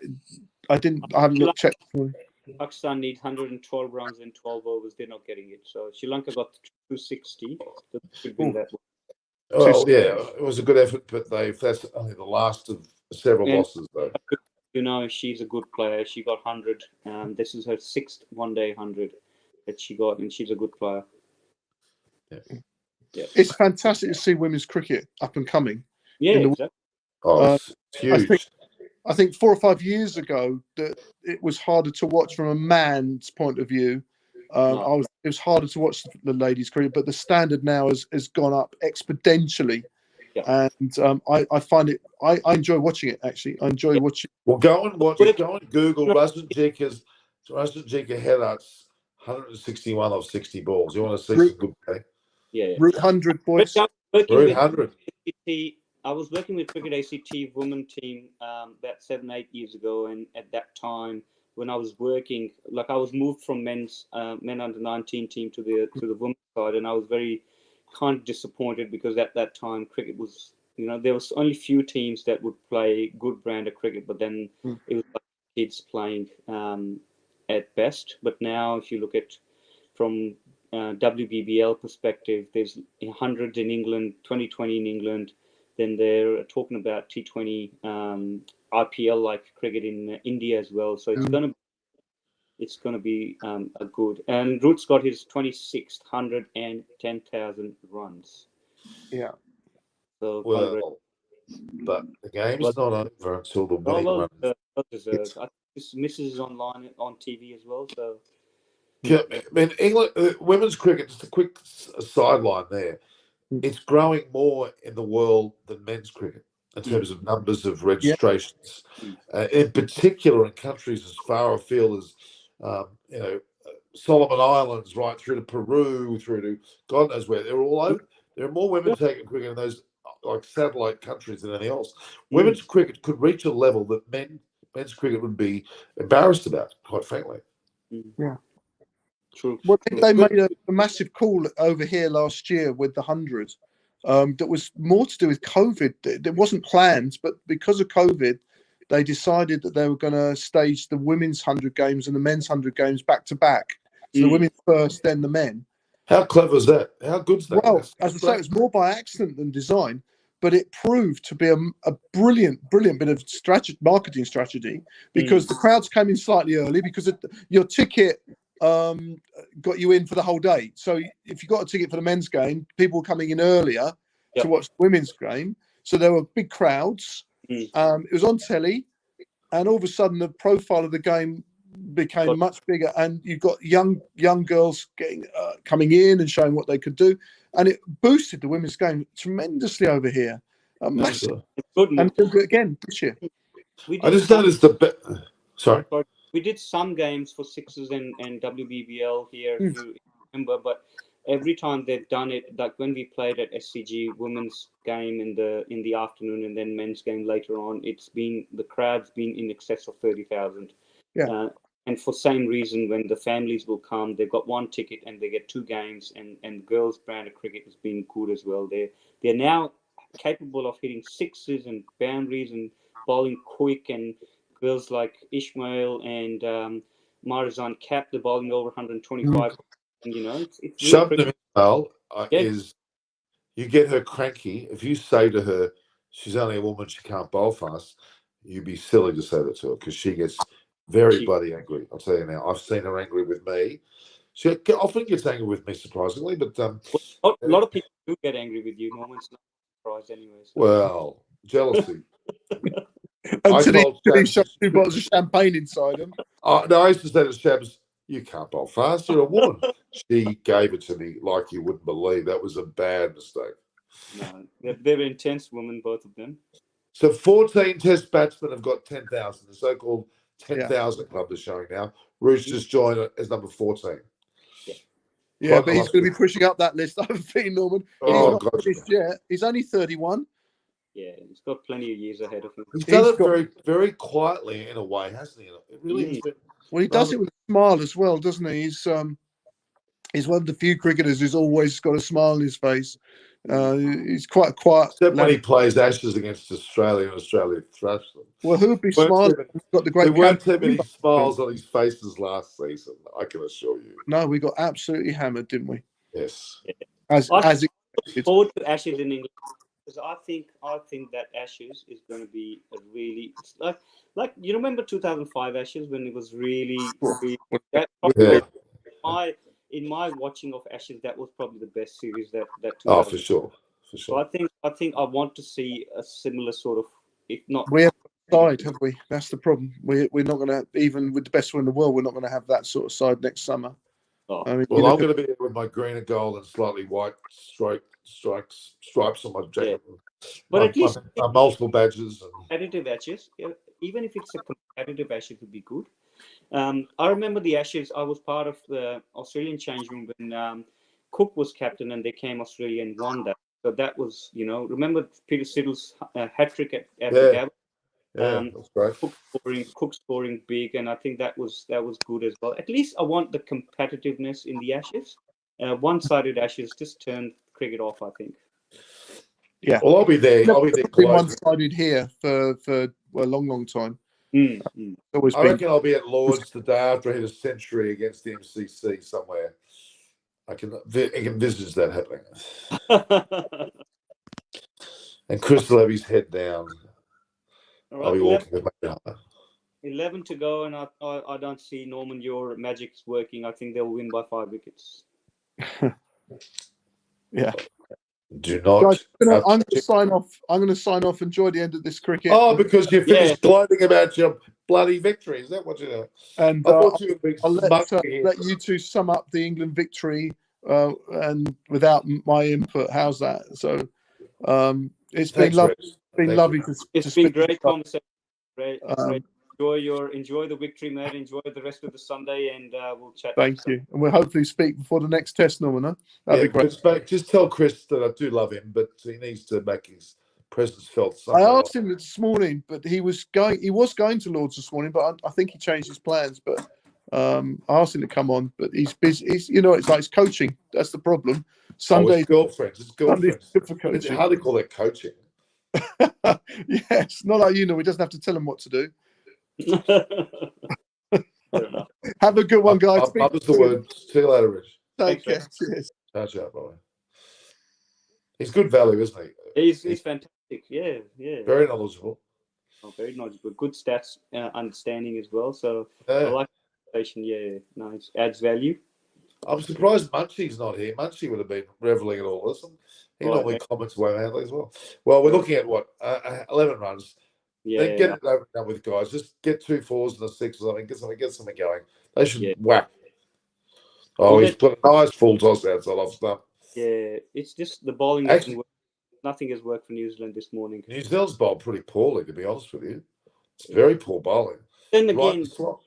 haven't looked checked. Pakistan needs 112 runs in 12 overs. They're not getting it. So Sri Lanka got 260. So should win that one. Well, yeah, it was a good effort, but that's only the last of several losses, though. You know, she's a good player. She got 100. This is her 6th one-day 100 that she got, and she's a good player. Yeah. It's fantastic to see women's cricket up and coming. Yeah, exactly. Oh, it's huge. I think 4 or 5 years ago that it was harder to watch from a man's point of view. It was harder to watch the ladies' cricket, but the standard now has gone up exponentially. Yeah. And I find it. I enjoy watching it. Actually, I enjoy watching. Well, go and watch it. Go and Google Russell Jika headouts 161 of 60 balls. You want to see some good play? Yeah. Route 100 boys. Route 100. I was working with Cricket ACT women team about 7-8 years ago, and at that time when I was working, like I was moved from men under 19 team to the women's side, and I was very kind of disappointed because at that time cricket was, there was only few teams that would play good brand of cricket, but then it was like kids playing at best. But now if you look at from WBBL perspective, there's 100 in England, 2020 in England. Then they're talking about T20 IPL like cricket in India as well. So it's gonna be a good. And Root's got his 26th 110,000 runs. Yeah. So but the game's not over until the winning run. I think this misses is online on TV as well. So yeah, I mean, England women's cricket. Just a quick sideline there. It's growing more in the world than men's cricket in terms of numbers of registrations. In particular, in countries as far afield as Solomon Islands, right through to Peru, through to God knows where. They're all over. There are more women taking cricket in those like satellite countries than anything else. Women's cricket could reach a level that men's cricket would be embarrassed about, quite frankly. Yeah. True. Well, they made a massive call over here last year with the 100, that was more to do with COVID. It wasn't planned, but because of COVID, they decided that they were going to stage the women's 100 games and the men's 100 games back to back. So the women first, then the men. How clever is that? How good's that? Well, as I say, it was more by accident than design, but it proved to be a brilliant bit of marketing strategy, because the crowds came in slightly early because your ticket got you in for the whole day. So if you got a ticket for the men's game, people were coming in earlier to watch the women's game. So there were big crowds. It was on telly, and all of a sudden the profile of the game became much bigger, and you've got young girls getting coming in and showing what they could do, and it boosted the women's game tremendously over here. Massive. And again this year. I just noticed sorry. We did some games for Sixers and WBBL here, if you remember, but every time they've done it, like when we played at SCG women's game in the afternoon and then men's game later on, the crowd's been in excess of 30,000. Yeah. And for same reason, when the families will come, they've got one ticket and they get two games, and girls' brand of cricket has been good as well. They're now capable of hitting sixes and boundaries and bowling quick, and girls like Ishmael and Marizan Cap, the bowling over 125. And, it's Shabnam is, you get her cranky. If you say to her, she's only a woman, she can't bowl fast, you'd be silly to say that to her, because she gets very bloody angry. I'll tell you now. I've seen her angry with me. She often gets angry with me, surprisingly, but a lot of people do get angry with you. Norman's not surprised anyway. So. Well, jealousy. Until he shot 2 bottles of champagne inside him. No, I used to say to Shabs, you can't bowl fast, you're a woman. She gave it to me like you wouldn't believe. That was a bad mistake. No, they're intense women, both of them. So 14 test batsmen have got 10,000. The so-called 10,000 club is showing now. Roos just joined as number 14. Yeah, but he's going to be pushing up that list, I have a feeling, Norman. He's not finished yet. He's only 31. Yeah, he's got plenty of years ahead of him. He's done it very, very quietly in a way, hasn't he? It really has been. Well, he does it with a smile as well, doesn't he? He's one of the few cricketers who's always got a smile on his face. He's quite quiet. Except when he plays Ashes against Australia and Australia thrash them. Well, who would be smiling? Got the great. There weren't too many smiles on his faces last season, I can assure you. No, we got absolutely hammered, didn't we? Yes. As look forward to Ashes in England, because I think that Ashes is going to be a really, it's like you remember 2005 Ashes when it was really in my watching of Ashes, that was probably the best series that for sure. So I think I want to see a similar sort of, if not. We haven't side, have we? That's the problem. We're not going to, even with the best one in the world, we're not going to have that sort of side next summer. I mean, well, I'm going to be with my green and gold and slightly white stripes on my jacket. Yeah. But at least multiple badges. Competitive Ashes, even if it's a competitive Ashes, would be good. I remember the Ashes. I was part of the Australian change room when Cook was captain, and they came Australia and won that. So that was, remember Peter Siddle's hat trick at the Gabba. That's great. Cook scoring big, and I think that was good as well. At least I want the competitiveness in the Ashes. One-sided Ashes just turned cricket off, I think. Yeah. Well, I'll be there. I'll be there. One-sided here for a long time. I reckon I'll be at Lord's the day after I hit a century against the MCC somewhere. I can envisage that happening. And Chris will have his head down. All right, I'll be walking with my gun. 11 to go, and I don't see, Norman, your magic's working. I think they'll win by 5 wickets. Yeah. Do not. Guys, I'm going to sign off. I'm going to sign off. Enjoy the end of this cricket. Oh, because you finished gloating about your bloody victory. Is that what you know? And I'll let you two sum up the England victory, and without my input. How's that? So, it's been lovely. It's been lovely to It's been great conversation. Great. Enjoy the victory, mate. Enjoy the rest of the Sunday, and we'll chat. Thank you, and we'll hopefully speak before the next test, Norman. Huh? That'd be great. Just tell Chris that I do love him, but he needs to make his presence felt. I asked him this morning, but he was going to Lords this morning, but I think he changed his plans. But I asked him to come on, but he's busy. It's like he's coaching. That's the problem. Sunday, it's girlfriends. It's Sunday's girlfriends. good for It's coaching. hard to call that coaching. Yes, not like you know. He doesn't have to tell them what to do. Fair enough. Have a good one, guys. Up is the word. See you later, Rich. Take Thanks, care. Rich. Cheers. Ciao, ciao, bye. He's good value, isn't he? He's fantastic. Yeah. Very knowledgeable. Oh, very knowledgeable. Good stats understanding as well. So I Yeah. like the station. Yeah, nice. Adds value. I'm surprised Munchie's not here. Munchie would have been reveling at all this. He Right, normally mate. comments way Handley as well. Well, we're looking at what 11 runs. Then get Yeah. it over and done with, guys. Just get 2 4s and a 6 or something. Get something going. They should Yeah. whack. Oh, Well, he's put a nice full toss outside off stump. Yeah, it's just the bowling Actually- doesn't work. Nothing has worked for New Zealand this morning. New Zealand's bowled pretty poorly, to be honest with you. It's very poor bowling. Then Right again, in the slot.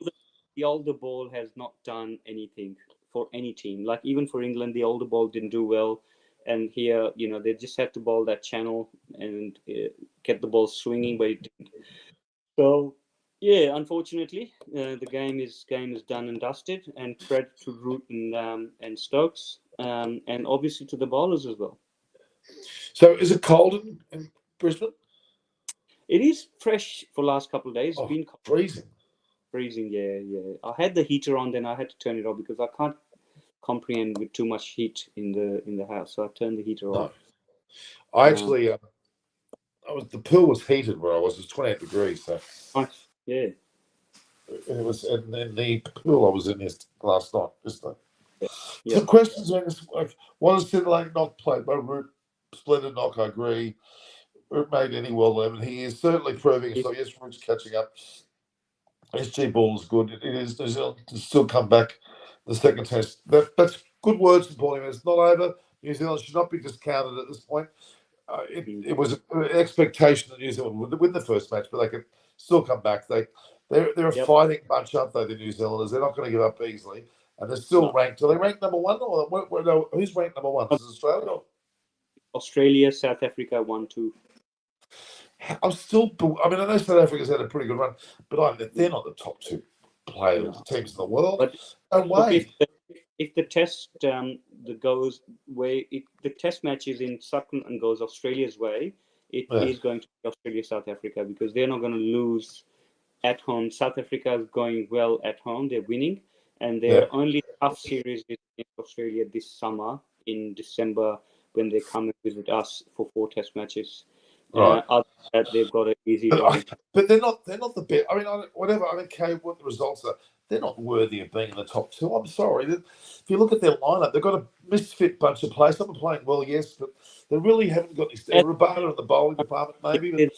the older ball has not done anything for any team. Like even for England, the older ball didn't do well. And here, they just had to bowl that channel and get the ball swinging, but it didn't. So, yeah, unfortunately, the game is done and dusted. And credit to Root and Stokes, and obviously to the bowlers as well. So is it cold in Brisbane? It is fresh for last couple of days. It's Oh, been freezing. freezing. Yeah. I had the heater on, then I had to turn it off because I can't comprehend with too much heat in the house. So I turned the heater No. off. I actually, the pool was heated where I was. It was 28 degrees. So Nice. Yeah. it was in the pool I was in this last night. This night. Yeah. The questions are like, what has Sidley not played? By Root, splendid knock, I agree. Root made any well 11. He is certainly proving himself. Yes, Root's catching up. SG ball is good. It is New Zealand to still come back the second test. That's good words from Paulie. It's not over. New Zealand should not be discounted at this point. It was an expectation that New Zealand would win the first match, but they could still come back. They're a Yep. fighting bunch, aren't they, the New Zealanders? They're not going to give up easily. And they're still ranked. Are they ranked number one? Or no, who's ranked number one? Is it Australia? Australia, South Africa, 1-2. I'm still. I mean, I know South Africa's had a pretty good run, but they're not the top 2 players teams in the world. But no way. If the test the test match is in Sutton and goes Australia's way, it is going to be Australia, South Africa, because they're not going to lose at home. South Africa is going well at home; they're winning, and their only tough series is against Australia this summer in December when they come and visit us for 4 test matches. Right. Other than that, they've got an easy run. But they're not the best. I mean, whatever. I don't care what the results are. They're not worthy of being in the top 2. I'm sorry. If you look at their lineup, they've got a misfit bunch of players. Some are playing well, yes, but they really haven't got any. Rabada in the bowling department, maybe. But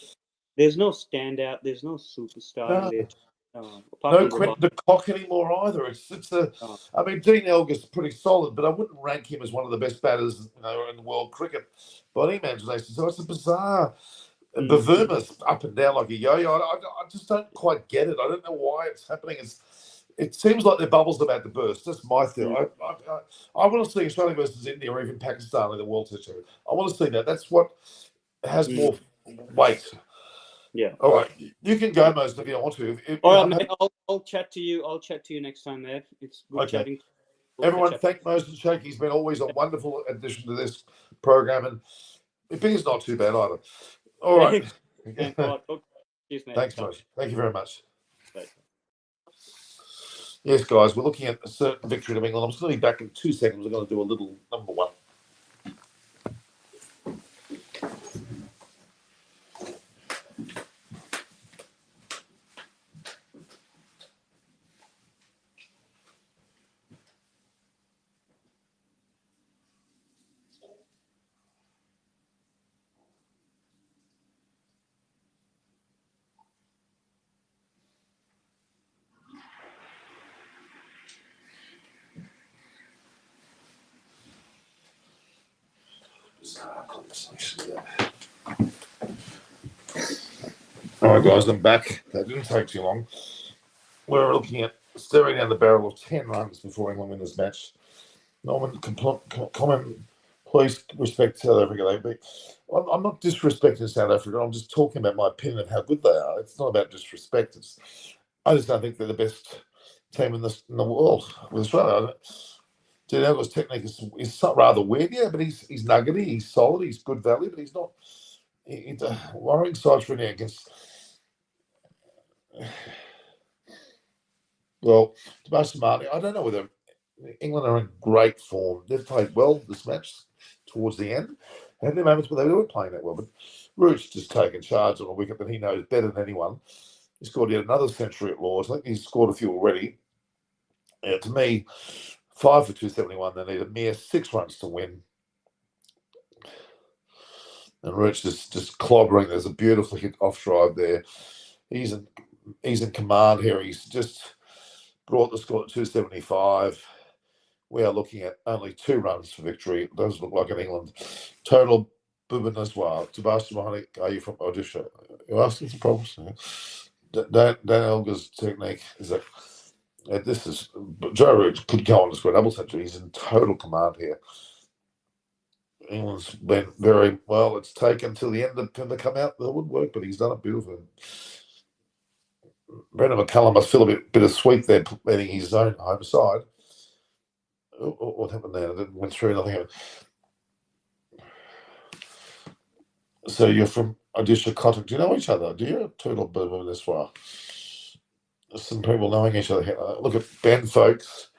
There's no standout. There's no superstar in there. No Quentin de Kock anymore either. I mean, Dean Elgar's pretty solid, but I wouldn't rank him as one of the best batters in the world cricket by any imagination. So it's a bizarre. Bavuma's up and down like a yo-yo. I just don't quite get it. I don't know why it's happening. It seems like their bubble's about to burst. That's my theory. I want to see Australia versus India or even Pakistan in the World Test. I want to see that. That's what has more weight. Yeah. All right. You can go, Moses, if you don't want to. All right, mate. I'll chat to you. I'll chat to you next time, Ed. It's good chatting. Everyone, thank Moses Shake. He's been always a wonderful addition to this program, and I think it's not too bad either. All right. Cheers, mate. Thanks, Moses. Thank you very much. Bye. Yes, guys, we're looking at a certain victory to England. I'm just going to be back in 2 seconds. We're going to do a little number 1. All right, guys, I'm back. That didn't take too long. We're looking at staring down the barrel of 10 runs before England win this match. Norman, comment, please respect South Africa. I'm not disrespecting South Africa. I'm just talking about my opinion of how good they are. It's not about disrespect. I just don't think they're the best team in the world with Australia. Daniel's technique is rather weird, yeah, but he's nuggety, he's solid, he's good value, but he's not. It's a worrying side for now against. Well, Tobias Marley, I don't know whether England are in great form. They've played well this match towards the end. Had their moments where they weren't playing that well, but Root's just taken charge on a wicket that he knows better than anyone. He scored yet another century at Lords. I think he's scored a few already. To me, 5 for 271. They need a mere 6 runs to win. And Root's just clobbering. There's a beautiful hit off drive there. He's in command here. He's just brought the score to 275. We are looking at only 2 runs for victory. It does look like an England total. Bhubaneswar, Sebastian Mahoney, are you from Odisha? You're asking some problems. Dan Elgar's technique is that this is Joe Root could go on to score a double century. He's in total command here. England's been very well. It's taken till the end of him to come out the woodwork, but he's done it beautifully. Brendan McCullum must feel a bit bittersweet there, letting his own home side. What happened there? It went through. Nothing happened. So you're from Odisha, Cotton. Do you know each other? Do you? Total Bhubaneswar. Some people knowing each other. Look at Ben Folks,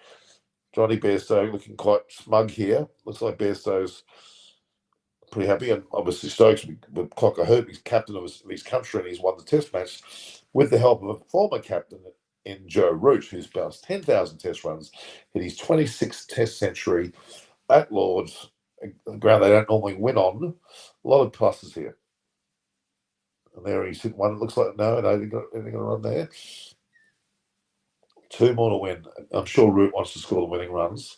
Johnny Bairstow looking quite smug here. Looks like Bairstow's pretty happy, and obviously Stokes with Cocker Hoop. He's captain of his country, and he's won the Test match with the help of a former captain in Joe Root, who's bounced 10,000 Test runs, hit his 26th Test century at Lords, a ground they don't normally win on. A lot of pluses here. And there he's hit one. It looks like no, anything going to run there. 2 more to win. I'm sure Root wants to score the winning runs.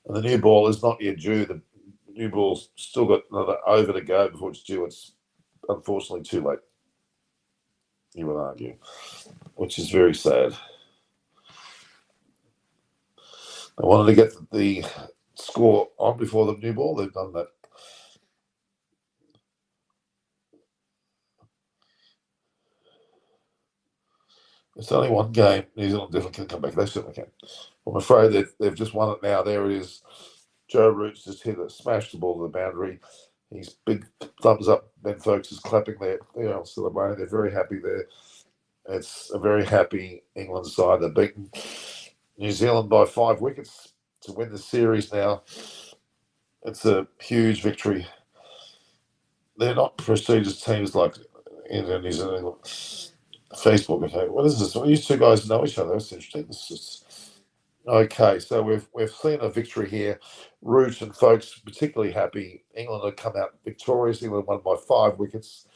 And the new ball is not yet due. The new ball's still got another over to go before it's due. It's unfortunately too late, you would argue, which is very sad. I wanted to get the score on before the new ball. They've done that. It's only one game. New Zealand definitely can come back. They certainly can. I'm afraid they've just won it now. There it is. Joe Root's just hit it, smashed the ball to the boundary. He's big thumbs up. Ben Folks is clapping there. They're all celebrating. They're very happy there. It's a very happy England side. They've beaten New Zealand by 5 wickets to win the series now. It's a huge victory. They're not prestigious teams like India and New Zealand. Facebook, okay. What is this? Well, these 2 guys know each other. That's interesting. This is okay. So we've seen a victory here. Root and Folks particularly happy. England have come out victorious. England won by 5 wickets.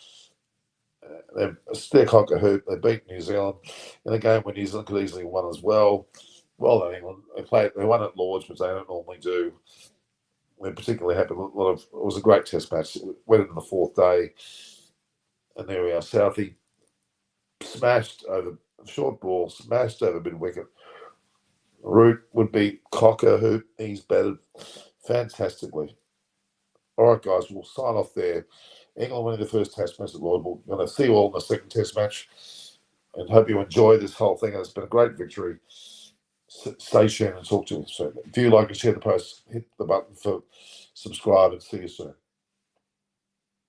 They're a stick hocker hoop. They beat New Zealand in a game where New Zealand could easily won as well. Well done, England. They won at Lords, which they don't normally do. We're particularly happy. It was a great Test match. It went into the 4th day, and there we are. Southie smashed over short ball, smashed over mid wicket. Root would be Cocker Hoop. He's batted fantastically. All right, guys, we'll sign off there. England winning the first Test match at Lord. We're going to see you all in the second Test match, and hope you enjoy this whole thing. It's been a great victory. Stay tuned and talk to you soon. If you like and share the post, hit the button for subscribe, and see you soon.